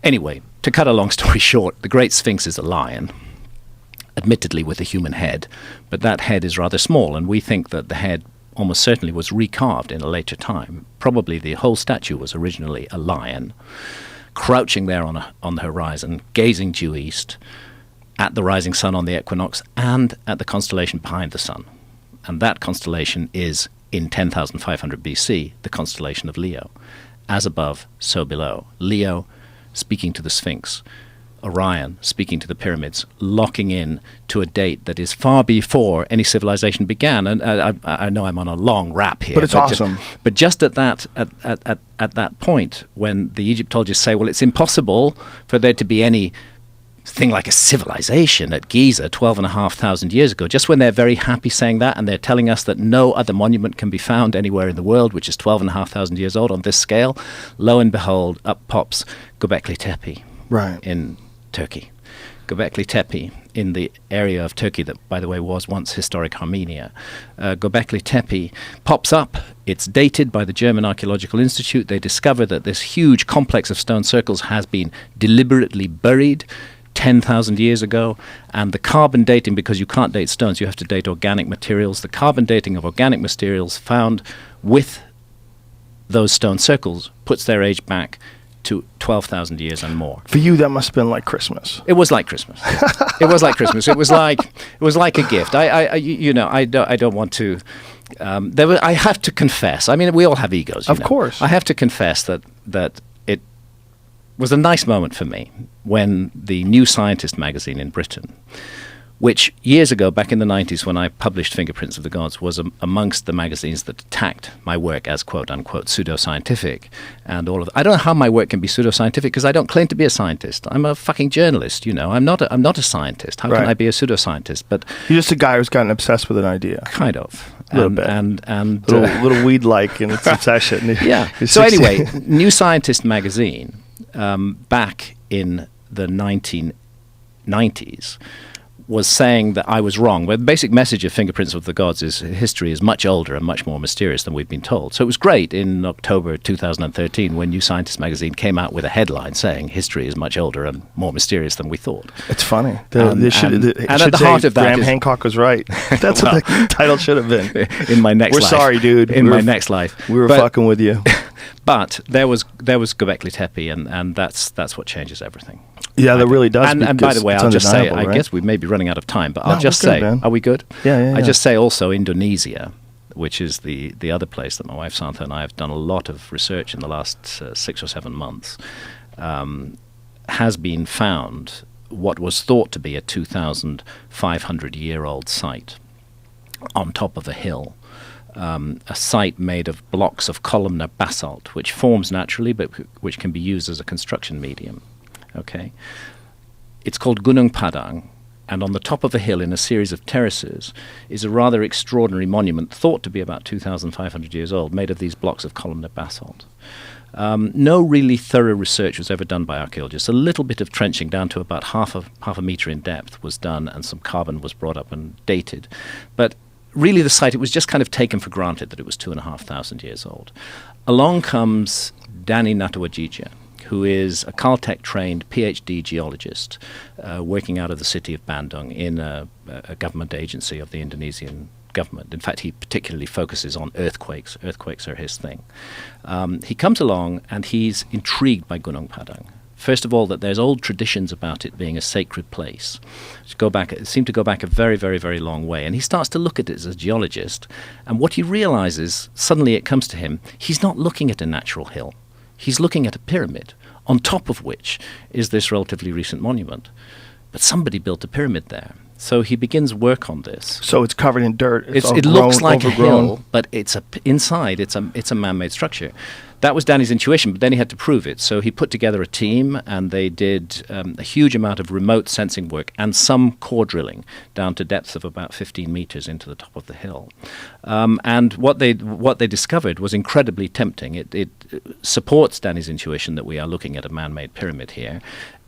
Anyway, to cut a long story short, the Great Sphinx is a lion, admittedly with a human head, but that head is rather small, and we think that the head almost certainly was recarved in a later time. Probably the whole statue was originally a lion, crouching there on the horizon, gazing due east at the rising sun on the equinox and at the constellation behind the sun. And that constellation is in 10,500 BC, the constellation of Leo. As above, so below. Leo speaking to the Sphinx. Orion speaking to the pyramids, locking in to a date that is far before any civilization began. And I know I'm on a long rap here, but it's awesome. But just at that point, when the Egyptologists say, well, it's impossible for there to be any thing like a civilization at Giza 12,500 years ago, just when they're very happy saying that, and they're telling us that no other monument can be found anywhere in the world which is 12,500 years old on this scale, lo and behold, up pops Göbekli Tepe in Turkey. Göbekli Tepe in the area of Turkey that, by the way, was once historic Armenia. Göbekli Tepe pops up. It's dated by the German Archaeological Institute. They discover that this huge complex of stone circles has been deliberately buried 10,000 years ago, and the carbon dating, because you can't date stones, you have to date organic materials. The carbon dating of organic materials found with those stone circles puts their age back to 12,000 years and more. For you, that must have been like Christmas. It was like Christmas. It was like Christmas. It was like a gift. I don't want to. I have to confess. I mean, we all have egos. Of course. I have to confess that it was a nice moment for me when the New Scientist magazine in Britain, which years ago, back in the 90s, when I published Fingerprints of the Gods, was amongst the magazines that attacked my work as quote-unquote pseudoscientific. And all of I don't know how my work can be pseudoscientific, because I don't claim to be a scientist. I'm a fucking journalist, I'm not a scientist. How can I be a pseudoscientist? But you're just a guy who's gotten obsessed with an idea. Kind of. A little bit. And little weed-like in its obsession. Yeah. So anyway, New Scientist magazine, back in the 1990s, was saying that I was wrong. But the basic message of Fingerprints of the Gods is history is much older and much more mysterious than we've been told. So it was great in October 2013 when New Scientist magazine came out with a headline saying history is much older and more mysterious than we thought. It's funny. And at the heart of that Graham Hancock was right. That's what the title should have been. In my next life. We're sorry, dude. In my next life. We were fucking with you. But there was Göbekli Tepe, and that's what changes everything. Yeah, that really does. And by the way, I'll just say, right? I guess we may be running out of time, but I'll just say, are we good? Yeah. I just say also Indonesia, which is the other place that my wife Santha and I have done a lot of research in the last 6 or 7 months, has been found what was thought to be a 2,500-year-old site on top of a hill. A site made of blocks of columnar basalt, which forms naturally, but which can be used as a construction medium. Okay, it's called Gunung Padang, and on the top of a hill in a series of terraces is a rather extraordinary monument thought to be about 2,500 years old, made of these blocks of columnar basalt. No really thorough research was ever done by archaeologists. A little bit of trenching down to about half a meter in depth was done, and some carbon was brought up and dated. But really the site, it was just kind of taken for granted that it was 2,500 years old. Along comes Danny Natawajija, who is a Caltech-trained PhD geologist working out of the city of Bandung in a government agency of the Indonesian government. In fact, he particularly focuses on earthquakes. Earthquakes are his thing. He comes along and he's intrigued by Gunung Padang. First of all, that there's old traditions about it being a sacred place, which seem to go back a very, very, very long way. And he starts to look at it as a geologist, and what he realizes, suddenly it comes to him, he's not looking at a natural hill. He's looking at a pyramid, on top of which is this relatively recent monument. But somebody built a pyramid there. So he begins work on this. So it's covered in dirt. It looks like overgrown. A hill, but inside it's a man-made structure. That was Danny's intuition, but then he had to prove it. So he put together a team, and they did a huge amount of remote sensing work and some core drilling down to depths of about 15 meters into the top of the hill. And what they discovered was incredibly tempting. It supports Danny's intuition that we are looking at a man-made pyramid here.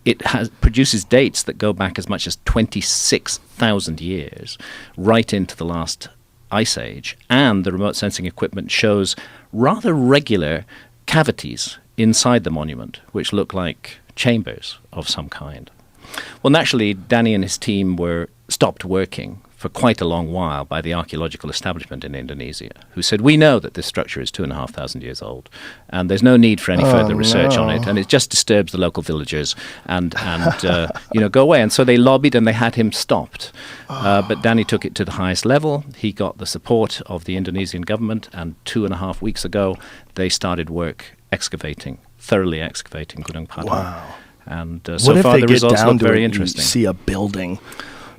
It produces dates that go back as much as 26,000 years, right into the last ice age, and the remote sensing equipment shows rather regular cavities inside the monument, which look like chambers of some kind. Well, naturally, Danny and his team were stopped working for quite a long while by the archaeological establishment in Indonesia, who said, we know that this structure is 2,500 years old, and there's no need for any further research on it, and it just disturbs the local villagers, and go away. And so they lobbied, and they had him stopped. But Danny took it to the highest level. He got the support of the Indonesian government, and 2.5 weeks ago, they started work thoroughly excavating Gunung Padang. Wow. And so far, the results look very interesting. You see a building,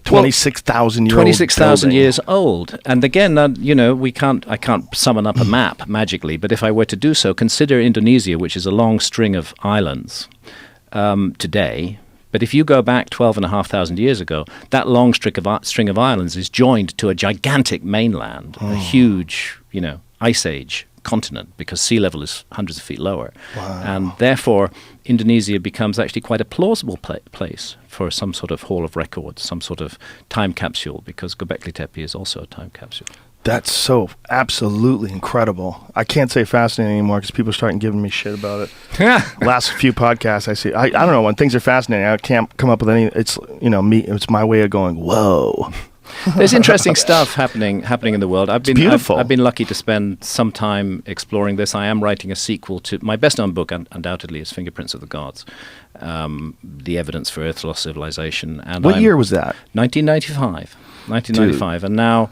26,000 years old. 26,000 years old. And again, I can't summon up a map magically, but if I were to do so, consider Indonesia, which is a long string of islands today. But if you go back 12,500 years ago, that long string of islands is joined to a gigantic mainland, a huge, ice age continent, because sea level is hundreds of feet lower. Wow. And therefore, Indonesia becomes actually quite a plausible place for some sort of hall of records, some sort of time capsule, because Göbekli Tepe is also a time capsule. That's so absolutely incredible. I can't say fascinating anymore because people are starting giving me shit about it. Last few podcasts I see, I don't know, when things are fascinating, I can't come up with any, it's, it's my way of going, whoa. There's interesting stuff happening in the world. Beautiful. I've been lucky to spend some time exploring this. I am writing a sequel to my best-known book, undoubtedly, is Fingerprints of the Gods, the evidence for Earth's lost civilization. And what year was that? 1995. 1995, and now,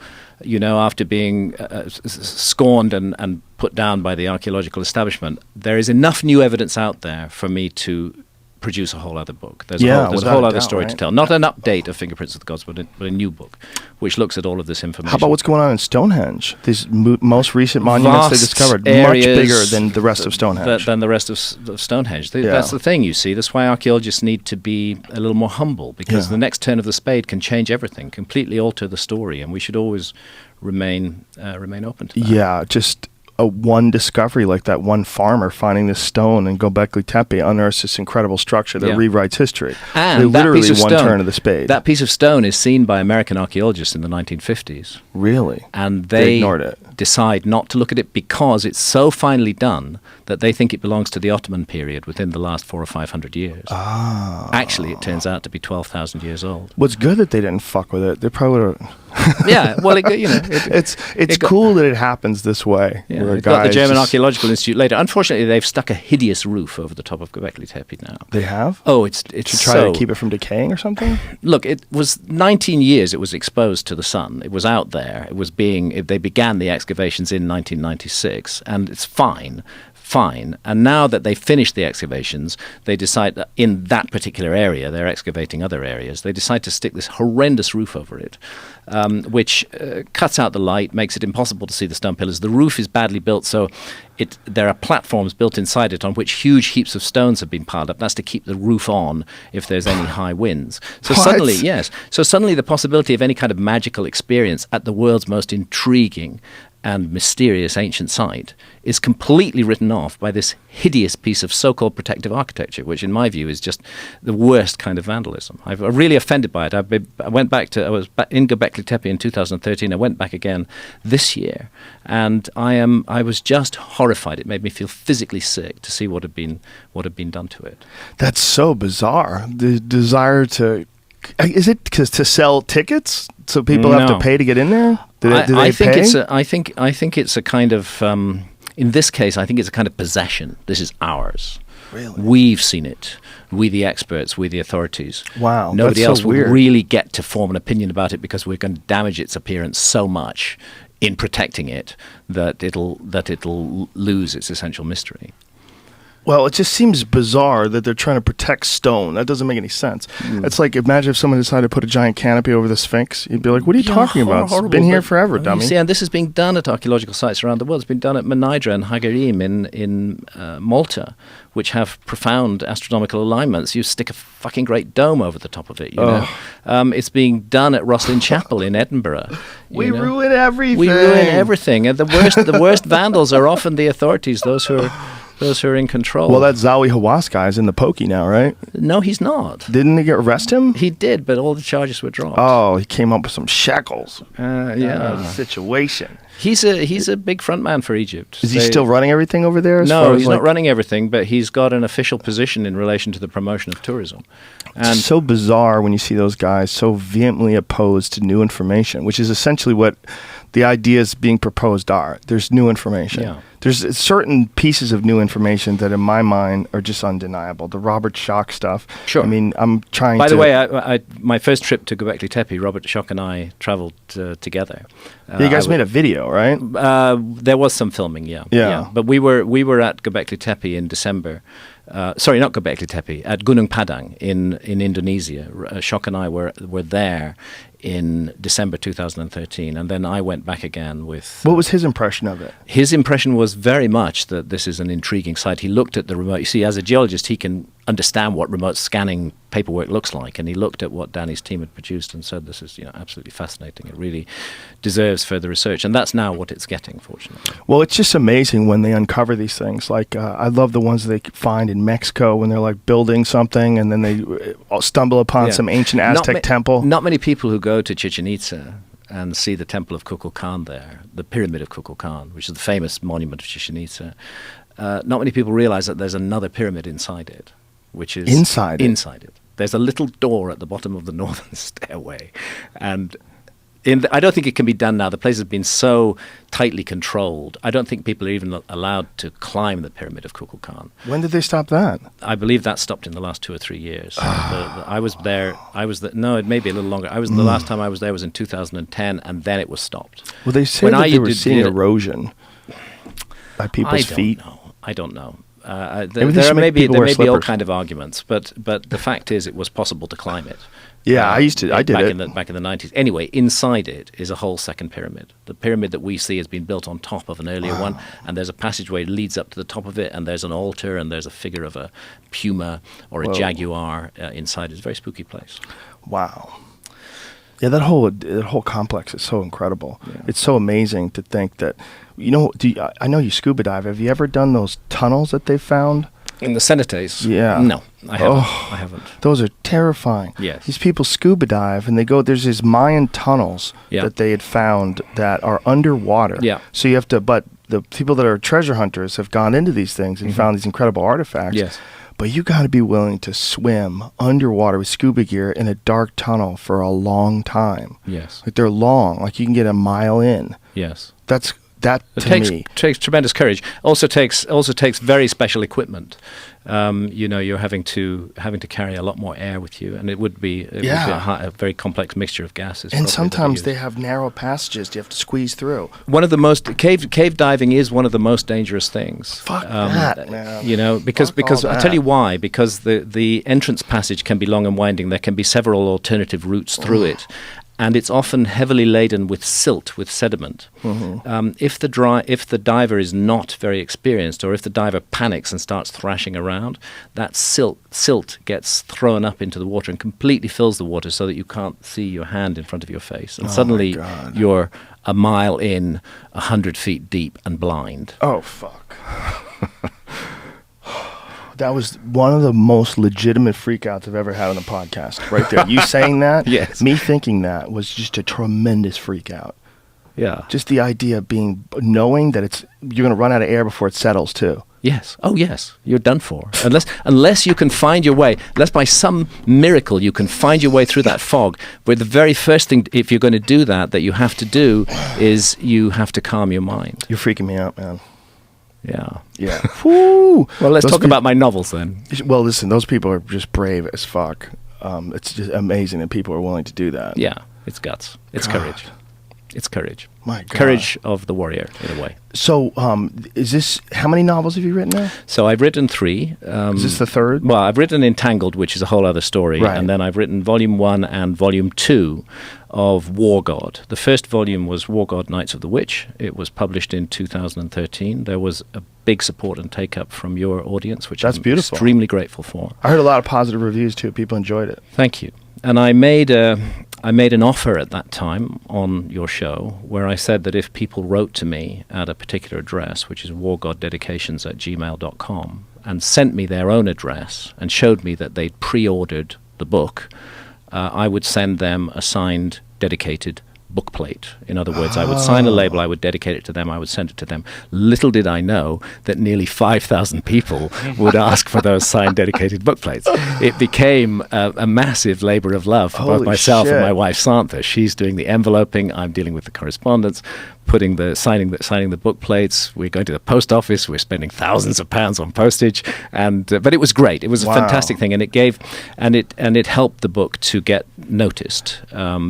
after being scorned and put down by the archaeological establishment, there is enough new evidence out there for me to produce a whole other book. There's a whole other story to tell. Not an update of Fingerprints of the Gods, but a new book, which looks at all of this information. How about what's going on in Stonehenge? These most recent monuments they discovered, much bigger than the rest of Stonehenge. Than the rest of Stonehenge. That's the thing, you see. That's why archaeologists need to be a little more humble, because the next turn of the spade can change everything, completely alter the story, and we should always remain open to that. Yeah, just one discovery like that, one farmer finding this stone in Göbekli Tepe unearths this incredible structure that rewrites history. And literally one turn of the spade. That piece of stone is seen by American archaeologists in the 1950s. Really? And they ignored it. Decide not to look at it because it's so finely done that they think it belongs to the Ottoman period within the last 400 or 500 years. Actually, it turns out to be 12,000 years old. What's good that they didn't fuck with it. They probably would have... Yeah, well, it's cool that it happens this way. Yeah, it got the German Archaeological Institute later. Unfortunately, they've stuck a hideous roof over the top of Göbekli Tepe now. They have? Oh, it's to try to keep it from decaying or something? Look, it was 19 years it was exposed to the sun. It was out there. They began the excavations in 1996, and it's fine. And now that they've finished the excavations, they decide that in that particular area, they're excavating other areas, they decide to stick this horrendous roof over it, which cuts out the light, makes it impossible to see the stone pillars. The roof is badly built, so there are platforms built inside it on which huge heaps of stones have been piled up. That's to keep the roof on if there's any high winds. So suddenly the possibility of any kind of magical experience at the world's most intriguing and mysterious ancient site is completely written off by this hideous piece of so-called protective architecture, which in my view is just the worst kind of vandalism. I'm really offended by it. I was in Göbekli Tepe in 2013. I went back again this year, and I was just horrified. It made me feel physically sick to see what had been done to it. That's so bizarre. The desire to... Is it to sell tickets so people have to pay to get in there? Do they pay? I think it's a kind of in this case I think it's a kind of possession. This is ours. Really? We've seen it. We the experts, we the authorities. Wow. Nobody that's else so will weird. really get to form an opinion about it because we're going to damage its appearance so much in protecting it that it'll lose its essential mystery. Well, it just seems bizarre that they're trying to protect stone. That doesn't make any sense. It's like, imagine if someone decided to put a giant canopy over the Sphinx. You'd be like, what are you talking about? It's been here forever, dummy. You see, and this is being done at archaeological sites around the world. It's been done at Menaidra and Hagarim in Malta, which have profound astronomical alignments. You stick a fucking great dome over the top of it, you know. It's being done at Rosslyn Chapel in Edinburgh. We ruin everything. We ruin everything. And the worst vandals are often the authorities, those who are in control. Well, that Zawi Hawass guy is in the pokey now, right? No, he's not. Didn't they arrest him? He did, but all the charges were dropped. Oh, he came up with some shekels. Yeah. Situation. He's a big front man for Egypt. Is he still running everything over there? No, he's not running everything, but he's got an official position in relation to the promotion of tourism. And it's so bizarre when you see those guys so vehemently opposed to new information, which is essentially what the ideas being proposed are. There's new information. Yeah. There's certain pieces of new information that in my mind are just undeniable. The Robert Schoch stuff. Sure. I mean, I'm trying By to... the way, my first trip to Göbekli Tepe, Robert Schoch and I traveled together. You guys made a video, right? There was some filming, yeah. But we were at Göbekli Tepe in December. Sorry, not Göbekli Tepe, at Gunung Padang in Indonesia. Schoch and I were there in December 2013, and then I went back again with... What was his impression of it? His impression was very much that this is an intriguing site. He looked at the remote... You see, as a geologist, he can understand what remote scanning paperwork looks like, and he looked at what Danny's team had produced and said, this is absolutely fascinating. It really deserves further research, and that's now what it's getting, fortunately. Well, it's just amazing when they uncover these things. Like, I love the ones they find in Mexico when they're like building something, and then they stumble upon some ancient Aztec temple. Not many people who go to Chichen Itza and see the temple of Kukulkan there, the pyramid of Kukulkan, which is the famous monument of Chichen Itza. Not many people realize that there's another pyramid inside it, which is inside it. There's a little door at the bottom of the northern stairway, and I don't think it can be done now. The place has been so tightly controlled. I don't think people are even allowed to climb the pyramid of Kukulkan. When did they stop that? I believe that stopped in the last 2 or 3 years. I was there. No, it may be a little longer. The last time I was there was in 2010, and then it was stopped. Well, they said that they were seeing erosion by people's feet. I don't know. There may be all kind of arguments, but the fact is, it was possible to climb it. Yeah, I did it back in the 90s. Anyway, inside it is a whole second pyramid. The pyramid that we see has been built on top of an earlier one, and there's a passageway that leads up to the top of it, and there's an altar, and there's a figure of a puma or a jaguar inside. It's a very spooky place. Wow. Yeah, that whole complex is so incredible. Yeah. It's so amazing to think that, I know you scuba dive. Have you ever done those tunnels that they found? In the cenotes? Yeah. No, I haven't. Those are terrifying. Yes. These people scuba dive and they go, there's these Mayan tunnels that they had found that are underwater. Yeah. So you have to, but the people that are treasure hunters have gone into these things and found these incredible artifacts. Yes. But you got to be willing to swim underwater with scuba gear in a dark tunnel for a long time. Yes. Like they're long, like you can get a mile in. Yes. That takes tremendous courage. Also takes very special equipment. You're having to carry a lot more air with you, and it would be a very complex mixture of gases. And sometimes they have narrow passages you have to squeeze through. One of the most cave diving is one of the most dangerous things. Fuck that, man. Because I'll tell you why. Because the entrance passage can be long and winding. There can be several alternative routes through it. And it's often heavily laden with silt, with sediment. Mm-hmm. If the diver is not very experienced, or if the diver panics and starts thrashing around, that silt gets thrown up into the water and completely fills the water so that you can't see your hand in front of your face. And suddenly you're a mile in, 100 feet deep and blind. Oh, fuck. That was one of the most legitimate freakouts I've ever had on a podcast. Right there. You saying that? Yes. Me thinking that was just a tremendous freakout. Yeah. Just the idea of knowing that you're going to run out of air before it settles too. Yes. Oh, yes. You're done for. Unless you can find your way, unless by some miracle you can find your way through that fog, where the very first thing, if you're going to do that you have to do is you have to calm your mind. You're freaking me out, man. Yeah. Yeah. Woo! Well, let's talk about my novels then. Well, listen, those people are just brave as fuck. It's just amazing that people are willing to do that. Yeah. It's guts. It's courage. It's courage. My God. Courage of the warrior, in a way. So, how many novels have you written now? So I've written 3. Is this the third? Well, I've written Entangled, which is a whole other story. Right. And then I've written Volume 1 and Volume 2 of War God. The first volume was War God Knights of the Witch. It was published in 2013. There was a big support and take-up from your audience, which I'm beautiful. Extremely grateful for. I heard a lot of positive reviews, too. People enjoyed it. Thank you. And I made an offer at that time on your show where I said that if people wrote to me at a particular address, which is wargoddedications@gmail.com, and sent me their own address and showed me that they'd pre-ordered the book, I would send them a signed, dedicated bookplate. In other words, I would sign a label, I would dedicate it to them, I would send it to them. Little did I know that nearly 5,000 people would ask for those signed, dedicated bookplates. It became a massive labor of love for both Holy myself shit. and my wife, Santha. She's doing the enveloping, I'm dealing with the correspondence, signing the book plates. We're going to the post office. We're spending thousands of pounds on postage, but it was great. It was a fantastic thing, and it helped the book to get noticed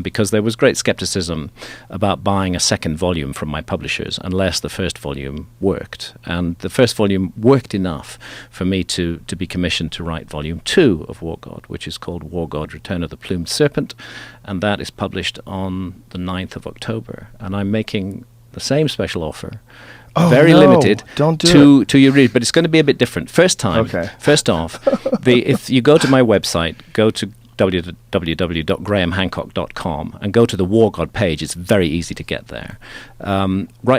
because there was great skepticism about buying a second volume from my publishers unless the first volume worked, and the first volume worked enough for me to be commissioned to write volume 2 of War God, which is called War God: Return of the Plumed Serpent, and that is published on the 9th of October, and I'm making the same special offer, very limited, to your read, but it's going to be a bit different. First off, if you go to my website, go to www.grahamhancock.com and go to the War God page. It's very easy to get there.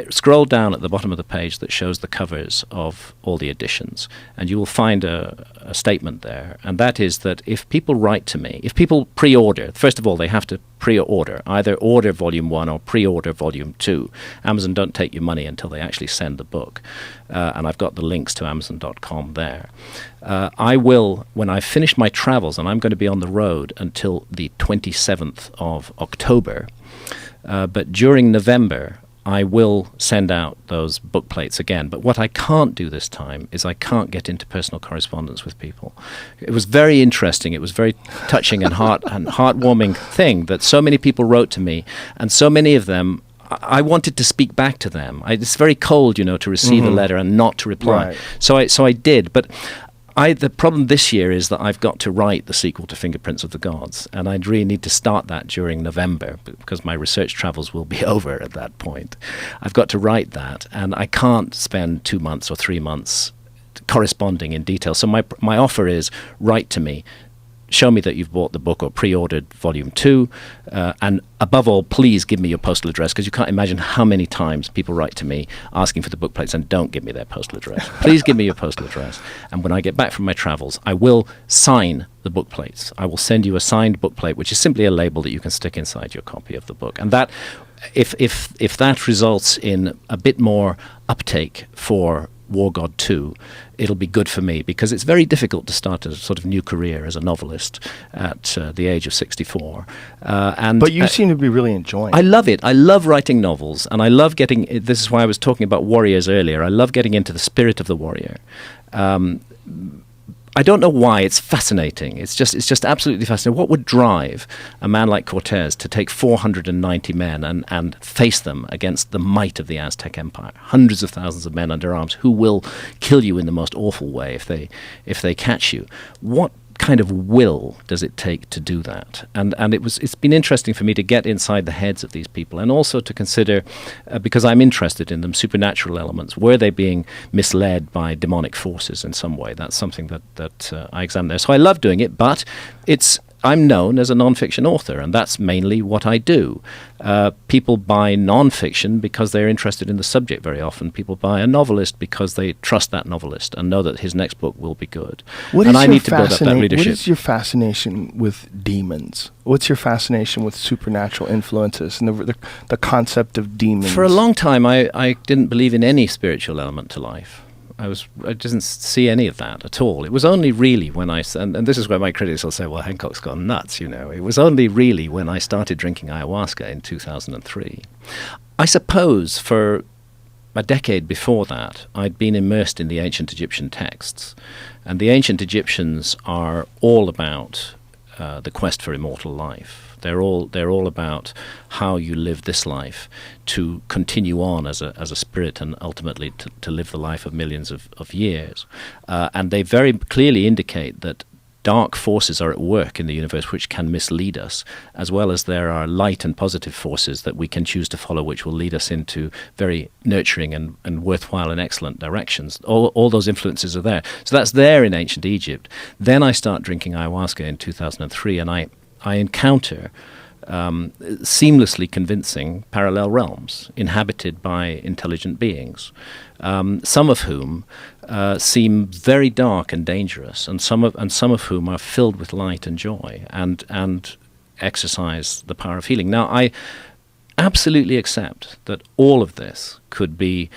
Scroll down at the bottom of the page that shows the covers of all the editions, and you will find a statement there, and that is that if people write to me, if people pre-order, first of all, they have to pre-order, either order volume 1 or pre-order volume 2. Amazon don't take your money until they actually send the book, and I've got the links to Amazon.com there. I will, when I've finished my travels, and I'm going to be on the road until the 27th of October, but during November, I will send out those book plates again. But what I can't do this time is I can't get into personal correspondence with people. It was very interesting. It was very touching and heartwarming thing that so many people wrote to me, and so many of them, I wanted to speak back to them. It's very cold, to receive a letter and not to reply. Right. So I did, but the problem this year is that I've got to write the sequel to Fingerprints of the Gods, and I'd really need to start that during November because my research travels will be over at that point. I've got to write that, and I can't spend 2 months or 3 months corresponding in detail. So my offer is, write to me, show me that you've bought the book or pre-ordered volume 2, and above all, please give me your postal address, because you can't imagine how many times people write to me asking for the book plates and don't give me their postal address. Please give me your postal address, and when I get back from my travels, I will sign the book plates. I will send you a signed book plate, which is simply a label that you can stick inside your copy of the book, and that, if that results in a bit more uptake for War God 2, it'll be good for me, because it's very difficult to start a sort of new career as a novelist at the age of 64. But you seem to be really enjoying it. I love it. I love writing novels, and I love getting, this is why I was talking about warriors earlier, I love getting into the spirit of the warrior. I don't know why. It's fascinating. It's just absolutely fascinating. What would drive a man like Cortez to take 490 men and face them against the might of the Aztec Empire? Hundreds of thousands of men under arms who will kill you in the most awful way if they catch you. What kind of will does it take to do that? And it's been interesting for me to get inside the heads of these people, and also to consider, because I'm interested in them, supernatural elements. Were they being misled by demonic forces in some way? That's something that I examine there. So I love doing it, but I'm known as a non-fiction author, and that's mainly what I do. People buy non-fiction because they're interested in the subject very often. People buy a novelist because they trust that novelist and know that his next book will be good. I need to build up that readership. What is your fascination with demons? What's your fascination with supernatural influences and the concept of demons? For a long time, I didn't believe in any spiritual element to life. I didn't see any of that at all. It was only really when and this is where my critics will say, well, Hancock's gone nuts, It was only really when I started drinking ayahuasca in 2003. I suppose for a decade before that, I'd been immersed in the ancient Egyptian texts. And the ancient Egyptians are all about the quest for immortal life. They're all about how you live this life to continue on as a spirit, and ultimately to live the life of millions of years. And they very clearly indicate that dark forces are at work in the universe which can mislead us, as well as there are light and positive forces that we can choose to follow, which will lead us into very nurturing and worthwhile and excellent directions. All those influences are there. So that's there in ancient Egypt. Then I start drinking ayahuasca in 2003, and I encounter seamlessly convincing parallel realms inhabited by intelligent beings, some of whom seem very dark and dangerous, and some of whom are filled with light and joy and exercise the power of healing. Now, absolutely accept that all of this could be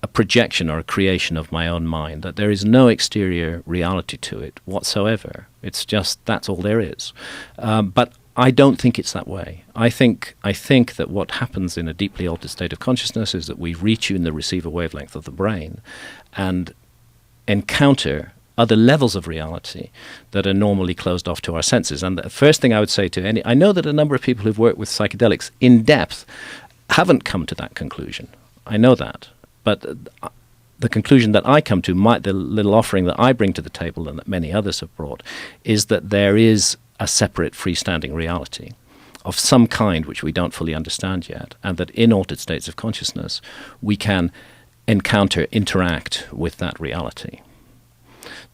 a projection or a creation of my own mind, that there is no exterior reality to it whatsoever. It's just that's all there is. But I don't think it's that way. I think that what happens in a deeply altered state of consciousness is that we retune the receiver wavelength of the brain and encounter other levels of reality that are normally closed off to our senses. And the first thing I would say to I know that a number of people who've worked with psychedelics in depth haven't come to that conclusion. I know that. But the conclusion that I come to, the little offering that I bring to the table and that many others have brought, is that there is a separate freestanding reality of some kind which we don't fully understand yet, and that in altered states of consciousness we can interact with that reality.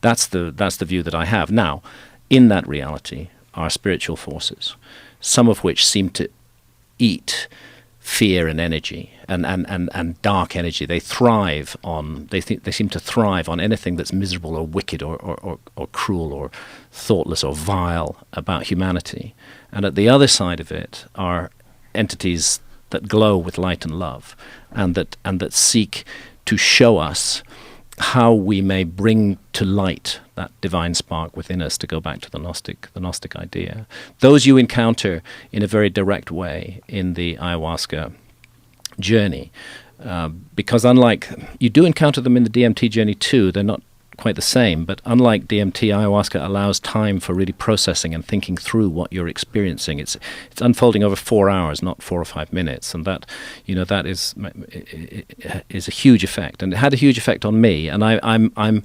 That's the view that I have. Now, in that reality are spiritual forces, some of which seem to eat fear and energy and dark energy. They thrive on. They seem to thrive on anything that's miserable or wicked or cruel or thoughtless or vile about humanity. And at the other side of it are entities that glow with light and love, and that seek to show us how we may bring to light that divine spark within us, to go back to the Gnostic idea. Those you encounter in a very direct way in the ayahuasca journey, because unlike, you do encounter them in the DMT journey too, they're not quite the same, but unlike DMT, ayahuasca allows time for really processing and thinking through what you're experiencing. It's unfolding over 4 hours, not 4 or 5 minutes, and that is a huge effect, and it had a huge effect on me. And I'm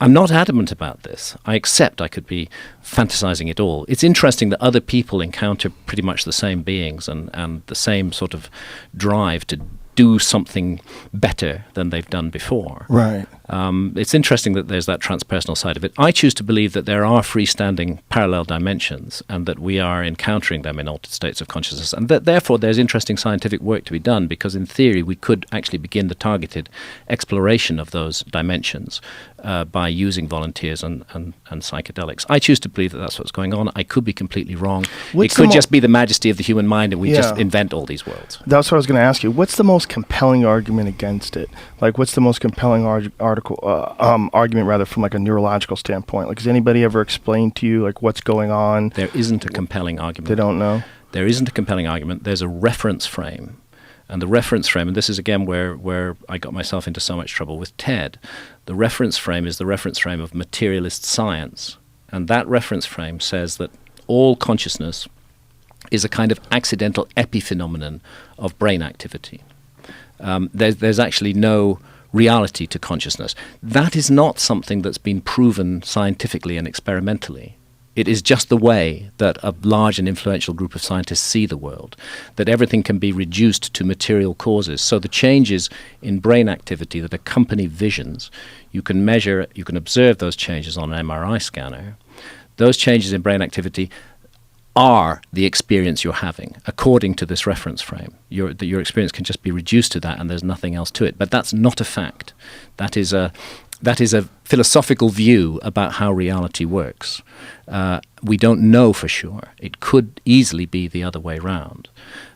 not adamant about this. I accept I could be fantasizing it all. It's interesting that other people encounter pretty much the same beings and the same sort of drive to do something better than they've done before. Right. It's interesting that there's that transpersonal side of it. I choose to believe that there are freestanding parallel dimensions and that we are encountering them in altered states of consciousness, and that therefore there's interesting scientific work to be done, because in theory we could actually begin the targeted exploration of those dimensions by using volunteers and psychedelics. I choose to believe that that's what's going on. I could be completely wrong. It could just be the majesty of the human mind and we just invent all these worlds. That's what I was going to ask you. What's the most compelling argument against it? Like, what's the most compelling argument from like a neurological standpoint? Like, has anybody ever explained to you like what's going on? There isn't a compelling argument. They don't know? There isn't a compelling argument. There's a reference frame. And the reference frame, and this is again where I got myself into so much trouble with TED, the reference frame is the reference frame of materialist science. And that reference frame says that all consciousness is a kind of accidental epiphenomenon of brain activity. There's actually no reality to consciousness. That is not something that's been proven scientifically and experimentally. It is just the way that a large and influential group of scientists see the world, that everything can be reduced to material causes. So the changes in brain activity that accompany visions, you can measure, you can observe those changes on an MRI scanner. Those changes in brain activity are the experience you're having, according to this reference frame. Your experience can just be reduced to that and there's nothing else to it. But that's not a fact. That is a philosophical view about how reality works. We don't know for sure. It could easily be the other way around,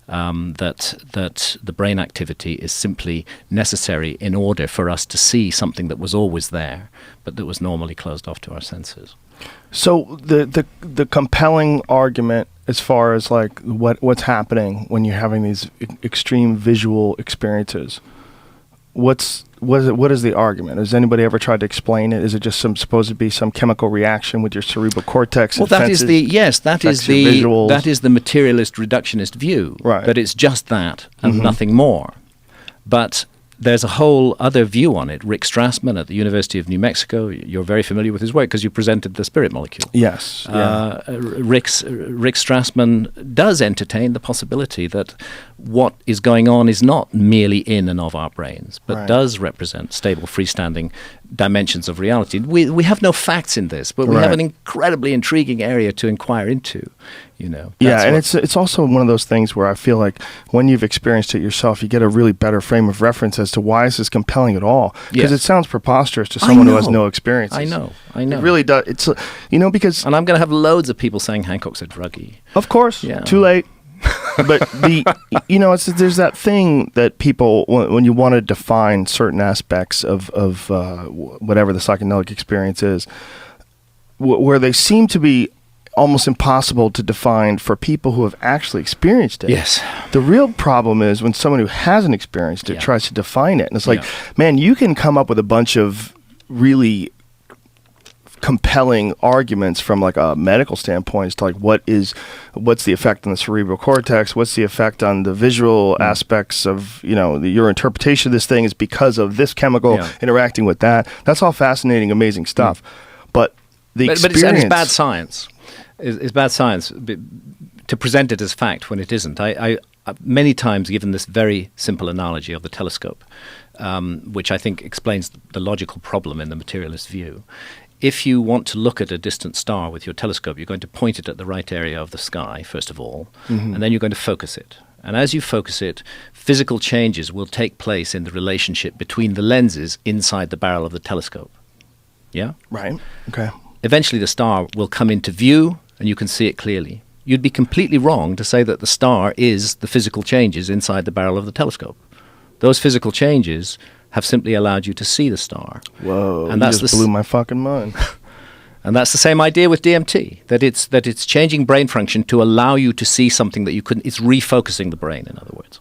that the brain activity is simply necessary in order for us to see something that was always there, but that was normally closed off to our senses. So the compelling argument as far as like what's happening when you're having these extreme visual experiences, what is the argument? Has anybody ever tried to explain it? Is it just supposed to be some chemical reaction with your cerebral cortex? Well, that is the materialist reductionist view. Right. That it's just that and nothing more. But there's a whole other view on it. Rick Strassman at the University of New Mexico, you're very familiar with his work because you presented the spirit molecule. Yes. Rick Strassman does entertain the possibility that what is going on is not merely in and of our brains, but does represent stable, freestanding dimensions of reality. We have no facts in this, but we have an incredibly intriguing area to inquire into. And it's also one of those things where I feel like when you've experienced it yourself, you get a really better frame of reference as to why is this compelling at all. Because it sounds preposterous to someone who has no experience. I know. It really does. It's because... And I'm going to have loads of people saying Hancock's a druggie. Of course. Yeah. Too late. But there's that thing that people, when you want to define certain aspects of whatever the psychedelic experience is, where they seem to be almost impossible to define for people who have actually experienced it. Yes. The real problem is when someone who hasn't experienced it tries to define it. And it's like, man, you can come up with a bunch of really compelling arguments from like a medical standpoint as to like what's the effect on the cerebral cortex, what's the effect on the visual aspects of your interpretation of this thing is because of this chemical interacting with that. That's all fascinating, amazing stuff. But the experience, it's bad science. It's bad science to present it as fact when it isn't. I many times given this very simple analogy of the telescope, which I think explains the logical problem in the materialist view. If you want to look at a distant star with your telescope, you're going to point it at the right area of the sky, first of all, and then you're going to focus it. And as you focus it, physical changes will take place in the relationship between the lenses inside the barrel of the telescope. Yeah? Right. Okay. Eventually the star will come into view and you can see it clearly. You'd be completely wrong to say that the star is the physical changes inside the barrel of the telescope. Those physical changes have simply allowed you to see the star. Whoa, and that just blew my fucking mind. And that's the same idea with DMT, that it's changing brain function to allow you to see something that you couldn't. It's refocusing the brain, in other words.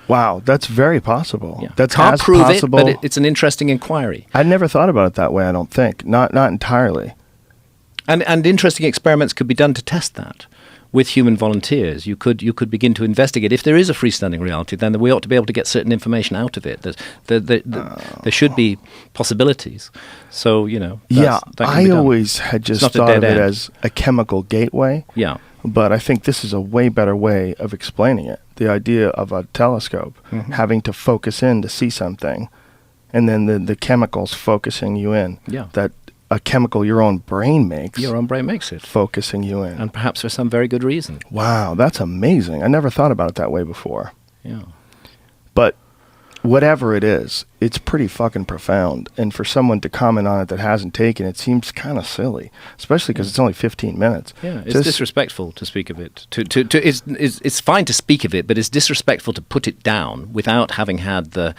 Wow, that's very possible. Yeah. That's Can't prove possible. it, but it's an interesting inquiry. I'd never thought about it that way, I don't think. Not entirely. And interesting experiments could be done to test that with human volunteers. You could begin to investigate. If there is a freestanding reality, then we ought to be able to get certain information out of it. There should be possibilities. So, I always had just thought of it as a chemical gateway. Yeah. But I think this is a way better way of explaining it. The idea of a telescope having to focus in to see something, and then the chemicals focusing you in. Yeah. That a chemical your own brain makes. Your own brain makes it. Focusing you in. And perhaps for some very good reason. Wow, that's amazing. I never thought about it that way before. Yeah. But whatever it is, it's pretty fucking profound. And for someone to comment on it that hasn't taken it seems kind of silly, especially because it's only 15 minutes. Yeah, it's disrespectful to speak of it. It's fine to speak of it, but it's disrespectful to put it down without having had the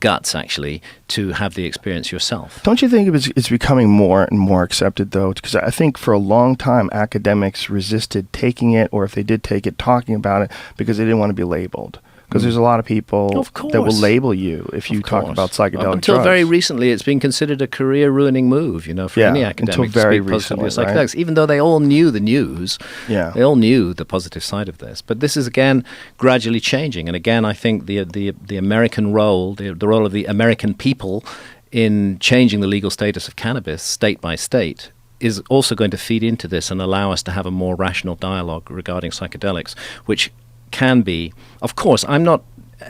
guts actually to have the experience yourself. Don't you think it's becoming more and more accepted though? Because I think for a long time academics resisted taking it, or if they did take it, talking about it because they didn't want to be labeled. Because there's a lot of people that will label you if you talk about psychedelic drugs. Until very recently, it's been considered a career-ruining move, for any academic to speak positively of psychedelics. Right? Even though they all knew the news, they all knew the positive side of this. But this is, again, gradually changing. And again, I think the American role, the role of the American people in changing the legal status of cannabis state by state is also going to feed into this and allow us to have a more rational dialogue regarding psychedelics, which can be, of course, I'm not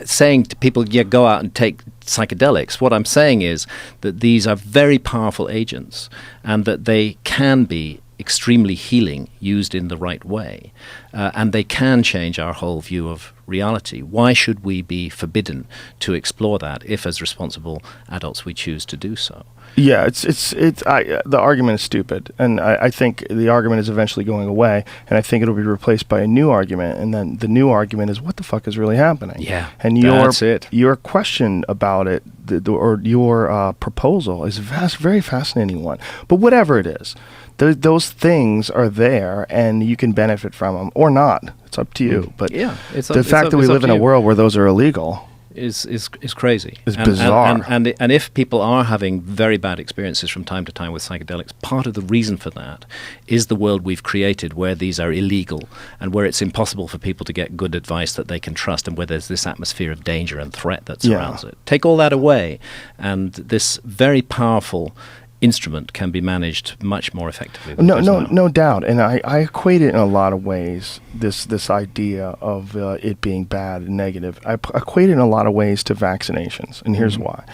saying to people, go out and take psychedelics. What I'm saying is that these are very powerful agents and that they can be extremely healing used in the right way. And they can change our whole view of reality. Why should we be forbidden to explore that if, as responsible adults, we choose to do so? Yeah, the argument is stupid, and I think the argument is eventually going away, and I think it'll be replaced by a new argument, and then the new argument is what the fuck is really happening? Yeah, and your question about it, or your proposal is a very fascinating one. But whatever it is, those things are there, and you can benefit from them or not. It's up to you. But the fact that we live in a world where those are illegal is crazy. It's bizarre. And if people are having very bad experiences from time to time with psychedelics, part of the reason for that is the world we've created where these are illegal and where it's impossible for people to get good advice that they can trust, and where there's this atmosphere of danger and threat that surrounds it. Take all that away, and this very powerful instrument can be managed much more effectively. No doubt. And I equate it in a lot of ways, this idea of it being bad and negative. I equate it in a lot of ways to vaccinations, and here's why.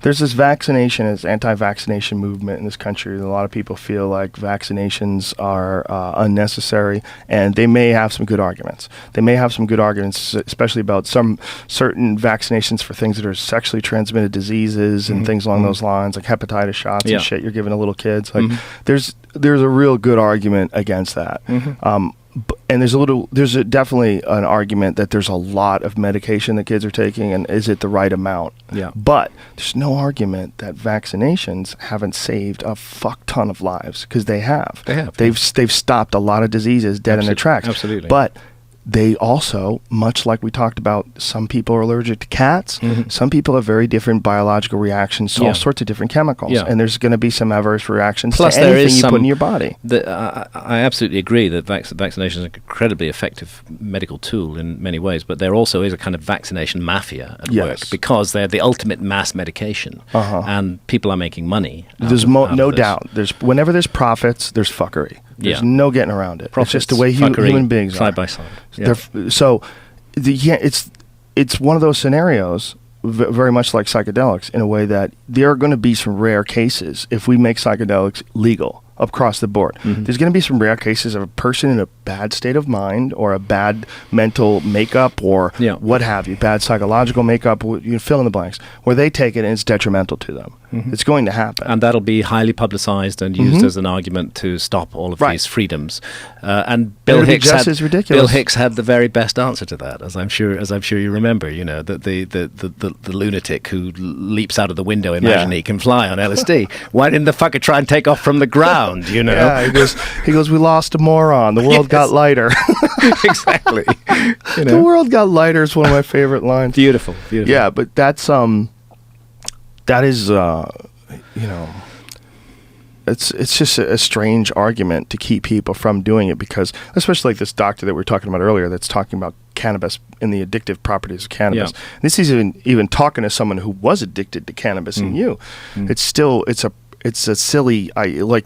There's this anti-vaccination movement in this country. A lot of people feel like vaccinations are unnecessary, and they may have some good arguments. They may have some good arguments, especially about some certain vaccinations for things that are sexually transmitted diseases and things along those lines, like hepatitis shots and shit you're giving to little kids. Like there's a real good argument against that. And there's definitely an argument that there's a lot of medication that kids are taking, and is it the right amount? Yeah. But there's no argument that vaccinations haven't saved a fuck ton of lives, because they have. They have. They've stopped a lot of diseases dead in their tracks. Absolutely. But they also, much like we talked about, some people are allergic to cats. Some people have very different biological reactions to all sorts of different chemicals. Yeah. And there's going to be some adverse reactions Plus, to there anything is you put some- in your body. I absolutely agree that vaccination is an incredibly effective medical tool in many ways, but there also is a kind of vaccination mafia at Yes. work, because they're the ultimate mass medication, and people are making money. There's no doubt. Whenever there's profits, there's fuckery. There's Yeah. no getting around it. Profits, it's just the way fuckery, human beings side are. by side. Yeah. It's one of those scenarios, very much like psychedelics, in a way that there are going to be some rare cases if we make psychedelics legal across the board. There's going to be some rare cases of a person in a bad state of mind, or a bad mental makeup, or what have you, bad psychological makeup, you fill in the blanks, where they take it and it's detrimental to them. It's going to happen. And that'll be highly publicized and used as an argument to stop all of these freedoms. And Bill Hicks just as ridiculous. Bill Hicks had the very best answer to that, as I'm sure you remember. You know, that the lunatic who leaps out of the window imagining he can fly on LSD. Why didn't the fucker try and take off from the ground? You know. Yeah, he goes. We lost a moron. The world got lighter. Exactly. You know? The world got lighter is one of my favorite lines. Beautiful. Yeah, but that is it's just a strange argument to keep people from doing it, because especially like this doctor that we were talking about earlier that's talking about cannabis and the addictive properties of cannabis. This is even talking to someone who was addicted to cannabis and you. It's a silly,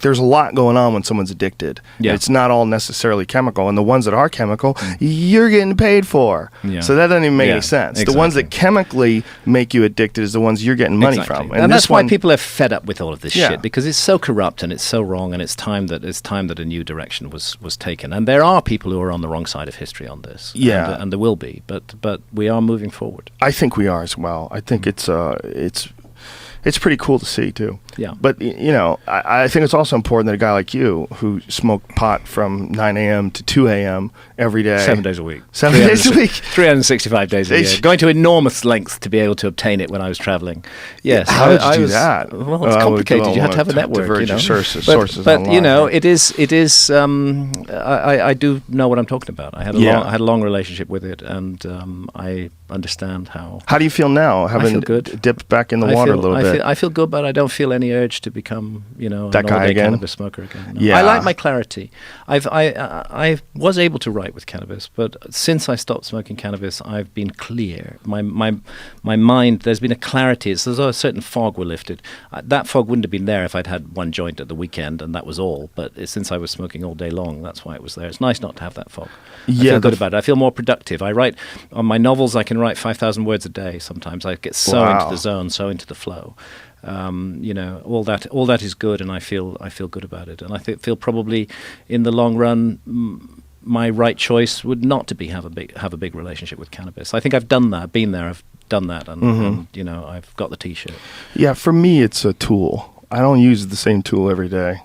there's a lot going on when someone's addicted. Yeah. It's not all necessarily chemical. And the ones that are chemical, you're getting paid for. Yeah. So that doesn't even make any sense. Exactly. The ones that chemically make you addicted is the ones you're getting money from. And that's why people are fed up with all of this shit, because it's so corrupt and it's so wrong, and it's time that a new direction was taken. And there are people who are on the wrong side of history on this. Yeah. And there will be, but we are moving forward. I think we are as well. I think it's pretty cool to see too. Yeah. But I think it's also important that a guy like you, who smoked pot from 9 a.m. to 2 a.m. every day, 7 days a week, 7 days a week, 365 days a year, going to enormous lengths to be able to obtain it when I was traveling. Yes. How did you do that? Well, it's complicated. You have to have a network. Your sources but online. it is. I do know what I'm talking about. I had a long relationship with it, and I understand how. How do you feel now, having feel good. dipped back in the water a little bit? I feel good, but I don't feel any urge to become, an all-day cannabis smoker again. No. Yeah. I like my clarity. I was able to write with cannabis, but since I stopped smoking cannabis, I've been clear. My mind, there's been a clarity. It's as though a certain fog were lifted. That fog wouldn't have been there if I'd had one joint at the weekend, and that was all. But since I was smoking all day long, that's why it was there. It's nice not to have that fog. I feel good about it. I feel more productive. I write on my novels. I can write 5,000 words a day. Sometimes I get so into the zone, so into the flow. All that is good, and I feel good about it. And I feel probably in the long run, my right choice would not to have a big relationship with cannabis. I think I've done that, been there, I've done that, and I've got the T-shirt. Yeah, for me, it's a tool. I don't use the same tool every day.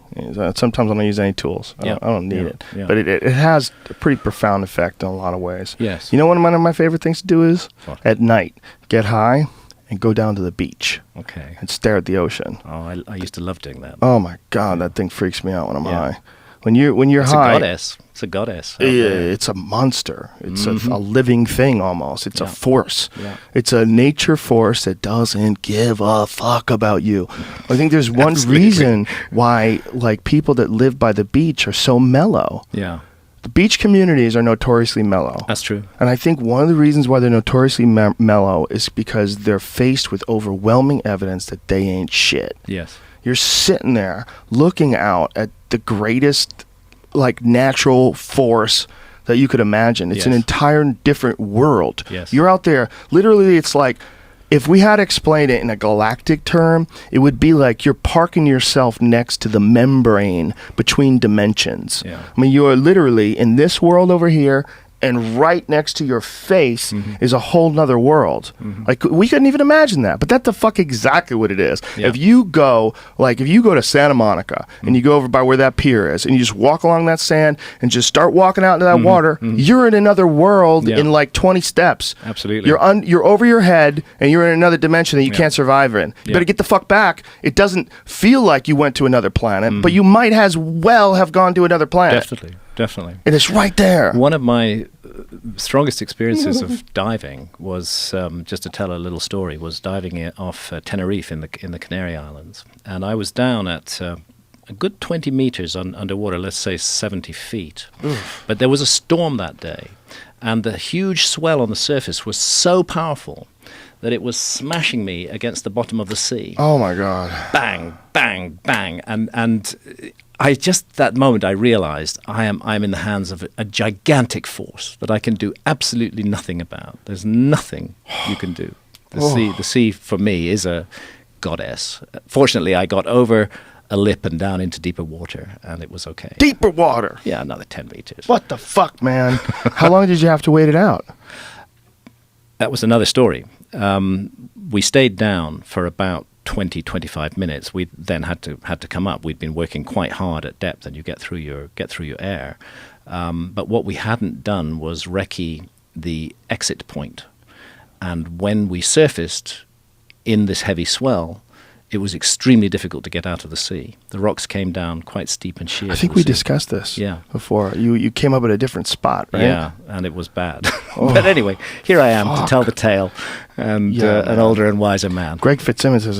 Sometimes I don't use any tools. I don't need it. Yeah. But it has a pretty profound effect in a lot of ways. Yes. You know, one of my favorite things to do is What? at night, get high and go down to the beach. Okay. And stare at the ocean. Oh, I used to love doing that. Oh my God, that thing freaks me out when I'm high. When you're high, it's a goddess. It's a monster. It's a living thing almost. It's a force. Yeah. It's a nature force that doesn't give a fuck about you. I think there's one reason why people that live by the beach are so mellow. Yeah. The beach communities are notoriously mellow. That's true. And I think one of the reasons why they're notoriously mellow is because they're faced with overwhelming evidence that they ain't shit. Yes. You're sitting there looking out at the greatest natural force that you could imagine. It's an entire different world. Yes. You're out there, literally it's like, if we had to explain it in a galactic term, it would be like you're parking yourself next to the membrane between dimensions. Yeah. I mean, you are literally in this world over here and right next to your face is a whole nother world. Mm-hmm. Like, we couldn't even imagine that, but that's the fuck exactly what it is. Yeah. If you go to Santa Monica and you go over by where that pier is and you just walk along that sand and just start walking out into that water, you're in another world in like 20 steps. Absolutely. You're over your head and you're in another dimension that you can't survive in. You better get the fuck back. It doesn't feel like you went to another planet, but you might as well have gone to another planet. Definitely. And it's right there. One of my strongest experiences of diving was, just to tell a little story, was diving off Tenerife in the Canary Islands. And I was down at a good 20 meters underwater, let's say 70 feet. But there was a storm that day, and the huge swell on the surface was so powerful that it was smashing me against the bottom of the sea. Oh my God. Bang, bang, bang. And I just, that moment, I realized I am in the hands of a gigantic force that I can do absolutely nothing about. There's nothing you can do. The sea for me is a goddess. Fortunately, I got over a lip and down into deeper water, and it was okay. Deeper water? Yeah, another 10 meters. What the fuck, man? How long did you have to wait it out? That was another story. We stayed down for about 25 minutes. We then had to come up. We'd been working quite hard at depth, and you get through your air. But what we hadn't done was recce the exit point. And when we surfaced in this heavy swell, it was extremely difficult to get out of the sea. The rocks came down quite steep and sheer. I think we discussed this before. You came up at a different spot, right? Yeah, and it was bad. But anyway, here I am to tell the tale, and an older and wiser man. Greg Fitzsimmons has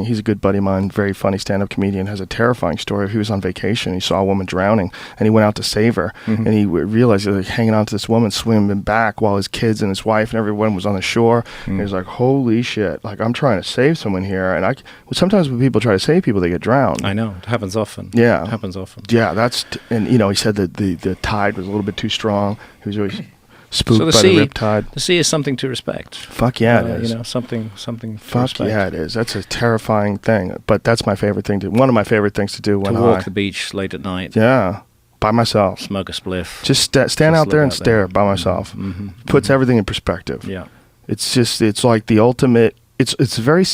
he's a good buddy of mine, very funny stand-up comedian, has a terrifying story of he was on vacation, he saw a woman drowning, and he went out to save her, and he realized he was like, hanging on to this woman, swimming back while his kids and his wife and everyone was on the shore, and he was like, holy shit, like, I'm trying to save someone here, and sometimes when people try to save people, they get drowned. I know, it happens often. Yeah. It happens often. Yeah, and he said that the tide was a little bit too strong. He was always spooked by the riptide. The sea is something to respect. Fuck yeah, it is. Something to respect. Yeah, it is. That's a terrifying thing, but that's my favorite thing one of my favorite things to do when to walk the beach late at night. Yeah, by myself. Smoke a spliff. Just stand out there and stare by myself. Puts everything in perspective. Yeah. It's like the ultimate. It's very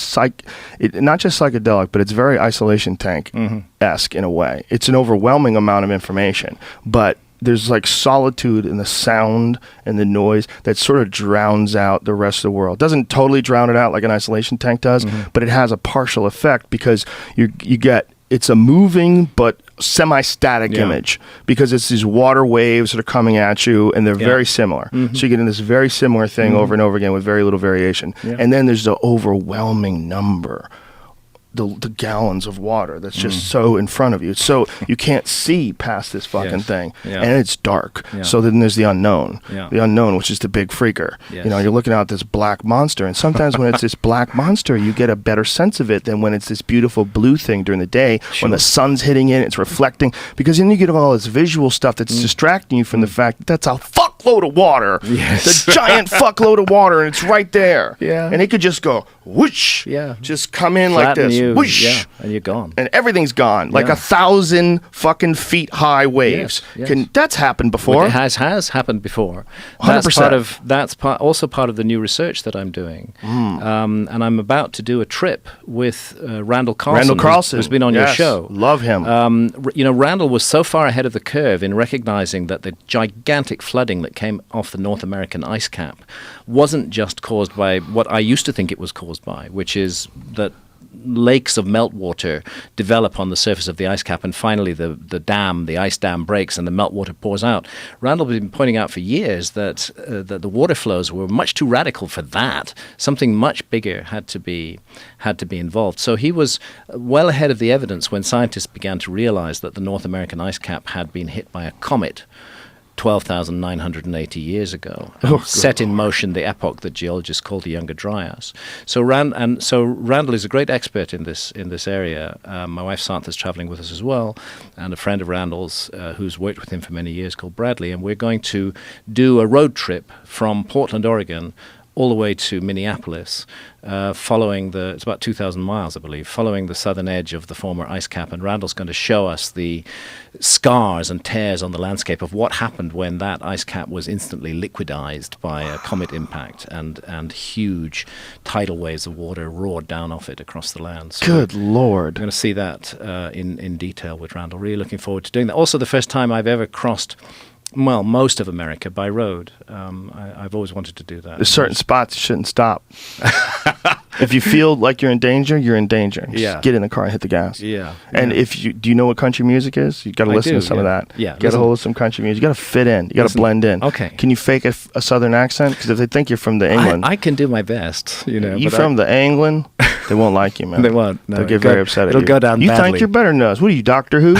not just psychedelic, but it's very isolation tank-esque in a way. It's an overwhelming amount of information, but there's like solitude in the sound and the noise that sort of drowns out the rest of the world. Doesn't totally drown it out like an isolation tank does, but it has a partial effect because it's a moving but semi-static image because it's these water waves that are coming at you and they're very similar. So you get in this very similar thing over and over again with very little variation. And then there's the overwhelming number, the gallons of water that's just so in front of you. So you can't see past this fucking thing. And it's dark. So then there's the unknown. The unknown, which is the big freaker. You're looking out this black monster. And sometimes when it's this black monster, you get a better sense of it than when it's this beautiful blue thing during the day. When the sun's hitting it, it's reflecting. Because then you get all this visual stuff that's distracting you from the fact that that's a fuckload of water. The giant fuckload of water, and it's right there. And it could just go whoosh. Just come in like this. Whoosh, and you're gone. And everything's gone. Like 1,000 fucking feet high waves. That's happened before. It has happened before. 100%. That's also part of the new research that I'm doing. And I'm about to do a trip with Randall Carlson. Who's been on your show. Love him. Randall was so far ahead of the curve in recognizing that the gigantic flooding that came off the North American ice cap wasn't just caused by what I used to think it was caused by, which is that lakes of meltwater develop on the surface of the ice cap, and finally the ice dam breaks and the meltwater pours out. Randall has been pointing out for years that the water flows were much too radical for that. Something much bigger had to be involved. So he was well ahead of the evidence when scientists began to realize that the North American ice cap had been hit by a comet 12,980 years ago, set in motion the epoch that geologists call the Younger Dryas. So Randall is a great expert in this area. My wife Santha's traveling with us as well, and a friend of Randall's who's worked with him for many years called Bradley, and we're going to do a road trip from Portland, Oregon, all the way to Minneapolis, it's about 2,000 miles, I believe, following the southern edge of the former ice cap. And Randall's going to show us the scars and tears on the landscape of what happened when that ice cap was instantly liquidized by a comet impact, and huge tidal waves of water roared down off it across the land. So Good Lord. we're going to see that in detail with Randall. Really looking forward to doing that. Also, the first time I've ever crossed most of America by road. I've always wanted to do that. There's certain spots you shouldn't stop. If you feel like you're in danger, you're in danger. Just get in the car and hit the gas. Yeah. And do you know what country music is? You got to listen to some of that. Yeah. Get a hold of some country music. You got to fit in. You got to blend in. Okay. Can you fake a southern accent? Because if they think you're from the England, I can do my best. You from the England, they won't like you, man. They won't. No, They'll get very upset at you. It'll go down You badly. think you're better than us? What are you, Doctor Who?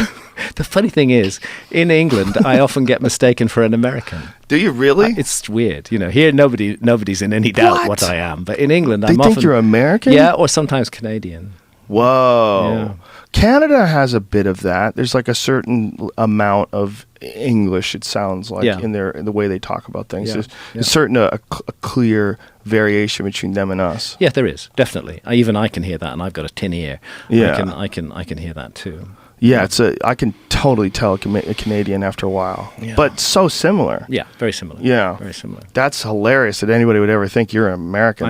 The funny thing is, in England, I often get mistaken for an American. Do you really? It's weird. Here, nobody's in any doubt what I am. But in England, They I'm think often... you're American? Yeah, or sometimes Canadian. Whoa. Yeah. Canada has a bit of that. There's like a certain amount of English, it sounds like, in the way they talk about things. Yeah. There's certain a clear variation between them and us. Yeah, there is, definitely. I can hear that, and I've got a tin ear. Yeah. I can hear that too. Yeah, I can totally tell a Canadian after a while. Yeah. But so similar. Yeah, very similar. Yeah. Very similar. That's hilarious that anybody would ever think you're an American,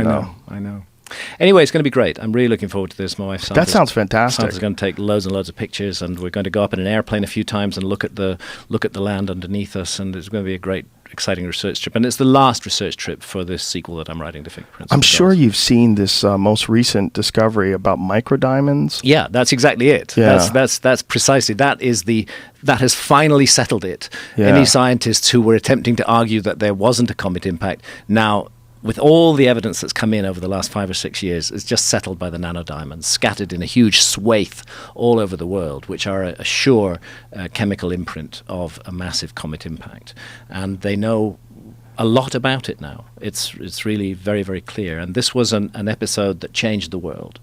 I know. Anyway, it's going to be great. I'm really looking forward to this. My wife Sandra's, That sounds fantastic. Sandra's going to take loads and loads of pictures, and we're going to go up in an airplane a few times and look at the land underneath us, and it's going to be a great, exciting research trip. And it's the last research trip for this sequel that I'm writing to Fingerprints. I'm sure you've seen this most recent discovery about microdiamonds. Yeah, that's exactly it. Yeah. That's precisely that has finally settled it. Yeah. Any scientists who were attempting to argue that there wasn't a comet impact now, with all the evidence that's come in over the last 5 or 6 years, is just settled by the nanodiamonds, scattered in a huge swathe all over the world, which are a sure chemical imprint of a massive comet impact. And they know a lot about it now. It's really very, very clear. And this was an episode that changed the world.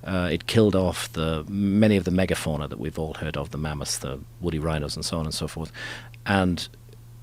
It killed off many of the megafauna that we've all heard of, the mammoths, the woody rhinos, and so on and so forth. And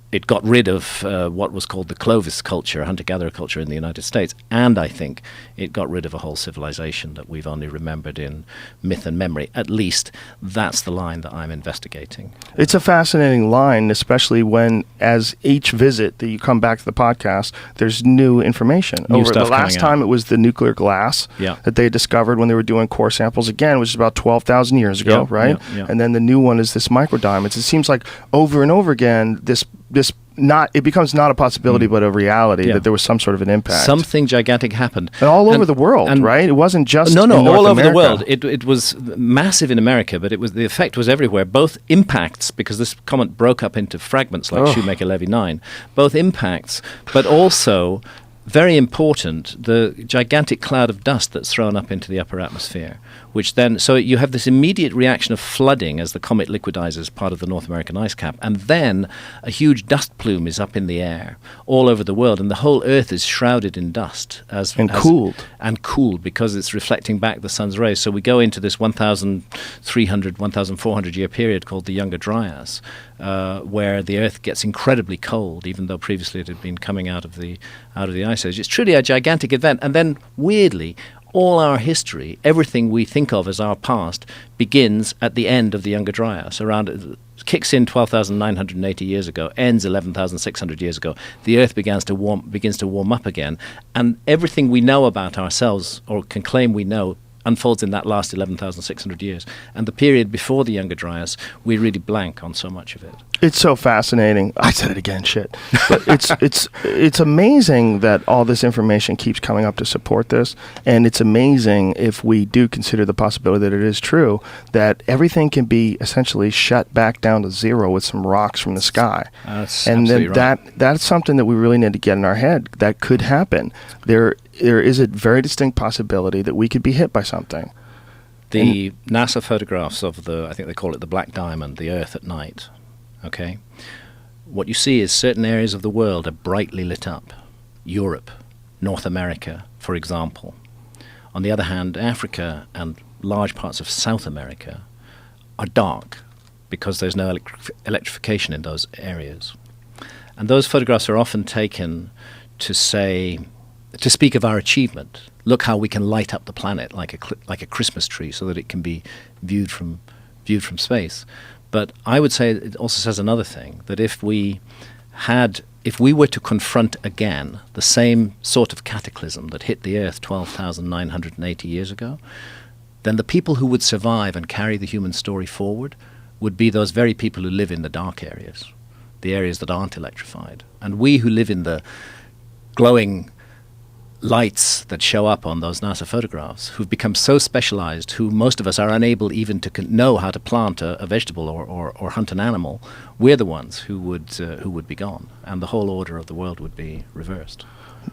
it got rid of what was called the Clovis culture, hunter-gatherer culture in the United States, and I think it got rid of a whole civilization that we've only remembered in myth and memory. At least that's the line that I'm investigating. It's a fascinating line, especially when, as each visit that you come back to the podcast, there's new information. New Over the stuff last coming time, it was the nuclear glass that they discovered when they were doing core samples again, which is about 12,000 years ago, right? Yeah. And then the new one is this microdiamonds. It seems like over and over again, it becomes not a possibility but a reality that there was some sort of an impact. Something gigantic happened. And all over the world, right? It wasn't just No, in North all over America. the world. It was massive in America, but the effect was everywhere. Both impacts, because this comet broke up into fragments like Shoemaker-Levy 9, both impacts, but also, very important, the gigantic cloud of dust that's thrown up into the upper atmosphere, which then, so you have this immediate reaction of flooding as the comet liquidizes part of the North American ice cap, and then a huge dust plume is up in the air all over the world, and the whole Earth is shrouded in dust. Cooled because it's reflecting back the sun's rays. So we go into this 1,300, 1,400 year period called the Younger Dryas, where the Earth gets incredibly cold, even though previously it had been coming out of the ice age. It's truly a gigantic event. And then, weirdly, all our history, everything we think of as our past, begins at the end of the Younger Dryas. Kicks in 12,980 years ago, ends 11,600 years ago. The Earth begins to warm up again, and everything we know about ourselves, or can claim we know, unfolds in that last 11,600 years. And the period before the Younger Dryas, we really blank on so much of it. It's so fascinating. I said it again, shit. But it's amazing that all this information keeps coming up to support this, and it's amazing if we do consider the possibility that it is true, that everything can be essentially shut back down to zero with some rocks from the sky. And then that's something that we really need to get in our head. That could happen. There is a very distinct possibility that we could be hit by something. The NASA photographs of I think they call it the black diamond, the Earth at night. Okay, what you see is certain areas of the world are brightly lit up. Europe, North America, for example. On the other hand, Africa and large parts of South America are dark because there's no electrification in those areas. And those photographs are often taken to say, to speak of our achievement. Look how we can light up the planet like a Christmas tree, so that it can be viewed from space. But I would say it also says another thing, that if we were to confront again the same sort of cataclysm that hit the Earth 12,980 years ago, then the people who would survive and carry the human story forward would be those very people who live in the dark areas, the areas that aren't electrified. And we who live in the glowing lights that show up on those NASA photographs, who've become so specialized, who most of us are unable even to know how to plant a vegetable or hunt an animal, we're the ones who would be gone, and the whole order of the world would be reversed.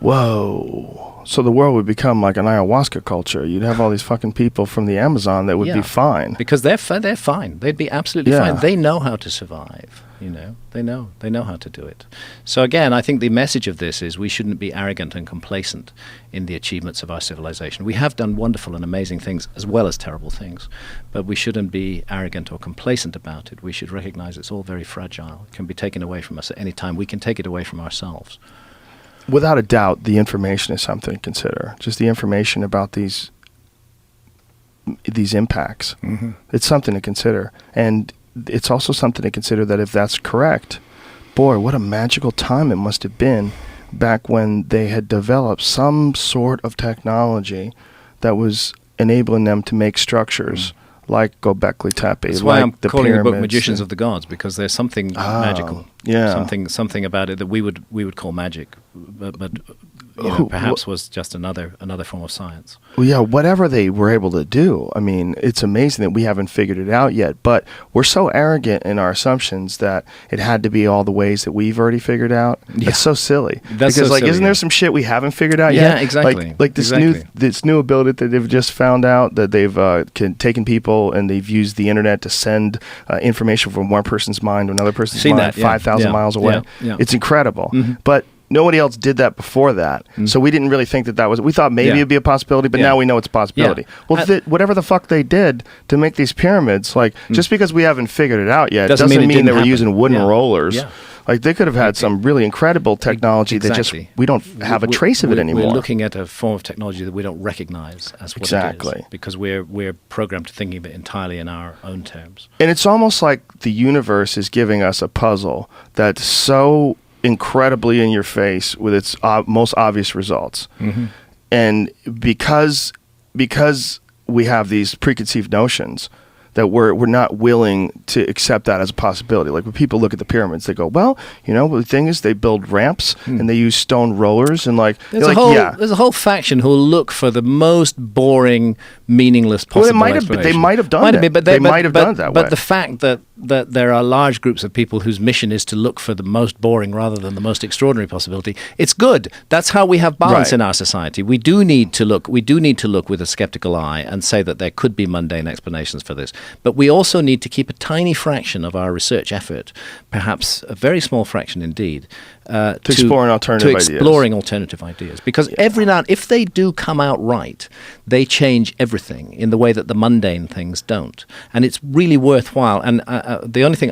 Whoa. So the world would become like an ayahuasca culture. You'd have all these fucking people from the Amazon that would be fine. Because they're fine. They'd be absolutely fine. They know how to survive. They know how to do it. So again, I think the message of this is we shouldn't be arrogant and complacent in the achievements of our civilization. We have done wonderful and amazing things as well as terrible things, but we shouldn't be arrogant or complacent about it. We should recognize it's all very fragile. It can be taken away from us at any time. We can take it away from ourselves. Without a doubt, the information is something to consider. Just the information about these impacts. Mm-hmm. It's something to consider. And it's also something to consider that if that's correct, boy, what a magical time it must have been back when they had developed some sort of technology that was enabling them to make structures like Göbekli Tepe. That's why I'm calling the book Magicians and of the Gods, because there's something magical. Yeah. Something about it that we would call magic, but perhaps was just another form of science. Well, yeah, whatever they were able to do, I mean, it's amazing that we haven't figured it out yet, but we're so arrogant in our assumptions that it had to be all the ways that we've already figured out. Yeah. It's so silly. That's because, so silly, isn't there some shit we haven't figured out yet? Yeah, exactly. Like this new ability that they've just found out, that they've taken people and they've used the internet to send information from one person's mind to another person's mind 5,000 miles away. Yeah. It's incredible. Mm-hmm. But nobody else did that before that. So we didn't really think that was... We thought maybe it'd be a possibility, but now we know it's a possibility. Well, whatever the fuck they did to make these pyramids, just because we haven't figured it out yet, doesn't mean they were using wooden rollers. Yeah. Like, they could have had some really incredible technology that just... We don't have a trace of it anymore. We're looking at a form of technology that we don't recognize as what it is. Because we're programmed to thinking of it entirely in our own terms. And it's almost like the universe is giving us a puzzle that's so incredibly in your face with its most obvious results. Mm-hmm. And because we have these preconceived notions, that we're not willing to accept that as a possibility. Like, when people look at the pyramids, they go, well, the thing is, they build ramps and they use stone rollers, and there's a whole faction who will look for the most boring, meaningless possible explanation. They might have done that. They might have done it that way. But the fact that there are large groups of people whose mission is to look for the most boring rather than the most extraordinary possibility, it's good. That's how we have balance in our society. We do need to look with a skeptical eye and say that there could be mundane explanations for this. But we also need to keep a tiny fraction of our research effort, perhaps a very small fraction indeed, to exploring alternative ideas. Because every now and if they do come out right, they change everything in the way that the mundane things don't. And it's really worthwhile. And the only thing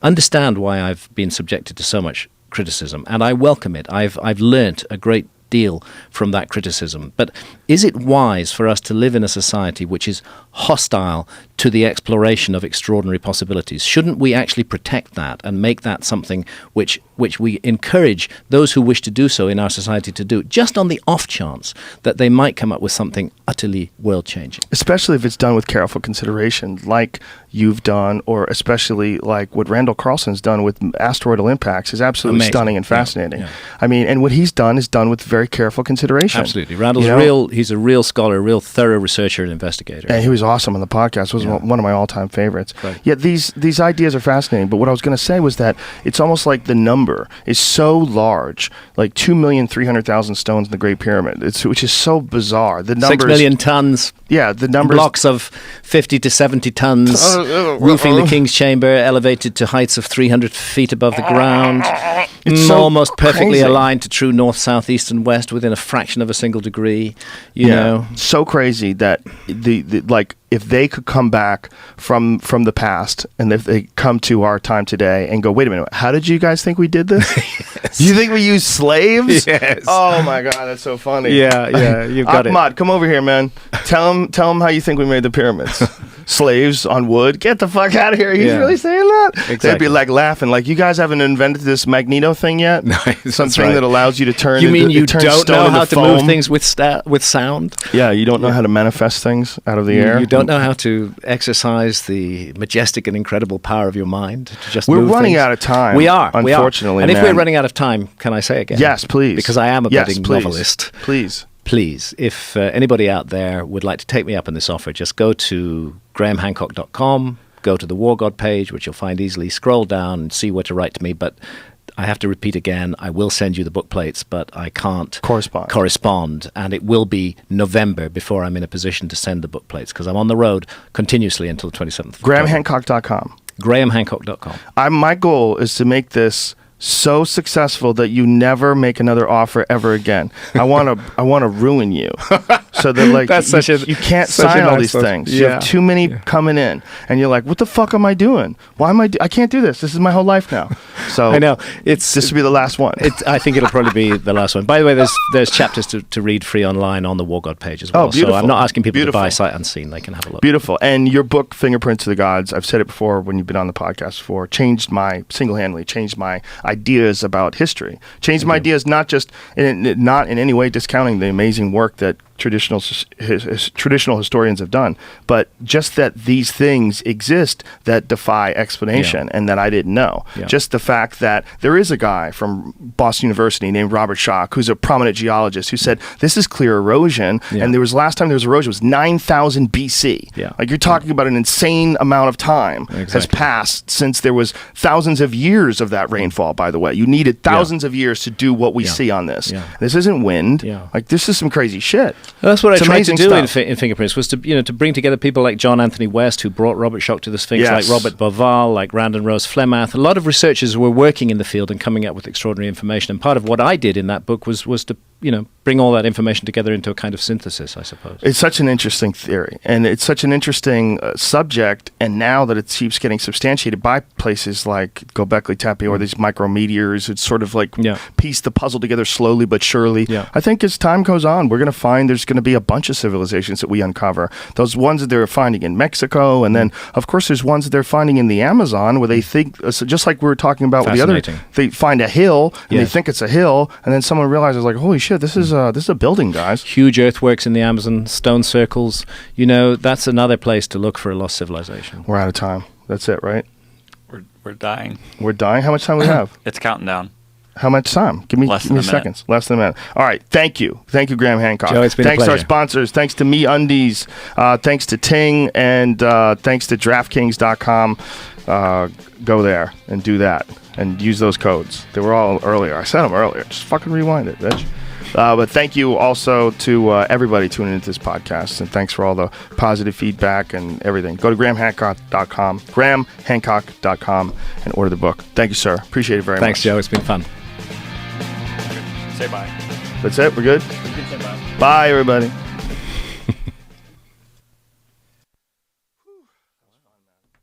understand why I've been subjected to so much criticism, and I welcome it. I've learnt a great deal from that criticism. But is it wise for us to live in a society which is hostile to the exploration of extraordinary possibilities? Shouldn't we actually protect that and make that something which we encourage those who wish to do so in our society to do, just on the off chance that they might come up with something utterly world-changing? Especially if it's done with careful consideration, like you've done, or especially like what Randall Carlson's done with asteroidal impacts is absolutely stunning and fascinating. Yeah. I mean, and what he's done is done with very careful consideration. Absolutely. Randall's he's a real scholar, a real thorough researcher and investigator. And he was awesome on the podcast. It was one of my all-time favorites. Right. Yeah, these ideas are fascinating, but what I was going to say was that it's almost like the number is so large, like 2,300,000 stones in the Great Pyramid, which is so bizarre. The numbers, 6 million tons. the numbers. Blocks of 50 to 70 tons, roofing the King's Chamber, elevated to heights of 300 feet above the ground. It's so almost perfectly crazy. aligned to true north, south, east, and west within a fraction of a single degree. You know, so crazy that the like if they could come back from the past and if they come to our time today and go, wait a minute, how did you guys think we did this? Do you think we used slaves? Yes. Oh my God, that's so funny. Yeah, you've got it. Ahmad, come over here, man. Tell him how you think we made the pyramids. Slaves on wood. Get the fuck out of here. He's really saying that? Exactly. They'd be like laughing, like, you guys haven't invented this magneto thing yet? No, Something that allows you to turn. You mean you turn don't stone know into how to foam. move things with sound? Yeah, you don't know how to manifest things out of the air. You don't know how to exercise the majestic and incredible power of your mind to just We're move running things. out of time. We are, unfortunately. And if man. we're running out of time, can I say again? Yes, please. Because I am a budding please. novelist. Please. If anybody out there would like to take me up on this offer, just go to grahamhancock.com, go to the War God page, which you'll find easily, scroll down and see where to write to me. But I have to repeat again, I will send you the book plates, but I can't correspond. And it will be November before I'm in a position to send the book plates because I'm on the road continuously until the 27th. GrahamHancock.com. GrahamHancock.com. My goal is to make this so successful that you never make another offer ever again. I want to ruin you, so that like you can't sign all these things. You have too many coming in, and you're like, what the fuck am I doing? Why am I can't do this. This is my whole life now. So I know this will be the last one. I think it'll probably be the last one. By the way, there's chapters to read free online on the War God page as well. Oh, beautiful. So I'm not asking people to buy sight unseen. They can have a look. Beautiful. And your book, Fingerprints of the Gods, I've said it before when you've been on the podcast before, single-handedly changed my ideas about history. Changed my ideas, not in any way discounting the amazing work that traditional historians have done, but just that these things exist that defy explanation and that I didn't know. Just the fact that there is a guy from Boston University named Robert Schoch, who's a prominent geologist, who said this is clear erosion, and last time there was erosion was 9,000 BC. Like you're talking about an insane amount of time has passed since there was thousands of years of that rainfall, by the way. You needed thousands of years to do what we see on this. This isn't wind. Like this is some crazy shit. That's what I tried to do stuff. in Fingerprints was to bring together people like John Anthony West, who brought Robert Schoch to the Sphinx, like Robert Boval, like Randon Rose Flemath. A lot of researchers were working in the field and coming up with extraordinary information. And part of what I did in that book was to bring all that information together into a kind of synthesis, I suppose. It's such an interesting theory, and it's such an interesting subject, and now that it keeps getting substantiated by places like Göbekli Tepe or these micrometeors, it's sort of like piece the puzzle together slowly but surely. I think as time goes on, we're going to find there's going to be a bunch of civilizations that we uncover. Those ones that they're finding in Mexico, and then, of course, there's ones that they're finding in the Amazon where they think, just like we were talking about with the other, they find a hill, and they think it's a hill, and then someone realizes, like, holy shit, this is a building, guys. Huge earthworks in the Amazon, stone circles. That's another place to look for a lost civilization. We're out of time. That's it, right? We're dying. We're dying? How much time do we have? It's counting down. How much time? Give me seconds. Less than a minute. All right. Thank you, Graham Hancock. Joe, it's been thanks a pleasure. to our sponsors. Thanks to MeUndies. Thanks to Ting, and thanks to DraftKings.com. Go there and do that and use those codes. They were all earlier. I said them earlier. Just fucking rewind it, bitch. But thank you also to everybody tuning into this podcast, and thanks for all the positive feedback and everything. Go to grahamhancock.com, grahamhancock.com, and order the book. Thank you, sir. Appreciate it very much. Thanks, Joe. It's been fun. Say bye. That's it? We're good? Bye, everybody.